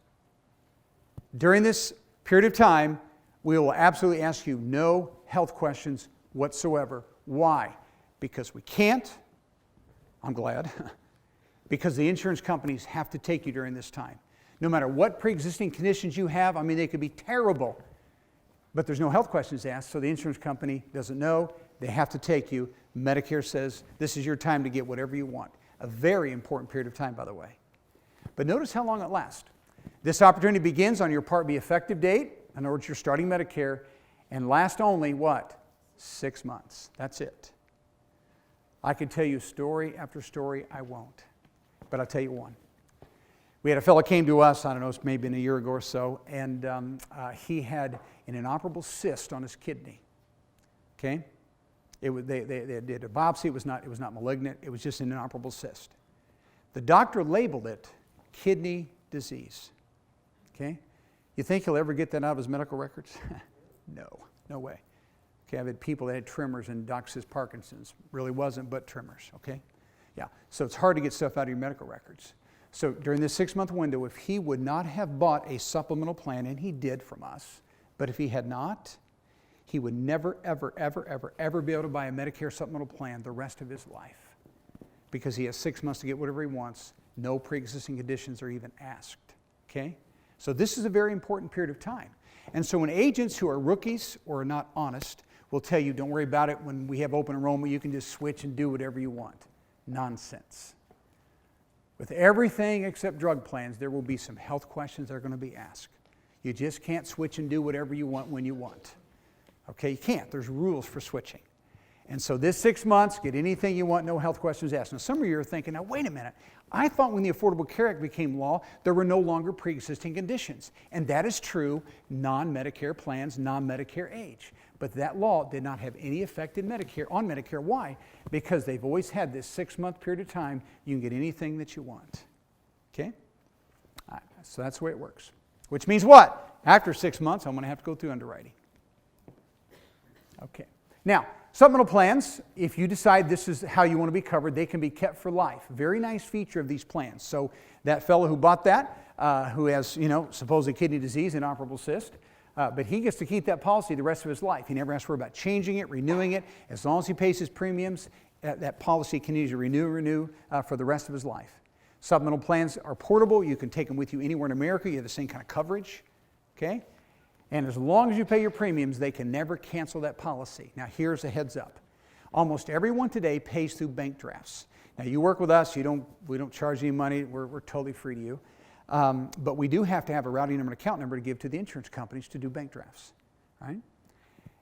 During this period of time, we will absolutely ask you no health questions whatsoever. Why? Because we can't. I'm glad. Because the insurance companies have to take you during this time. No matter what pre-existing conditions you have, I mean, they could be terrible. But there's no health questions asked, so the insurance company doesn't know. They have to take you. Medicare says this is your time to get whatever you want. A very important period of time, by the way. But notice how long it lasts. This opportunity begins on your Part B effective date. In other words, you're starting Medicare, and lasts only, what? 6 months. That's it. I could tell you story after story. I won't. But I'll tell you one. We had a fellow came to us, I don't know, it's maybe been a year ago or so, and he had an inoperable cyst on his kidney. Okay? They did a biopsy. It was not malignant. It was just an inoperable cyst. The doctor labeled it kidney disease. Okay? You think he'll ever get that out of his medical records? No way. Okay, I've had people that had tremors and doc says Parkinson's. Really wasn't, but tremors. Okay? Yeah. So it's hard to get stuff out of your medical records. So during this 6-month window, if he would not have bought a supplemental plan, and he did from us, but if he had not, he would never, ever, ever, ever, ever be able to buy a Medicare supplemental plan the rest of his life. Because he has 6 months to get whatever he wants. No pre-existing conditions are even asked. Okay? So this is a very important period of time. And so when agents who are rookies or are not honest will tell you, don't worry about it, when we have open enrollment, you can just switch and do whatever you want. Nonsense. With everything except drug plans, there will be some health questions that are going to be asked. You just can't switch and do whatever you want when you want. Okay, you can't. There's rules for switching. And so this 6 months, get anything you want, no health questions asked. Now some of you are thinking, now wait a minute. I thought when the Affordable Care Act became law, there were no longer pre-existing conditions. And that is true, non-Medicare plans, non-Medicare age. But that law did not have any effect in Medicare, on Medicare. Why? Because they've always had this 6-month period of time, you can get anything that you want. Okay? All right, so that's the way it works. Which means what? After 6 months, I'm going to have to go through underwriting. Okay. Now, supplemental plans, if you decide this is how you want to be covered, they can be kept for life. Very nice feature of these plans. So that fellow who bought that, who has, supposedly kidney disease, inoperable cyst, but he gets to keep that policy the rest of his life. He never has to worry about changing it, renewing it. As long as he pays his premiums, that policy continues to renew for the rest of his life. Supplemental plans are portable. You can take them with you anywhere in America. You have the same kind of coverage. Okay? And as long as you pay your premiums, they can never cancel that policy. Now, here's a heads up. Almost everyone today pays through bank drafts. Now, you work with us. We don't charge any money. We're totally free to you. But we do have to have a routing number and account number to give to the insurance companies to do bank drafts. Right?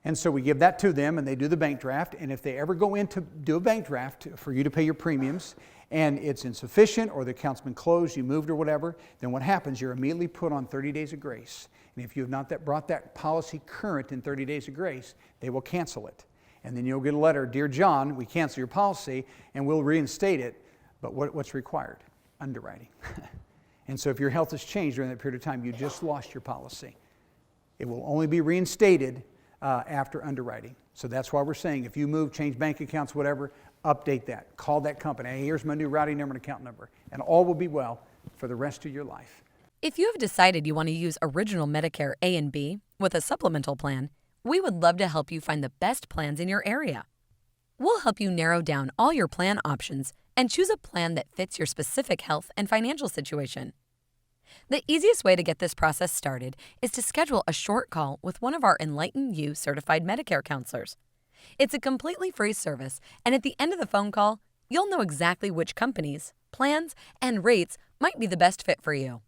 And so we give that to them, and they do the bank draft. And if they ever go in to do a bank draft for you to pay your premiums, and it's insufficient or the account's been closed, you moved or whatever, then what happens? You're immediately put on 30 days of grace. And if you have not brought that policy current in 30 days of grace, they will cancel it. And then you'll get a letter, Dear John, we cancel your policy and we'll reinstate it. But what's required? Underwriting. And so if your health has changed during that period of time, you just lost your policy. It will only be reinstated after underwriting. So that's why we're saying if you move, change bank accounts, whatever, update that. Call that company. Hey, here's my new routing number and account number. And all will be well for the rest of your life. If you have decided you want to use Original Medicare A and B with a supplemental plan, we would love to help you find the best plans in your area. We'll help you narrow down all your plan options and choose a plan that fits your specific health and financial situation. The easiest way to get this process started is to schedule a short call with one of our EnlightnU certified Medicare counselors. It's a completely free service, and at the end of the phone call, you'll know exactly which companies, plans, and rates might be the best fit for you.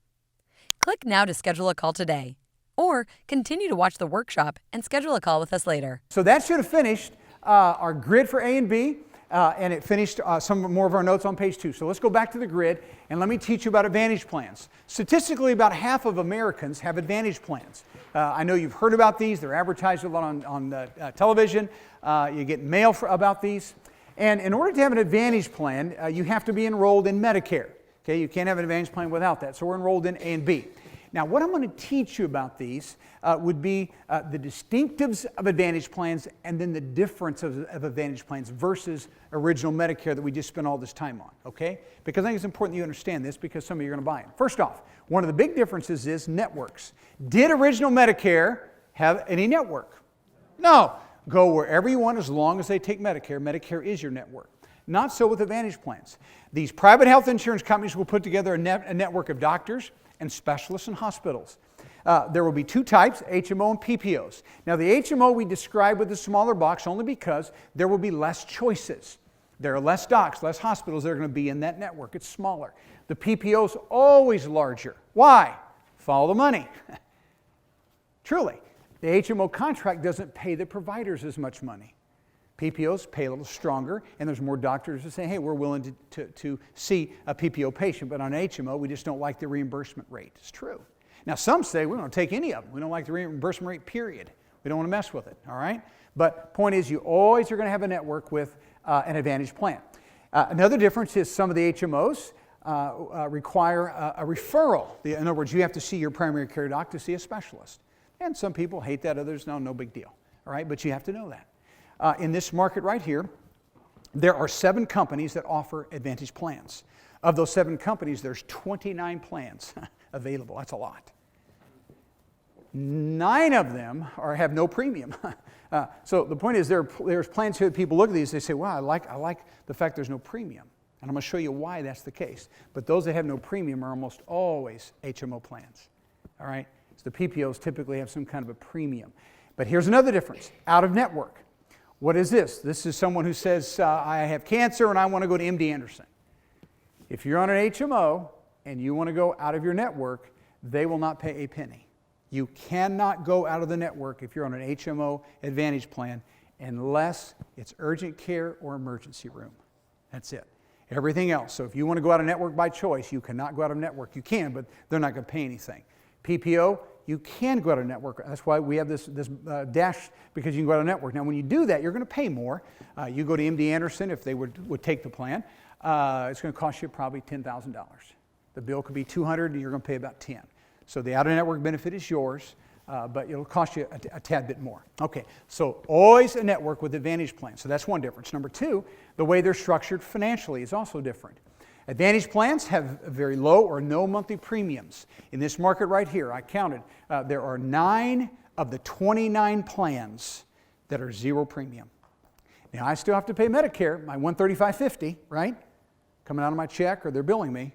Click now to schedule a call today, or continue to watch the workshop and schedule a call with us later. So that should have finished our grid for A and B, and it finished some more of our notes on page 2. So let's go back to the grid, and let me teach you about Advantage plans. Statistically, about half of Americans have Advantage plans. I know you've heard about these. They're advertised a lot on television. You get mail about these. And in order to have an Advantage plan, you have to be enrolled in Medicare. Okay, you can't have an Advantage plan without that. So we're enrolled in A and B. Now, what I'm going to teach you about these would be the distinctives of Advantage plans and then the difference of Advantage plans versus Original Medicare that we just spent all this time on, okay? Because I think it's important you understand this because some of you are going to buy it. First off, one of the big differences is networks. Did Original Medicare have any network? No. Go wherever you want as long as they take Medicare. Medicare is your network. Not so with Advantage plans. These private health insurance companies will put together a network of doctors and specialists and hospitals. There will be two types, HMO and PPOs. Now the HMO we describe with the smaller box only because there will be less choices. There are less docs, less hospitals that are going to be in that network. It's smaller. The PPO is always larger. Why? Follow the money. Truly, the HMO contract doesn't pay the providers as much money. PPOs pay a little stronger, and there's more doctors that say, hey, we're willing to see a PPO patient, but on HMO, we just don't like the reimbursement rate. It's true. Now, some say we don't take any of them. We don't like the reimbursement rate, period. We don't want to mess with it, all right? But point is, you always are going to have a network with an Advantage plan. Another difference is some of the HMOs require a referral. In other words, you have to see your primary care doc to see a specialist. And some people hate that, others, no big deal, all right? But you have to know that. In this market right here, there are 7 companies that offer Advantage plans. Of those 7 companies, there's 29 plans available. That's a lot. 9 of them have no premium. So the point is, there's plans here that people look at these, they say, wow, I like the fact there's no premium. And I'm going to show you why that's the case. But those that have no premium are almost always HMO plans. All right? So the PPOs typically have some kind of a premium. But here's another difference. Out of network. What is this? This is someone who says, I have cancer and I want to go to MD Anderson. If you're on an HMO and you want to go out of your network, they will not pay a penny. You cannot go out of the network if you're on an HMO Advantage plan unless it's urgent care or emergency room. That's it. Everything else. So if you want to go out of network by choice, you cannot go out of network. You can, but they're not going to pay anything. PPO, you can go out of network. That's why we have this dash, because you can go out of network. Now, when you do that, you're going to pay more. You go to MD Anderson, if they would take the plan, it's going to cost you probably $10,000. The bill could be $200, and you're going to pay about $10. So the out-of-network benefit is yours, but it'll cost you a tad bit more. Okay, so always a network with Advantage plans. So that's one difference. Number 2, the way they're structured financially is also different. Advantage plans have very low or no monthly premiums. In this market right here, I counted, there are 9 of the 29 plans that are 0 premium. Now, I still have to pay Medicare, my $135.50, right? Coming out of my check, or they're billing me,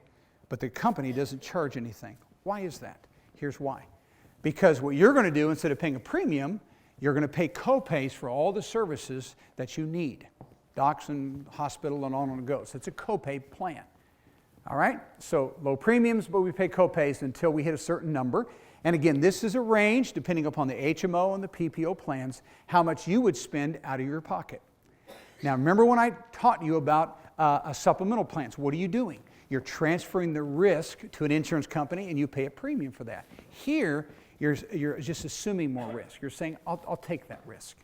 but the company doesn't charge anything. Why is that? Here's why. Because what you're going to do, instead of paying a premium, you're going to pay co-pays for all the services that you need. Docs and hospital and on it goes. It's a co-pay plan. All right? So low premiums, but we pay co-pays until we hit a certain number. And again, this is a range, depending upon the HMO and the PPO plans, how much you would spend out of your pocket. Now, remember when I taught you about supplemental plans? What are you doing? You're transferring the risk to an insurance company, and you pay a premium for that. Here, you're just assuming more risk. You're saying, I'll take that risk.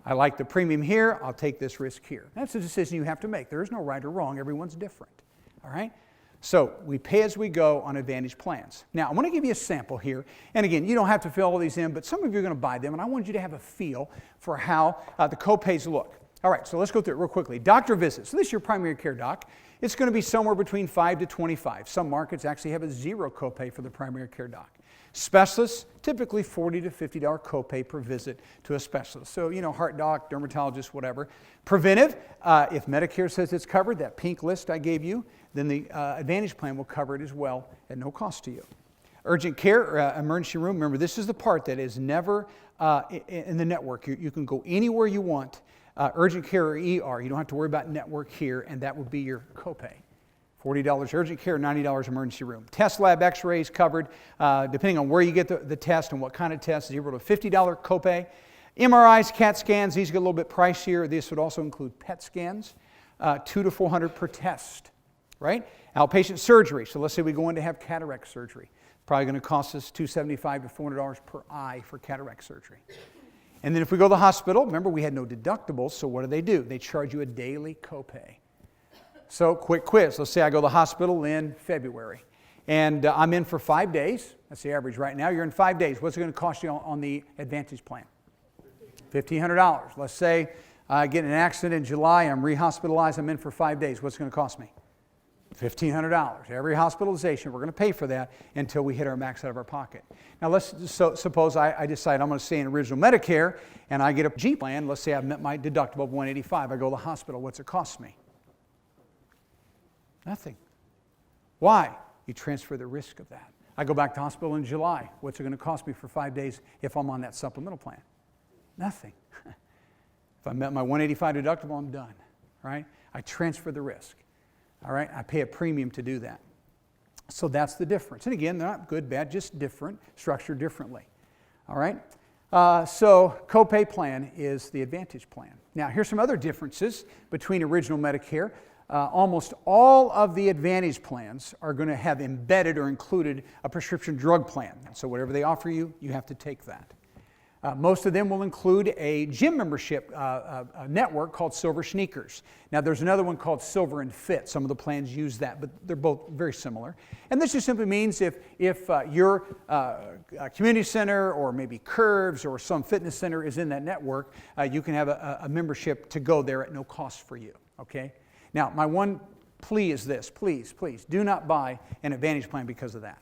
I like the premium here. I'll take this risk here. That's a decision you have to make. There is no right or wrong. Everyone's different. All right? So we pay as we go on Advantage plans. Now, I want to give you a sample here. And again, you don't have to fill all these in, but some of you are going to buy them, and I want you to have a feel for how the co-pays look. All right, so let's go through it real quickly. Doctor visits. So this is your primary care doc. It's going to be somewhere between $5 to $25. Some markets actually have a zero copay for the primary care doc. Specialists, typically $40 to $50 copay per visit to a specialist. So, heart doc, dermatologist, whatever. Preventive, if Medicare says it's covered, that pink list I gave you, then the Advantage plan will cover it as well at no cost to you. Urgent care, emergency room, remember this is the part that is never in the network. You can go anywhere you want. Urgent care or ER, you don't have to worry about network here, and that would be your copay. $40 urgent care, $90 emergency room. Test lab x-rays covered, depending on where you get the test and what kind of test, $0 to $50 copay. MRIs, CAT scans, these get a little bit pricier. This would also include PET scans, $200 to $400 per test, right? Outpatient surgery, so let's say we go in to have cataract surgery. Probably going to cost us $275 to $400 per eye for cataract surgery. And then if we go to the hospital, remember we had no deductibles, so what do? They charge you a daily copay. So quick quiz, let's say I go to the hospital in February, and I'm in for 5 days. That's the average right now. You're in 5 days. What's it going to cost you on the Advantage plan? $1,500. Let's say I get in an accident in July, I'm rehospitalized, I'm in for 5 days. What's it going to cost me? $1,500. Every hospitalization, we're going to pay for that until we hit our max out of our pocket. Now let's suppose I decide I'm going to stay in original Medicare and I get a G plan. Let's say I've met my deductible of $185. I go to the hospital. What's it cost me? Nothing. Why? You transfer the risk of that. I go back to hospital in July. What's it going to cost me for 5 days if I'm on that supplemental plan? Nothing. If I met my $185 deductible, I'm done. Right? I transfer the risk. All right, I pay a premium to do that. So that's the difference. And again, they're not good, bad, just different, structured differently. All right, so copay plan is the Advantage plan. Now, here's some other differences between original Medicare. Almost all of the Advantage plans are going to have embedded or included a prescription drug plan. So whatever they offer you, you have to take that. Most of them will include a gym membership network called Silver Sneakers. Now there's another one called Silver and Fit. Some of the plans use that, but they're both very similar. And this just simply means if your community center or maybe Curves or some fitness center is in that network, you can have a membership to go there at no cost for you, okay? Now my one plea is this, please, do not buy an Advantage plan because of that.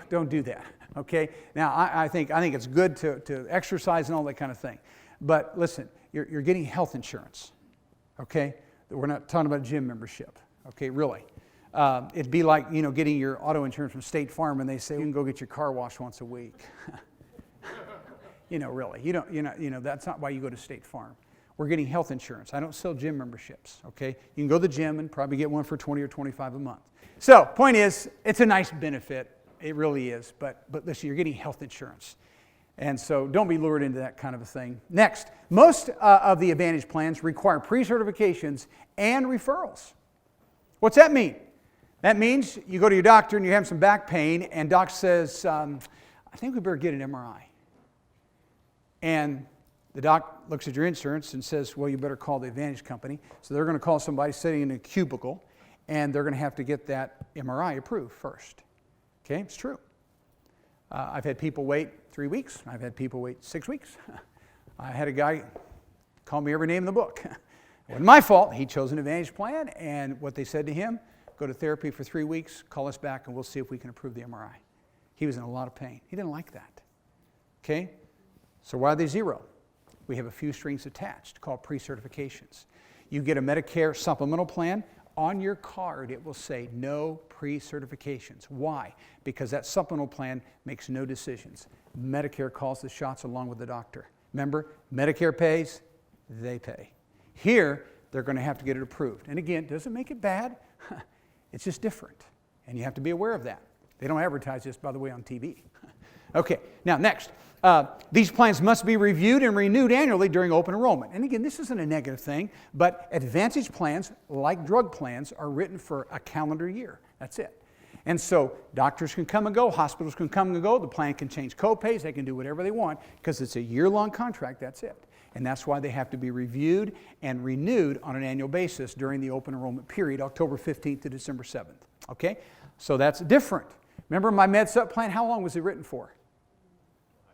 Don't do that. Okay. Now I think it's good to exercise and all that kind of thing, but listen, you're getting health insurance. Okay. We're not talking about gym membership. Okay, really. It'd be like getting your auto insurance from State Farm, and they say you can go get your car washed once a week. Really, that's not why you go to State Farm. We're getting health insurance. I don't sell gym memberships. Okay, you can go to the gym and probably get one for $20 or $25 a month. So, point is, it's a nice benefit. It really is, but listen, you're getting health insurance. And so don't be lured into that kind of a thing. Next, most of the Advantage plans require pre-certifications and referrals. What's that mean? That means you go to your doctor and you have some back pain, and doc says, I think we better get an MRI. And the doc looks at your insurance and says, well, you better call the Advantage company. So they're going to call somebody sitting in a cubicle, and they're going to have to get that MRI approved first. Okay, it's true. I've had people wait 3 weeks. I've had people wait 6 weeks. I had a guy call me every name in the book. It wasn't my fault. He chose an Advantage plan, and what they said to him, go to therapy for 3 weeks, call us back, and we'll see if we can approve the MRI. He was in a lot of pain. He didn't like that. Okay, so why are they zero? We have a few strings attached called pre-certifications. You get a Medicare supplemental plan. On your card, it will say no pre-certifications. Why? Because that supplemental plan makes no decisions. Medicare calls the shots along with the doctor. Remember, Medicare pays, they pay. Here, they're going to have to get it approved. And again, doesn't make it bad. It's just different. And you have to be aware of that. They don't advertise this, by the way, on TV. Okay, now next. These plans must be reviewed and renewed annually during open enrollment. And again, this isn't a negative thing, but Advantage plans, like drug plans, are written for a calendar year. That's it. And so doctors can come and go, hospitals can come and go, the plan can change copays, they can do whatever they want because it's a year-long contract, that's it. And that's why they have to be reviewed and renewed on an annual basis during the open enrollment period, October 15th to December 7th. Okay? So that's different. Remember my MedSup plan, how long was it written for?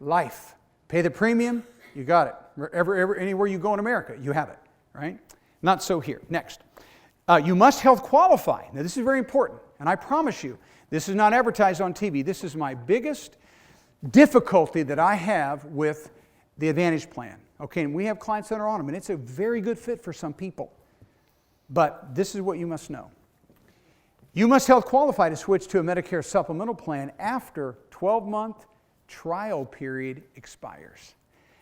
Life. Pay the premium, you got it. Anywhere you go in America, you have it, right? Not so here. Next. You must health qualify. Now, this is very important, and I promise you, this is not advertised on TV. This is my biggest difficulty that I have with the Advantage plan. Okay, and we have clients that are on them, and it's a very good fit for some people. But this is what you must know. You must health qualify to switch to a Medicare supplemental plan after 12-month trial period expires.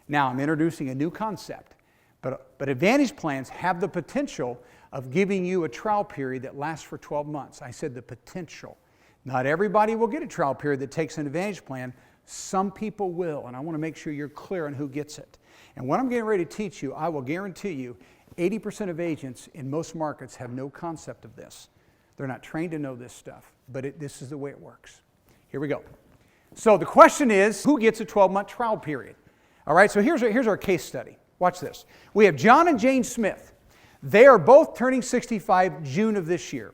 Now, I'm introducing a new concept, but Advantage plans have the potential of giving you a trial period that lasts for 12 months. I said the potential. Not everybody will get a trial period that takes an Advantage plan. Some people will, and I want to make sure you're clear on who gets it. And what I'm getting ready to teach you, I will guarantee you 80% of agents in most markets have no concept of this. They're not trained to know this stuff, but this is the way it works. Here we go. So the question is, who gets a 12-month trial period? All right, so here's our case study. Watch this. We have John and Jane Smith. They are both turning 65 June of this year.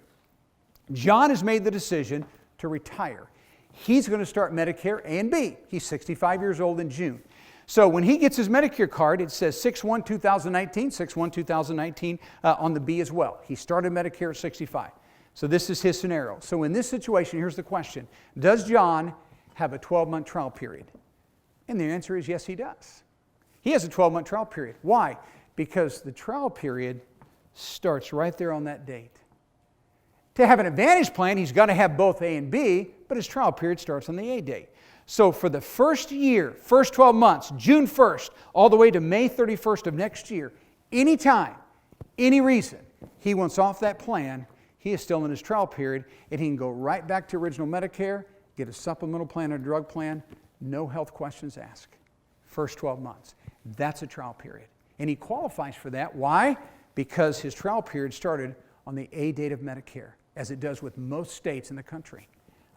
John has made the decision to retire. He's going to start Medicare A and B. He's 65 years old in June. So when he gets his Medicare card, it says 6/1/2019, 6/1/2019 on the B as well. He started Medicare at 65. So this is his scenario. So in this situation, here's the question. Does John have a 12-month trial period? And the answer is yes, he does. He has a 12-month trial period. Why? Because the trial period starts right there on that date. To have an Advantage plan, he's got to have both A and B, but his trial period starts on the A date. So for the first year, first 12 months, June 1st, all the way to May 31st of next year, anytime, any reason he wants off that plan, he is still in his trial period, and he can go right back to original Medicare, get a supplemental plan or drug plan, no health questions asked. First 12 months. That's a trial period. And he qualifies for that. Why? Because his trial period started on the A date of Medicare, as it does with most states in the country.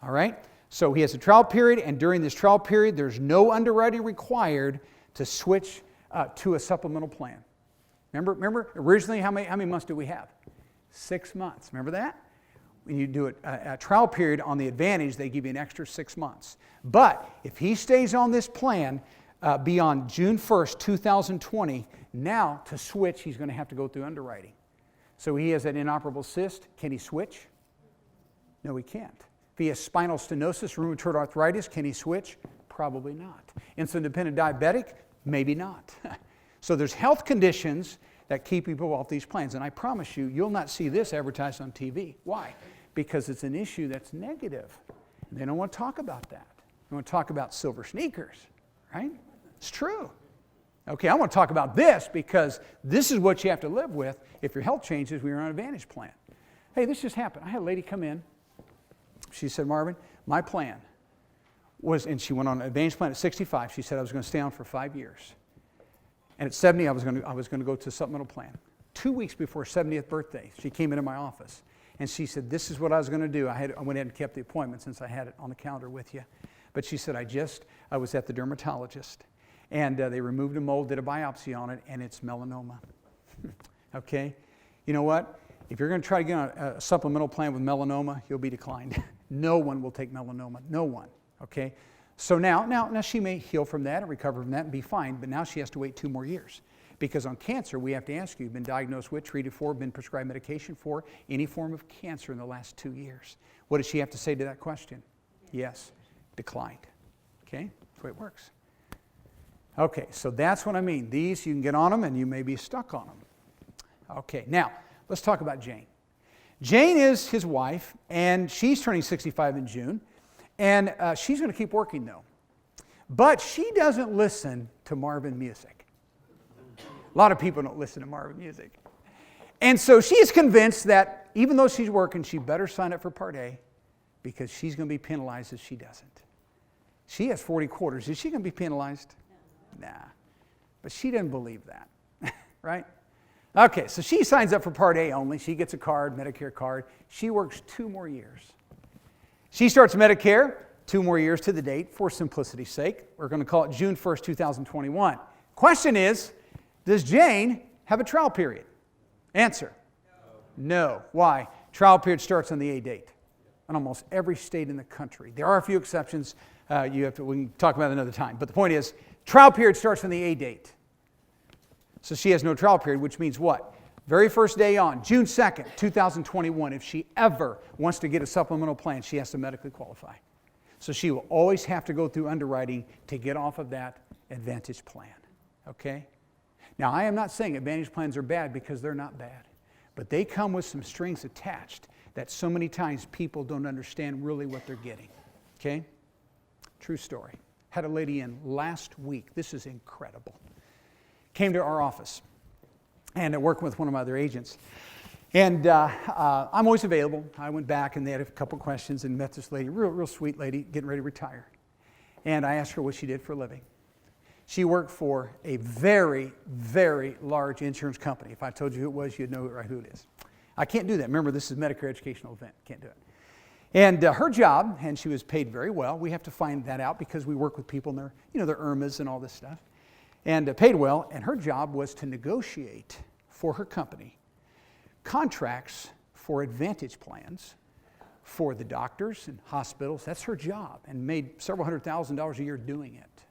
All right? So he has a trial period, and during this trial period, there's no underwriting required to switch to a supplemental plan. Remember, originally, how many months do we have? 6 months. Remember that? When you do a trial period on the Advantage, they give you an extra 6 months. But if he stays on this plan beyond June 1st, 2020, now to switch, he's going to have to go through underwriting. So he has an inoperable cyst. Can he switch? No, he can't. If he has spinal stenosis, rheumatoid arthritis, can he switch? Probably not. Insulin-dependent diabetic? Maybe not. So there's health conditions that keep people off these plans. And I promise you, you'll not see this advertised on TV. Why? Because it's an issue that's negative. They don't want to talk about that. They want to talk about silver sneakers, right? It's true. Okay, I want to talk about this because this is what you have to live with if your health changes when you're on an Advantage plan. Hey, this just happened. I had a lady come in. She said, Marvin, my plan was, and she went on an Advantage plan at 65. She said I was going to stay on for 5 years. And at 70, I was going to go to a supplemental plan. 2 weeks before her 70th birthday, she came into my office. And she said, this is what I was going to do. I went ahead and kept the appointment since I had it on the calendar with you. But she said, I was at the dermatologist. And they removed a mole, did a biopsy on it, and it's melanoma. Okay? You know what? If you're going to try to get on a supplemental plan with melanoma, you'll be declined. No one will take melanoma. No one. Okay? So now she may heal from that and recover from that and be fine, but now she has to wait 2 more years. Because on cancer, we have to ask you, you've been diagnosed with, treated for, been prescribed medication for any form of cancer in the last 2 years. What does she have to say to that question? Yes. Declined. Okay? That's the way it works. Okay, so that's what I mean. These, you can get on them and you may be stuck on them. Okay, now, let's talk about Jane. Jane is his wife, and she's turning 65 in June, and she's going to keep working, though. But she doesn't listen to Marvin music. A lot of people don't listen to Marvin music. And so she is convinced that even though she's working, she better sign up for Part A because she's going to be penalized if she doesn't. She has 40 quarters. Is she going to be penalized? Nah. But she doesn't believe that, right? Okay, so she signs up for Part A only. She gets a card, Medicare card. She works 2 more years. She starts Medicare 2 more years to the date for simplicity's sake. We're going to call it June 1st, 2021. Question is, does Jane have a trial period? Answer. No. Why? Trial period starts on the A date in almost every state in the country. There are a few exceptions. We can talk about it another time. But the point is, trial period starts on the A date. So she has no trial period, which means what? Very first day on, June 2nd, 2021, if she ever wants to get a supplemental plan, she has to medically qualify. So she will always have to go through underwriting to get off of that Advantage plan, okay? Now, I am not saying Advantage plans are bad, because they're not bad. But they come with some strings attached that so many times people don't understand really what they're getting, okay? True story. Had a lady in last week. This is incredible. Came to our office and working with one of my other agents. And I'm always available. I went back and they had a couple questions and met this lady, real sweet lady, getting ready to retire. And I asked her what she did for a living. She worked for a very, very large insurance company. If I told you who it was, you'd know right who it is. I can't do that. Remember, this is a Medicare educational event. Can't do it. And her job, and she was paid very well. We have to find that out because we work with people and their IRMAs and all this stuff. And paid well. And her job was to negotiate for her company contracts for Advantage plans for the doctors and hospitals. That's her job, and made several $100,000s a year doing it.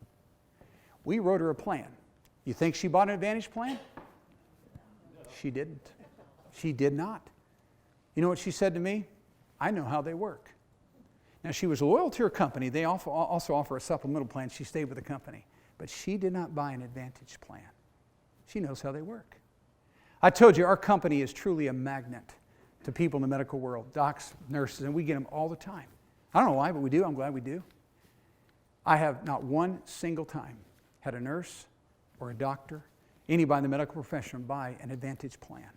We wrote her a plan. You think she bought an Advantage plan? She didn't. She did not. You know what she said to me? I know how they work. Now, she was loyal to her company. They also offer a supplemental plan. She stayed with the company. But she did not buy an Advantage plan. She knows how they work. I told you, our company is truly a magnet to people in the medical world, docs, nurses, and we get them all the time. I don't know why, but we do. I'm glad we do. I have not one single time had a nurse or a doctor, anybody in the medical profession, buy an Advantage plan.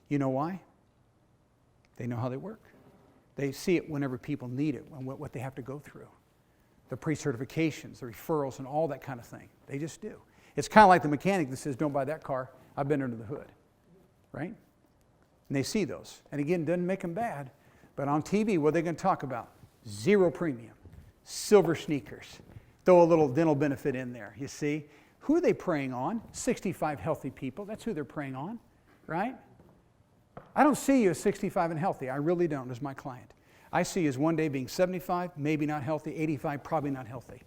You know why? They know how they work. They see it whenever people need it, and what they have to go through. The pre-certifications, the referrals, and all that kind of thing. They just do. It's kind of like the mechanic that says, don't buy that car. I've been under the hood, right? And they see those. And again, it doesn't make them bad. But on TV, what are they going to talk about? Zero premium, silver sneakers. Throw a little dental benefit in there, you see. Who are they preying on? 65 healthy people. That's who they're preying on, right? I don't see you as 65 and healthy. I really don't as my client. I see you as one day being 75, maybe not healthy, 85, probably not healthy.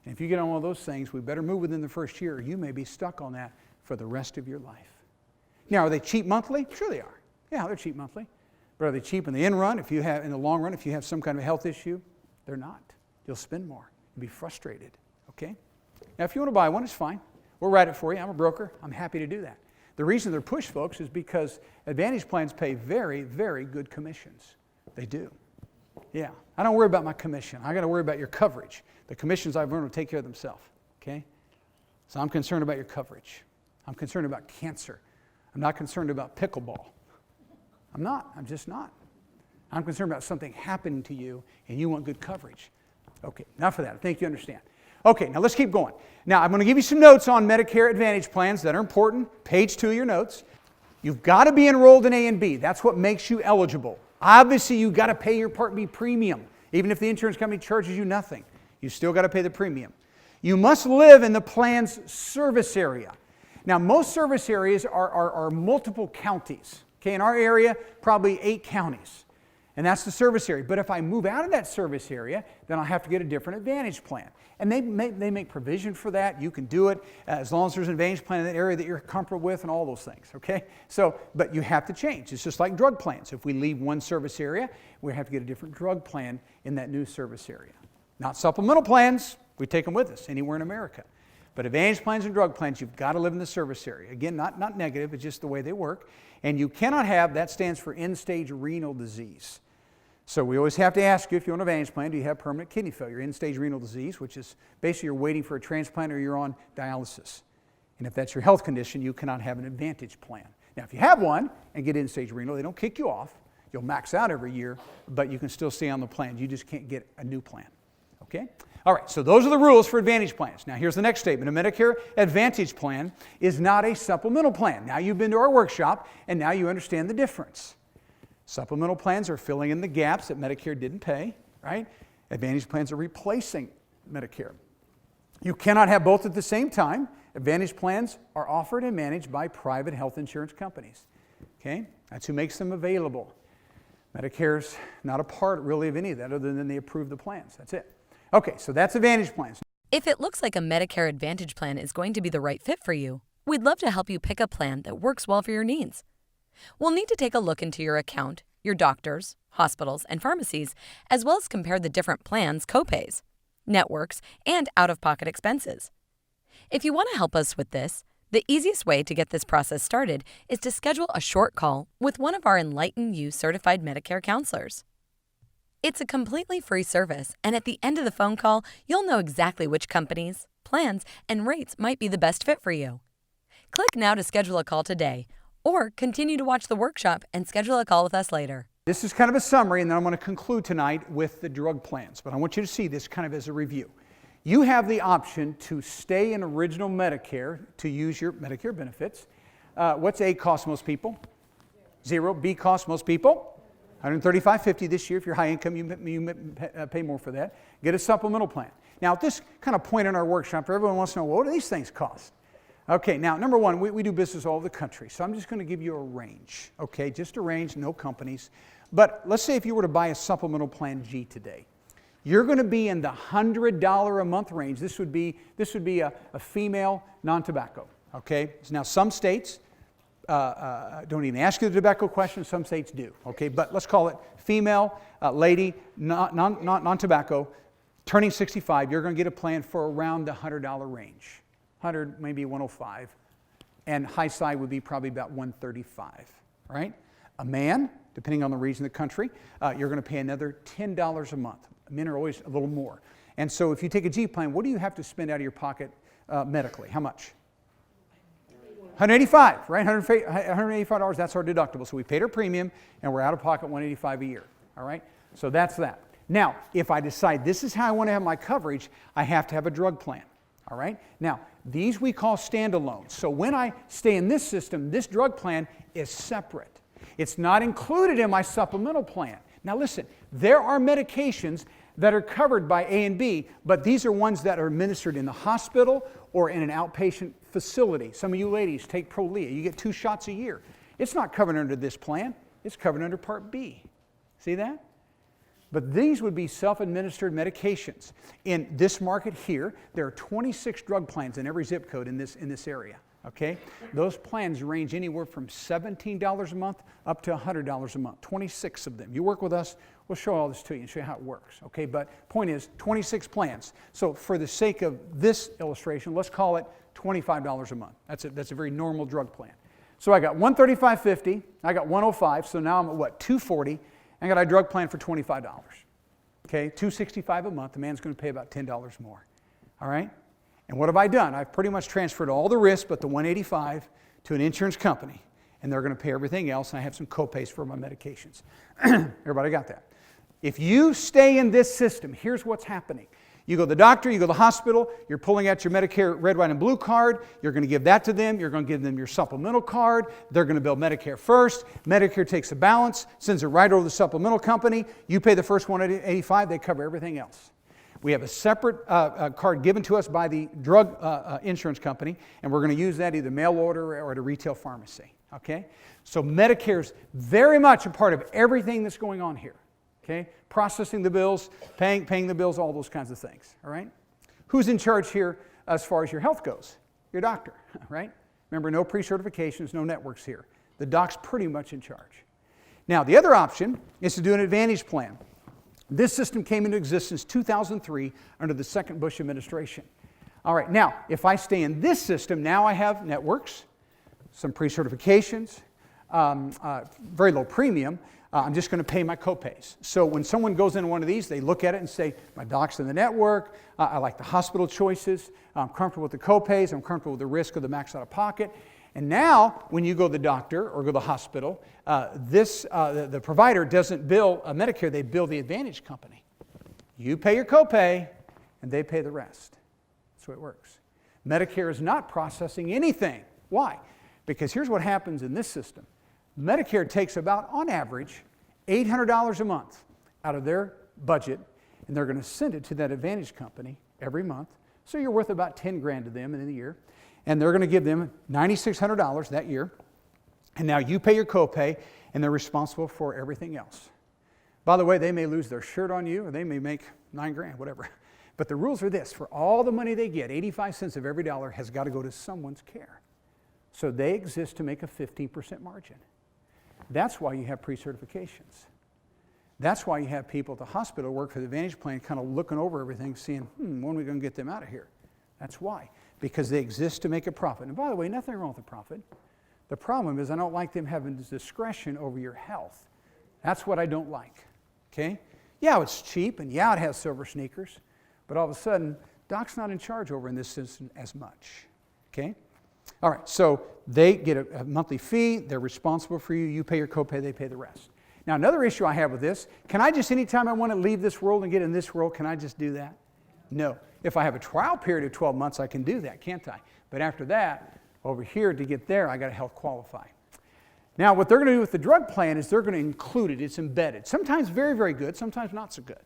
And if you get on one of those things, we better move within the first year, or you may be stuck on that for the rest of your life. Now, are they cheap monthly? Sure they are. Yeah, they're cheap monthly. But are they cheap in the in the long run, if you have some kind of a health issue? They're not. You'll spend more. You'll be frustrated, okay? Now, if you want to buy one, it's fine. We'll write it for you. I'm a broker. I'm happy to do that. The reason they're pushed, folks, is because Advantage plans pay very, very good commissions. They do. Yeah. I don't worry about my commission. I got to worry about your coverage. The commissions I've earned will take care of themselves, okay? So I'm concerned about your coverage. I'm concerned about cancer. I'm not concerned about pickleball. I'm not. I'm just not. I'm concerned about something happening to you, and you want good coverage. Okay, enough of that. I think you understand. Okay, now let's keep going. Now, I'm going to give you some notes on Medicare Advantage plans that are important. Page 2 of your notes. You've got to be enrolled in A and B. That's what makes you eligible. Obviously, you've got to pay your Part B premium. Even if the insurance company charges you nothing, you still got to pay the premium. You must live in the plan's service area. Now, most service areas are multiple counties. Okay, in our area, probably 8 counties. And that's the service area. But if I move out of that service area, then I'll have to get a different Advantage plan. And they make provision for that. You can do it as long as there's an Advantage plan in that area that you're comfortable with and all those things, okay? So, but you have to change. It's just like drug plans. If we leave one service area, we have to get a different drug plan in that new service area. Not supplemental plans. We take them with us anywhere in America. But Advantage plans and drug plans, you've got to live in the service area. Again, not negative, it's just the way they work. And you cannot have, that stands for end-stage renal disease. So we always have to ask you, if you're on an Advantage plan, do you have permanent kidney failure, end-stage renal disease, which is basically you're waiting for a transplant or you're on dialysis. And if that's your health condition, you cannot have an Advantage plan. Now, if you have one and get end-stage renal, they don't kick you off. You'll max out every year, but you can still stay on the plan. You just can't get a new plan, okay? All right, so those are the rules for Advantage plans. Now, here's the next statement. A Medicare Advantage plan is not a supplemental plan. Now, you've been to our workshop, and now you understand the difference. Supplemental plans are filling in the gaps that Medicare didn't pay, right? Advantage plans are replacing Medicare. You cannot have both at the same time. Advantage plans are offered and managed by private health insurance companies, okay? That's who makes them available. Medicare's not a part really of any of that other than they approve the plans. That's it. Okay, so that's Advantage plans. If it looks like a Medicare Advantage plan is going to be the right fit for you, We'd love to help you pick a plan that works well for your needs. We'll need to take a look into your account, your doctors, hospitals, and pharmacies, as well as compare the different plans' copays, networks, and out-of-pocket expenses. If you want to help us with this, the easiest way to get this process started is to schedule a short call with one of our EnlightnU certified Medicare counselors. It's a completely free service, and at the end of the phone call, you'll know exactly which companies, plans, and rates might be the best fit for you. Click now to schedule a call today, or continue to watch the workshop and schedule a call with us later. This is kind of a summary, and then I'm going to conclude tonight with the drug plans. But I want you to see this kind of as a review. You have the option to stay in original Medicare to use your Medicare benefits. What's A cost most people? 0. B cost most people? $135.50 this year. If you're high income, you pay more for that. Get a supplemental plan. Now, at this kind of point in our workshop, everyone wants to know, well, what do these things cost? Okay, now, number one, we do business all over the country, so I'm just going to give you a range, okay? Just a range, no companies. But let's say if you were to buy a supplemental plan G today, you're going to be in the $100 a month range. This would be a female non-tobacco, okay? So now, some states don't even ask you the tobacco question. Some states do, okay? But let's call it female, lady, non-tobacco, turning 65. You're going to get a plan for around the $100 range. 100, maybe 105. And high side would be probably about 135, right? A man, depending on the region of the country, you're going to pay another $10 a month. Men are always a little more. And so if you take a G plan, what do you have to spend out of your pocket medically? How much? $185, right? $185, that's our deductible. So we paid our premium, and we're out of pocket $185 a year, all right? So that's that. Now, if I decide this is how I want to have my coverage, I have to have a drug plan, all right? Now, these we call standalone. So when I stay in this system, this drug plan is separate. It's not included in my supplemental plan. Now listen, there are medications that are covered by A and B, but these are ones that are administered in the hospital or in an outpatient facility. Some of you ladies take Prolia. You get 2 shots a year. It's not covered under this plan. It's covered under Part B. See that? But these would be self-administered medications. In this market here, there are 26 drug plans in every zip code in this area. Okay? Those plans range anywhere from $17 a month up to $100 a month, 26 of them. You work with us, we'll show all this to you and show you how it works. Okay? But point is, 26 plans. So for the sake of this illustration, let's call it $25 a month. That's a very normal drug plan. So I got $135.50, I got $105, so now I'm at what, $240, I got a drug plan for $25. Okay, $265 a month, the man's going to pay about $10 more. All right? And what have I done? I've pretty much transferred all the risk but the $185 to an insurance company, and they're going to pay everything else, and I have some copays for my medications. Everybody got that? If you stay in this system, here's what's happening. You go to the doctor, you go to the hospital, you're pulling out your Medicare red, white, and blue card, you're going to give that to them, you're going to give them your supplemental card, they're going to bill Medicare first, Medicare takes a balance, sends it right over to the supplemental company, you pay the first $185, they cover everything else. We have a separate card given to us by the drug insurance company, and we're going to use that either mail order or at a retail pharmacy, okay? So Medicare's very much a part of everything that's going on here. Okay? Processing the bills, paying the bills, all those kinds of things, all right? Who's in charge here as far as your health goes? Your doctor, right? Remember, no pre-certifications, no networks here. The doc's pretty much in charge. Now, the other option is to do an Advantage plan. This system came into existence 2003 under the second Bush administration. All right, now, if I stay in this system, now I have networks, some pre-certifications, very low premium. I'm just going to pay my copays. So when someone goes into one of these, they look at it and say, my doc's in the network, I like the hospital choices, I'm comfortable with the copays, I'm comfortable with the risk of the max out of pocket. And now, when you go to the doctor or go to the hospital, the provider doesn't bill Medicare, they bill the Advantage company. You pay your copay, and they pay the rest. That's the way it works. Medicare is not processing anything. Why? Because here's what happens in this system. Medicare takes about, on average, $800 a month out of their budget, and they're going to send it to that Advantage company every month. So you're worth about $10,000 to them in the year, and they're going to give them $9,600 that year. And now you pay your copay, and they're responsible for everything else. By the way, they may lose their shirt on you, or they may make $9,000, whatever. But the rules are this: for all the money they get, 85 cents of every dollar has got to go to someone's care. So they exist to make a 15% margin. That's why you have pre-certifications. That's why you have people at the hospital work for the Advantage Plan kind of looking over everything, seeing, when are we going to get them out of here? That's why. Because they exist to make a profit. And by the way, nothing wrong with the profit. The problem is I don't like them having discretion over your health. That's what I don't like. Okay? Yeah, it's cheap, and yeah, it has silver sneakers. But all of a sudden, Doc's not in charge over in this instance as much. Okay? All right, so they get a monthly fee. They're responsible for you. You pay your copay. They pay the rest. Now, another issue I have with this, can I just, anytime I want to leave this world and get in this world, can I just do that? No. If I have a trial period of 12 months, I can do that, can't I? But after that, over here, to get there, I got to health qualify. Now, what they're going to do with the drug plan is they're going to include it. It's embedded. Sometimes very, very good, sometimes not so good.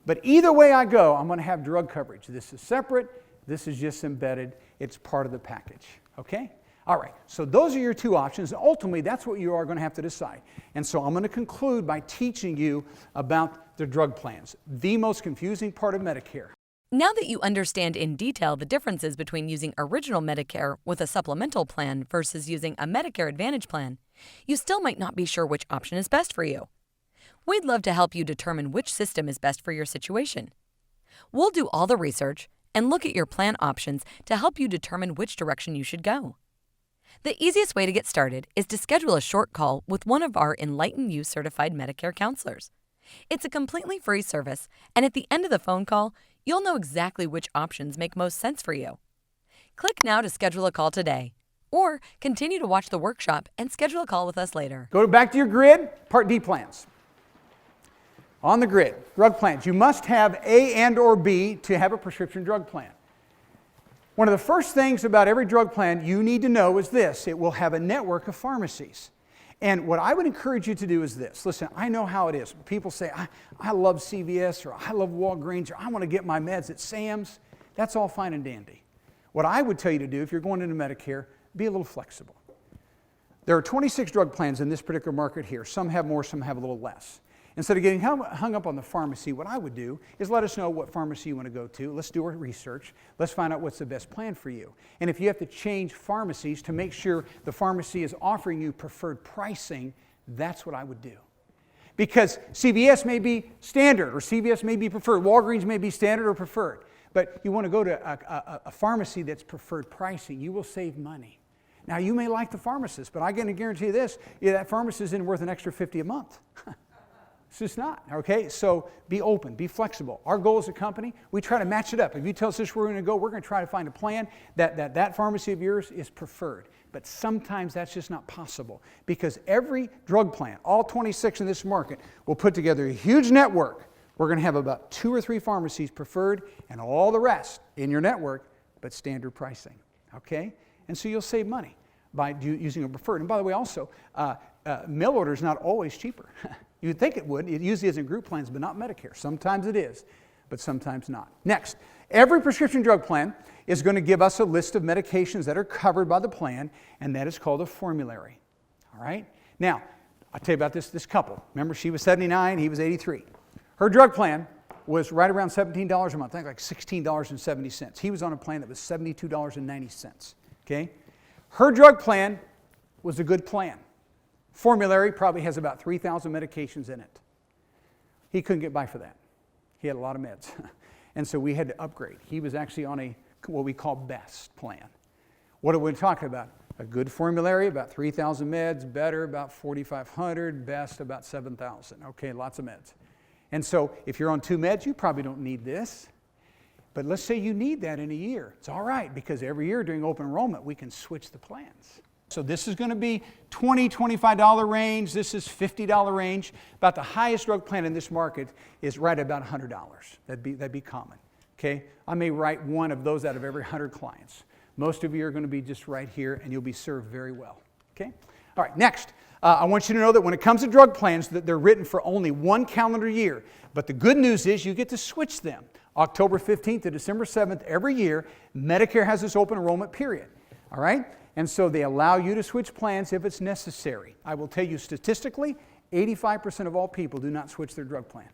But either way I go, I'm going to have drug coverage. This is separate. This is just embedded. It's part of the package. Okay? All right. So those are your two options. Ultimately, that's what you are going to have to decide. And so I'm going to conclude by teaching you about the drug plans, the most confusing part of Medicare. Now that you understand in detail the differences between using original Medicare with a supplemental plan versus using a Medicare Advantage plan, you still might not be sure which option is best for you. We'd love to help you determine which system is best for your situation. We'll do all the research and look at your plan options to help you determine which direction you should go. The easiest way to get started is to schedule a short call with one of our EnlightnU certified Medicare counselors. It's a completely free service, and at the end of the phone call, you'll know exactly which options make most sense for you. Click now to schedule a call today, or continue to watch the workshop and schedule a call with us later. Go back to your grid, Part D plans. On the grid, drug plans. You must have A and or B to have a prescription drug plan. One of the first things about every drug plan you need to know is this. It will have a network of pharmacies. And what I would encourage you to do is this. Listen, I know how it is. People say, I love CVS, or I love Walgreens, or I want to get my meds at Sam's. That's all fine and dandy. What I would tell you to do if you're going into Medicare, be a little flexible. There are 26 drug plans in this particular market here. Some have more, some have a little less. Instead of getting hung up on the pharmacy, what I would do is let us know what pharmacy you want to go to. Let's do our research. Let's find out what's the best plan for you. And if you have to change pharmacies to make sure the pharmacy is offering you preferred pricing, that's what I would do. Because CVS may be standard or CVS may be preferred. Walgreens may be standard or preferred. But you want to go to a pharmacy that's preferred pricing. You will save money. Now, you may like the pharmacist, but I'm going to guarantee you this. That pharmacist isn't worth an extra $50 a month. It's just not, okay? So be open, be flexible. Our goal as a company, we try to match it up. If you tell us this is where we're going to go, we're going to try to find a plan that pharmacy of yours is preferred. But sometimes that's just not possible because every drug plan, all 26 in this market, will put together a huge network. We're going to have about 2 or 3 pharmacies preferred and all the rest in your network, but standard pricing, okay? And so you'll save money by using a preferred. And by the way, also, mail order is not always cheaper. You'd think it would. It usually is in group plans, but not Medicare. Sometimes it is, but sometimes not. Next, every prescription drug plan is going to give us a list of medications that are covered by the plan, and that is called a formulary. All right? Now, I'll tell you about this couple. Remember, she was 79, he was 83. Her drug plan was right around $17 a month, I think like $16.70. He was on a plan that was $72.90. Okay? Her drug plan was a good plan. Formulary probably has about 3,000 medications in it. He couldn't get by for that. He had a lot of meds. And so we had to upgrade. He was actually on what we call BEST plan. What are we talking about? A good formulary, about 3,000 meds. Better, about 4,500. Best, about 7,000. Okay, lots of meds. And so if you're on 2 meds, you probably don't need this. But let's say you need that in a year. It's all right because every year during open enrollment, we can switch the plans. So this is going to be $20, $25 range. This is $50 range. About the highest drug plan in this market is right about $100. That'd be common. Okay? I may write one of those out of every 100 clients. Most of you are going to be just right here, and you'll be served very well. Okay? All right, next. I want you to know that when it comes to drug plans, that they're written for only 1 calendar year. But the good news is you get to switch them. October 15th to December 7th every year, Medicare has this open enrollment period. All right? And so they allow you to switch plans if it's necessary. I will tell you statistically, 85% of all people do not switch their drug plan.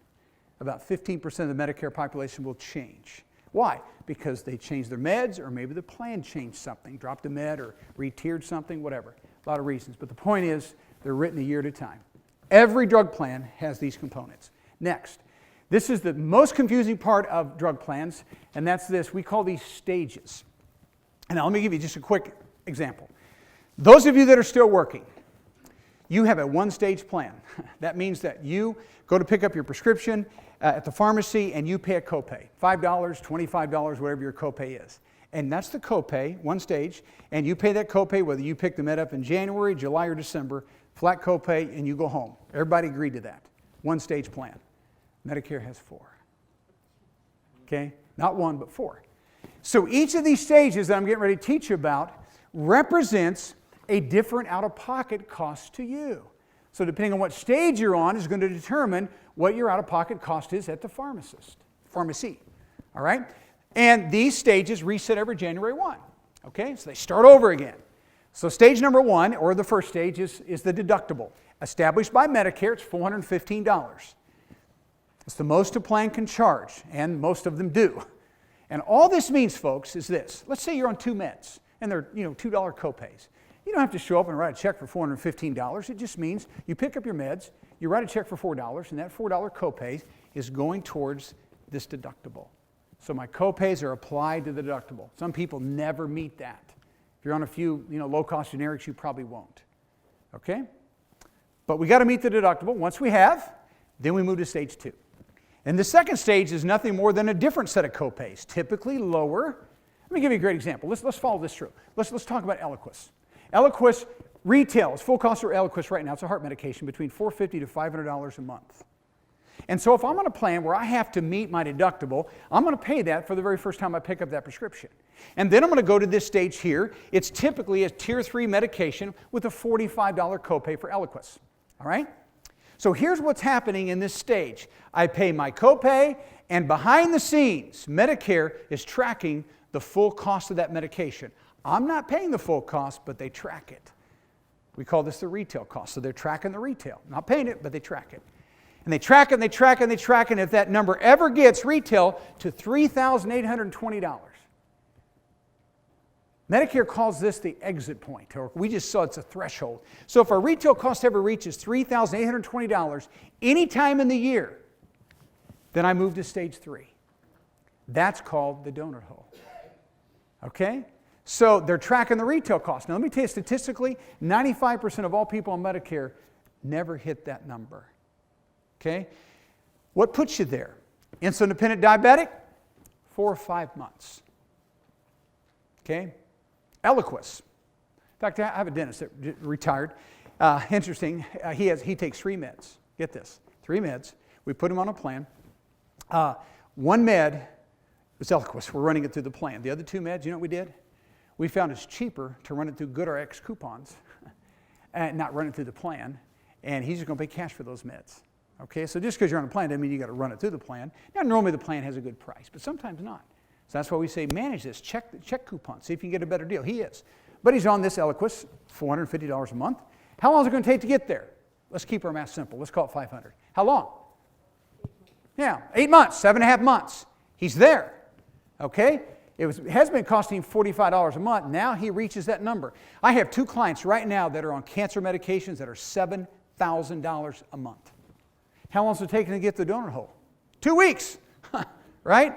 About 15% of the Medicare population will change. Why? Because they changed their meds, or maybe the plan changed something, dropped a med or re-tiered something, whatever. A lot of reasons. But the point is, they're written a year at a time. Every drug plan has these components. Next, this is the most confusing part of drug plans, and that's this. We call these stages. And now let me give you just a quick example. Those of you that are still working, you have a one-stage plan. That means that you go to pick up your prescription at the pharmacy and you pay a copay. $5, $25, whatever your copay is. And that's the copay, one stage, and you pay that copay whether you pick the med up in January, July, or December, flat copay, and you go home. Everybody agreed to that. One-stage plan. Medicare has 4. Okay? Not 1, but 4. So each of these stages that I'm getting ready to teach you about represents a different out-of-pocket cost to you. So depending on what stage you're on is going to determine what your out-of-pocket cost is at the pharmacy. All right? And these stages reset every January 1. Okay? So they start over again. So stage number 1, or the first stage, is the deductible. Established by Medicare, it's $415. It's the most a plan can charge, and most of them do. And all this means, folks, is this. Let's say you're on 2 meds, and they're $2 copays. You don't have to show up and write a check for $415. It just means you pick up your meds, you write a check for $4, and that $4 copay is going towards this deductible. So my copays are applied to the deductible. Some people never meet that. If you're on a few low-cost generics, you probably won't. Okay? But we got to meet the deductible. Once we have, then we move to stage 2. And the second stage is nothing more than a different set of copays, typically lower. Let me give you a great example. Let's follow this through. Let's talk about Eliquis. Eliquis retails, full cost of Eliquis right now, it's a heart medication, between $450 to $500 a month. And so if I'm on a plan where I have to meet my deductible, I'm going to pay that for the very first time I pick up that prescription. And then I'm going to go to this stage here. It's typically a tier 3 medication with a $45 copay for Eliquis. All right? So here's what's happening in this stage. I pay my copay, and behind the scenes, Medicare is tracking the full cost of that medication. I'm not paying the full cost, but they track it. We call this the retail cost. So they're tracking the retail. Not paying it, but they track it. And they track it, and they track it, and they track it. And if that number ever gets retail to $3,820, Medicare calls this the exit point, or we just saw it's a threshold. So if our retail cost ever reaches $3,820 any time in the year, then I move to stage 3. That's called the donut hole. Okay? So they're tracking the retail cost. Now let me tell you, statistically, 95% of all people on Medicare never hit that number. Okay? What puts you there? Insulin-dependent diabetic? 4 or 5 months. Okay? Eliquis. In fact, I have a dentist that retired. Interesting. He takes 3 meds. Get this. 3 meds. We put him on a plan. 1 med was Eliquis. We're running it through the plan. The other 2 meds, you know what we did? We found it's cheaper to run it through GoodRx coupons and not run it through the plan. And he's just going to pay cash for those meds. Okay, so just because you're on a plan doesn't mean you got to run it through the plan. Now, normally the plan has a good price, but sometimes not. So that's why we say manage this. Check coupons. See if you can get a better deal. He is. But he's on this Eliquis, $450 a month. How long is it going to take to get there? Let's keep our math simple. Let's call it 500. How long? Yeah, 8 months, 7.5 months. He's there. Okay? It has been costing him $45 a month. Now he reaches that number. I have 2 clients right now that are on cancer medications that are $7,000 a month. How long is it taking to get the donut hole? 2 weeks, right?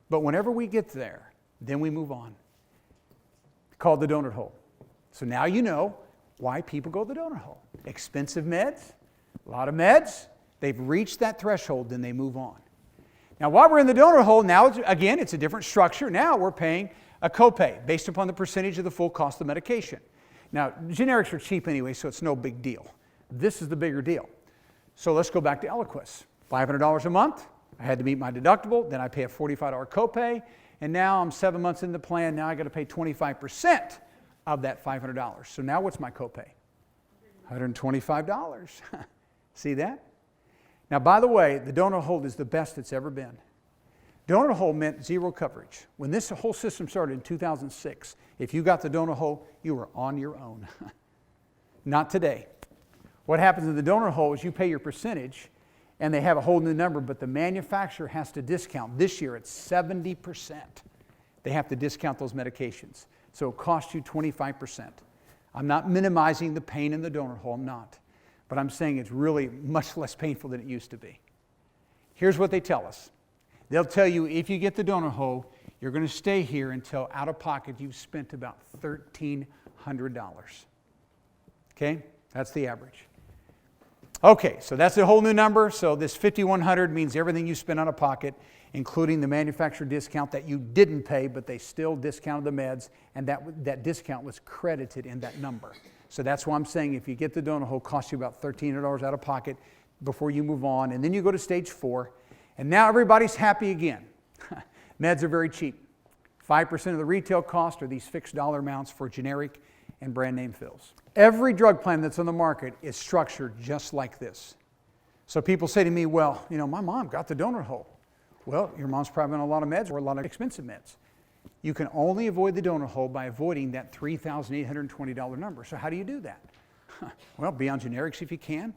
But whenever we get there, then we move on. Called the donut hole. So now you know why people go to the donut hole. Expensive meds, a lot of meds. They've reached that threshold, then they move on. Now, while we're in the donut hole, now, again, it's a different structure. Now we're paying a copay based upon the percentage of the full cost of medication. Now, generics are cheap anyway, so it's no big deal. This is the bigger deal. So let's go back to Eliquis. $500 a month. I had to meet my deductible. Then I pay a $45 copay. And now I'm 7 months in the plan. Now I got to pay 25% of that $500. So now what's my copay? $125. See that? Now, by the way, the donut hole is the best it's ever been. Donut hole meant 0 coverage. When this whole system started in 2006, if you got the donut hole, you were on your own. Not today. What happens in the donut hole is you pay your percentage, and they have a whole new number, but the manufacturer has to discount. This year it's 70%. They have to discount those medications. So it costs you 25%. I'm not minimizing the pain in the donor hole, I'm not. But I'm saying it's really much less painful than it used to be. Here's what they tell us. They'll tell you if you get the donor hole, you're going to stay here until out of pocket you've spent about $1,300. Okay? That's the average. Okay, so that's a whole new number. So this $5,100 means everything you spent out of pocket, including the manufacturer discount that you didn't pay, but they still discounted the meds, and that discount was credited in that number. So that's why I'm saying if you get the donor hole, it costs you about $1,300 out of pocket before you move on. And then you go to stage 4, and now everybody's happy again. Meds are very cheap. 5% of the retail cost are these fixed dollar amounts for generic and brand name fills. Every drug plan that's on the market is structured just like this. So people say to me, well, my mom got the donor hole. Well, your mom's probably on a lot of meds or a lot of expensive meds. You can only avoid the donor hole by avoiding that $3,820 number. So how do you do that? Well, be on generics if you can.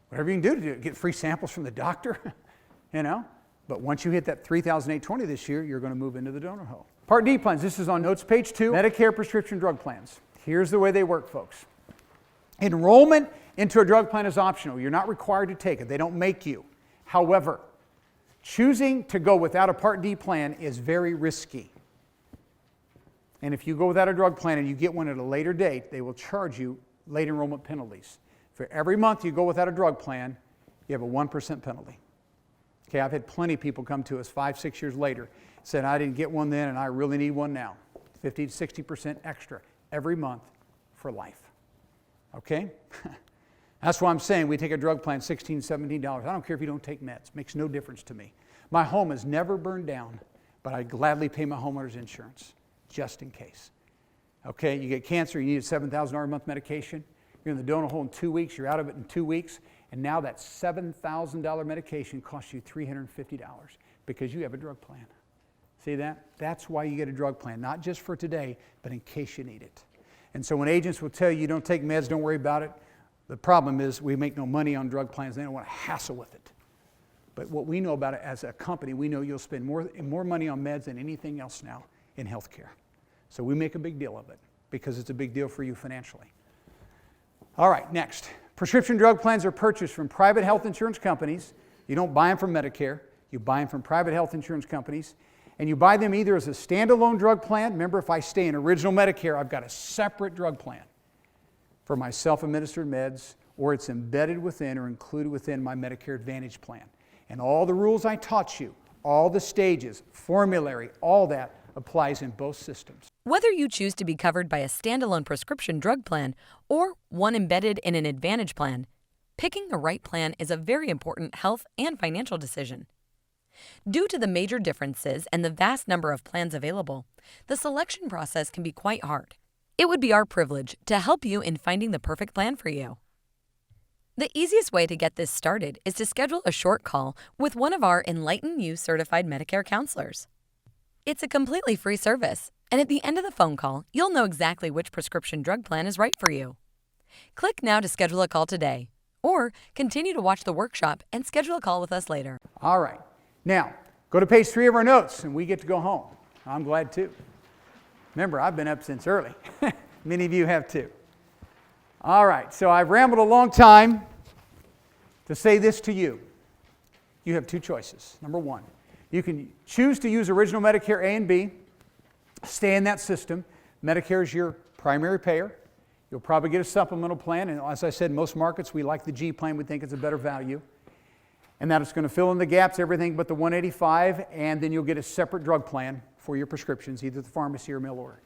Whatever you can do to get free samples from the doctor, But once you hit that $3,820 this year, you're going to move into the donor hole. Part D plans, this is on notes page 2, Medicare prescription drug plans. Here's the way they work, folks. Enrollment into a drug plan is optional. You're not required to take it. They don't make you. However, choosing to go without a Part D plan is very risky. And if you go without a drug plan and you get one at a later date, they will charge you late enrollment penalties. For every month you go without a drug plan, you have a 1% penalty. Okay, I've had plenty of people come to us 5-6 years later, said I didn't get one then and I really need one now. 50 to 60% extra every month for life. Okay? That's why I'm saying we take a drug plan, $16, $17. I don't care if you don't take meds. Makes no difference to me. My home has never burned down, but I gladly pay my homeowner's insurance, just in case. Okay, you get cancer, you need a $7,000 a month medication. You're in the donor hole in 2 weeks, you're out of it in 2 weeks, and now that $7,000 medication costs you $350 because you have a drug plan. See that? That's why you get a drug plan, not just for today, but in case you need it. And so when agents will tell you don't take meds, don't worry about it, the problem is we make no money on drug plans. They don't want to hassle with it. But what we know about it as a company, we know you'll spend more money on meds than anything else now in healthcare. So we make a big deal of it because it's a big deal for you financially. All right, next. Prescription drug plans are purchased from private health insurance companies. You don't buy them from Medicare. You buy them from private health insurance companies. And you buy them either as a standalone drug plan. Remember, if I stay in original Medicare, I've got a separate drug plan for my self-administered meds, or it's embedded within or included within my Medicare Advantage plan. And all the rules I taught you, all the stages, formulary, all that applies in both systems. Whether you choose to be covered by a standalone prescription drug plan or one embedded in an Advantage plan, picking the right plan is a very important health and financial decision. Due to the major differences and the vast number of plans available, the selection process can be quite hard. It would be our privilege to help you in finding the perfect plan for you. The easiest way to get this started is to schedule a short call with one of our EnlightnU certified Medicare counselors. It's a completely free service, and at the end of the phone call, you'll know exactly which prescription drug plan is right for you. Click now to schedule a call today, or continue to watch the workshop and schedule a call with us later. All right. Now, go to page 3 of our notes, and we get to go home. I'm glad too. Remember, I've been up since early. Many of you have too. All right, so I've rambled a long time to say this to you. You have 2 choices. Number 1, you can choose to use original Medicare A and B, stay in that system. Medicare is your primary payer. You'll probably get a supplemental plan, and as I said, most markets, we like the G plan. We think it's a better value. And that it's going to fill in the gaps, everything but the 185, and then you'll get a separate drug plan for your prescriptions, either the pharmacy or mail order.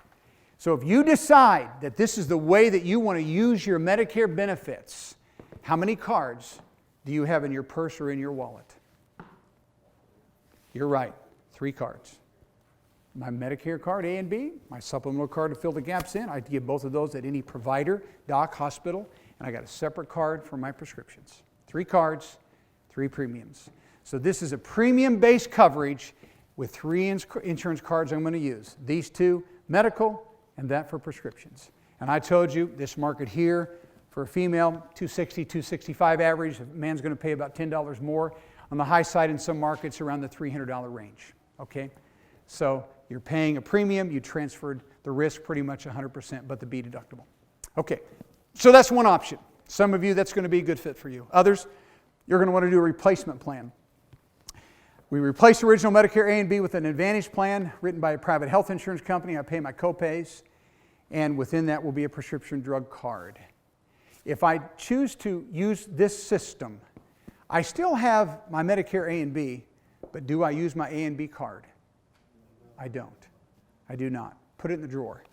So if you decide that this is the way that you want to use your Medicare benefits, how many cards do you have in your purse or in your wallet? You're right, 3 cards. My Medicare card, A and B, my supplemental card to fill the gaps in. I give both of those at any provider, doc, hospital, and I got a separate card for my prescriptions. 3 cards, 3 premiums. So this is a premium-based coverage with 3 insurance cards I'm going to use. These 2, medical, and that for prescriptions. And I told you, this market here, For a female, $260, $265 average. A man's going to pay about $10 more. On the high side in some markets, around the $300 range. Okay? So you're paying a premium. You transferred the risk pretty much 100%, but the B deductible. Okay, so that's one option. Some of you, that's going to be a good fit for you. Others, you're going to want to do a replacement plan. We replace the original Medicare A and B with an Advantage plan written by a private health insurance company. I pay my copays, and within that will be a prescription drug card. If I choose to use this system, I still have my Medicare A and B, but do I use my A and B card? I don't. I do not. Put it in the drawer.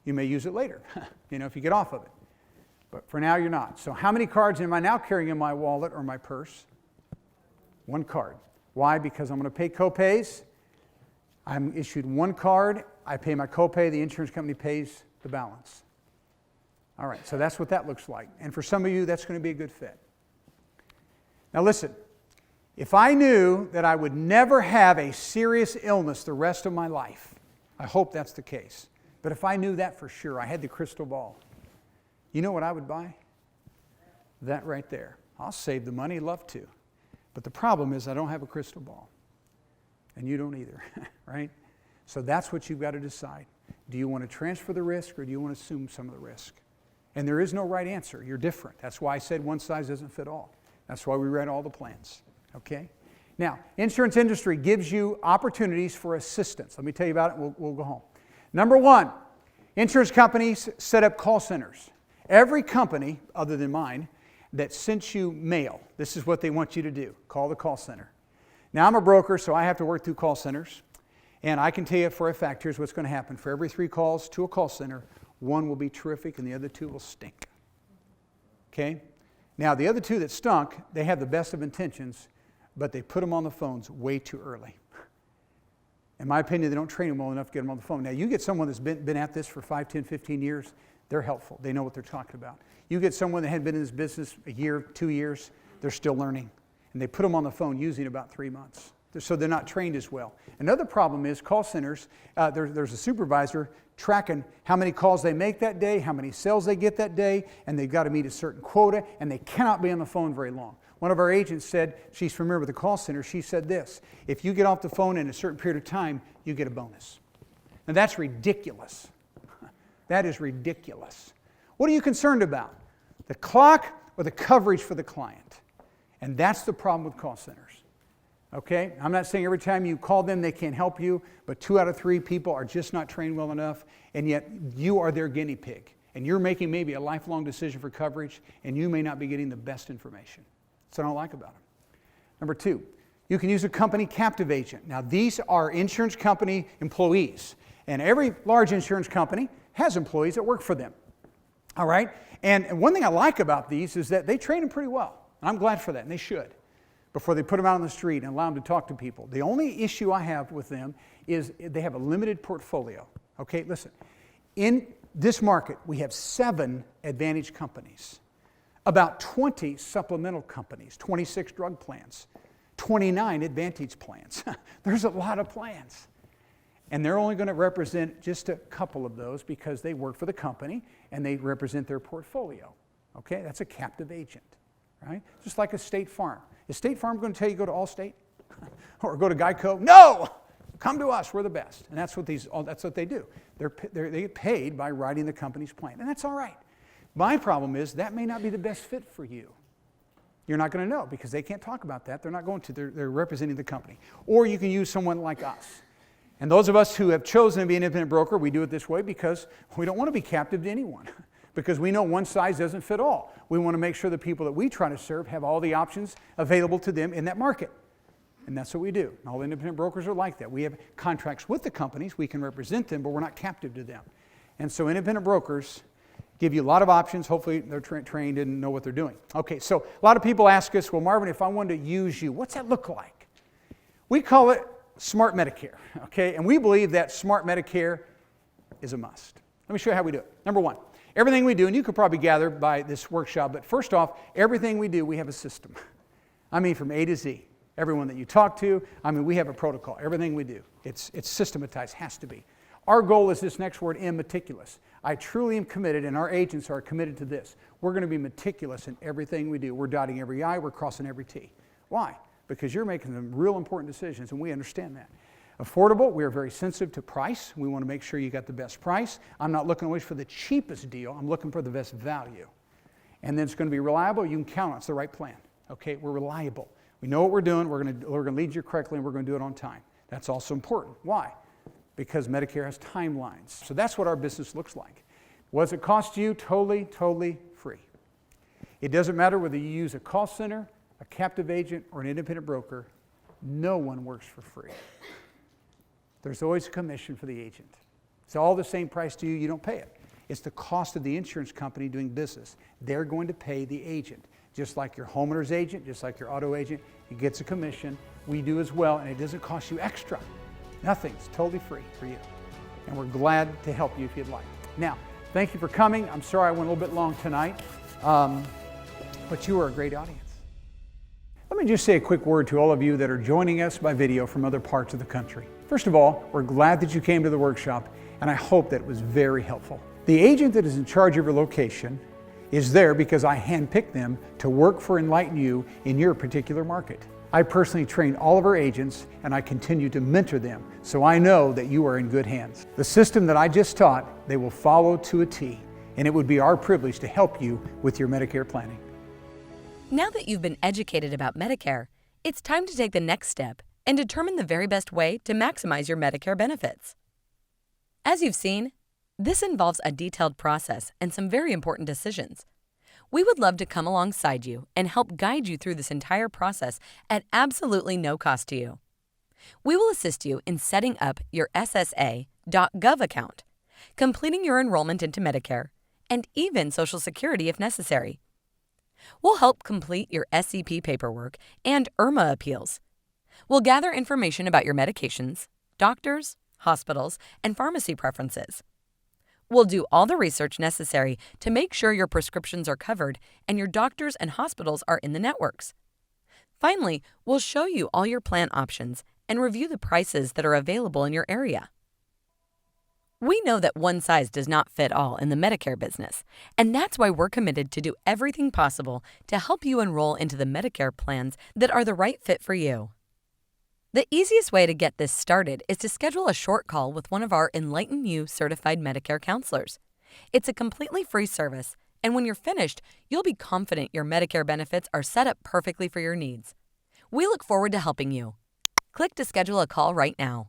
You may use it later, if you get off of it. But for now, you're not. So how many cards am I now carrying in my wallet or my purse? One card. Why? Because I'm going to pay copays. I'm issued one card. I pay my copay. The insurance company pays the balance. All right, so that's what that looks like. And for some of you, that's going to be a good fit. Now listen, if I knew that I would never have a serious illness the rest of my life, I hope that's the case. But if I knew that for sure, I had the crystal ball, you know what I would buy? That right there. I'll save the money, love to. But the problem is I don't have a crystal ball. And you don't either, right? So that's what you've got to decide. Do you want to transfer the risk or do you want to assume some of the risk? And there is no right answer. You're different. That's why I said one size doesn't fit all. That's why we read all the plans, okay? Now, insurance industry gives you opportunities for assistance. Let me tell you about it, we'll go home. Number one, insurance companies set up call centers. Every company, other than mine, that sent you mail, this is what they want you to do. Call the call center. Now, I'm a broker, so I have to work through call centers. And I can tell you for a fact, here's what's going to happen. For every 3 calls to a call center, 1 will be terrific and the other 2 will stink. Okay? Now, the other 2 that stunk, they have the best of intentions, but they put them on the phones way too early. In my opinion, they don't train them well enough to get them on the phone. Now, you get someone that's been at this for 5, 10, 15 years, they're helpful. They know what they're talking about. You get someone that had been in this business a year, 2 years, they're still learning. And they put them on the phone usually in about 3 months. So they're not trained as well. Another problem is call centers, there's a supervisor tracking how many calls they make that day, how many sales they get that day, and they've got to meet a certain quota, and they cannot be on the phone very long. One of our agents said, she's familiar with the call center, she said this, if you get off the phone in a certain period of time, you get a bonus. Now that's ridiculous. That is ridiculous. What are you concerned about? The clock or the coverage for the client? And that's the problem with call centers. Okay? I'm not saying every time you call them they can't help you, but 2 out of 3 people are just not trained well enough, and yet you are their guinea pig. And you're making maybe a lifelong decision for coverage, and you may not be getting the best information. That's what I don't like about them. Number 2, you can use a company captive agent. Now, these are insurance company employees, and every large insurance company has employees that work for them. All right? And one thing I like about these is that they train them pretty well. I'm glad for that, and they should, before they put them out on the street and allow them to talk to people. The only issue I have with them is they have a limited portfolio. Okay, listen. In this market, we have 7 Advantage companies, about 20 supplemental companies, 26 drug plans, 29 Advantage plans. There's a lot of plans. And they're only going to represent just a couple of those because they work for the company and they represent their portfolio. Okay, that's a captive agent, right? Just like a State Farm. Is State Farm going to tell you go to Allstate or go to Geico? No! Come to us, we're the best. And that's what they do. They get paid by writing the company's plan, and that's all right. My problem is that may not be the best fit for you. You're not going to know because they can't talk about that. They're not going to. They're representing the company. Or you can use someone like us. And those of us who have chosen to be an independent broker, we do it this way because we don't want to be captive to anyone. Because we know one size doesn't fit all. We want to make sure the people that we try to serve have all the options available to them in that market. And that's what we do. And all independent brokers are like that. We have contracts with the companies. We can represent them, but we're not captive to them. And so independent brokers give you a lot of options. Hopefully they're trained and know what they're doing. Okay, so a lot of people ask us, well, Marvin, if I wanted to use you, what's that look like? We call it Smart Medicare, okay? And we believe that Smart Medicare is a must. Let me show you how we do it. Number 1. Everything we do, and you could probably gather by this workshop, but first off, everything we do, we have a system. I mean, from A to Z. Everyone that you talk to, I mean, we have a protocol. Everything we do, it's systematized, has to be. Our goal is this next word, M, meticulous. I truly am committed, and our agents are committed to this. We're going to be meticulous in everything we do. We're dotting every I, we're crossing every T. Why? Because you're making some real important decisions, and we understand that. Affordable, we are very sensitive to price. We want to make sure you got the best price. I'm not looking always for the cheapest deal. I'm looking for the best value. And then it's going to be reliable. You can count on it. It's the right plan. Okay, we're reliable. We know what we're doing. We're going to lead you correctly, and we're going to do it on time. That's also important. Why? Because Medicare has timelines. So that's what our business looks like. What does it cost you? Totally, totally free. It doesn't matter whether you use a call center, a captive agent, or an independent broker. No one works for free. There's always a commission for the agent. It's all the same price to you. You don't pay it. It's the cost of the insurance company doing business. They're going to pay the agent. Just like your homeowner's agent, just like your auto agent, he gets a commission. We do as well, and it doesn't cost you extra. Nothing. It's totally free for you. And we're glad to help you if you'd like. Now, thank you for coming. I'm sorry I went a little bit long tonight, but you are a great audience. Let me just say a quick word to all of you that are joining us by video from other parts of the country. First of all, we're glad that you came to the workshop, and I hope that it was very helpful. The agent that is in charge of your location is there because I handpicked them to work for EnlightnU in your particular market. I personally train all of our agents, and I continue to mentor them, so I know that you are in good hands. The system that I just taught, they will follow to a T, and it would be our privilege to help you with your Medicare planning. Now that you've been educated about Medicare, it's time to take the next step and determine the very best way to maximize your Medicare benefits. As you've seen, this involves a detailed process and some very important decisions. We would love to come alongside you and help guide you through this entire process at absolutely no cost to you. We will assist you in setting up your SSA.gov account, completing your enrollment into Medicare, and even Social Security if necessary. We'll help complete your SCP paperwork and IRMA appeals. We'll gather information about your medications, doctors, hospitals, and pharmacy preferences. We'll do all the research necessary to make sure your prescriptions are covered and your doctors and hospitals are in the networks. Finally, we'll show you all your plan options and review the prices that are available in your area. We know that one size does not fit all in the Medicare business, and that's why we're committed to do everything possible to help you enroll into the Medicare plans that are the right fit for you. The easiest way to get this started is to schedule a short call with one of our EnlightnU certified Medicare counselors. It's a completely free service, and when you're finished, you'll be confident your Medicare benefits are set up perfectly for your needs. We look forward to helping you. Click to schedule a call right now.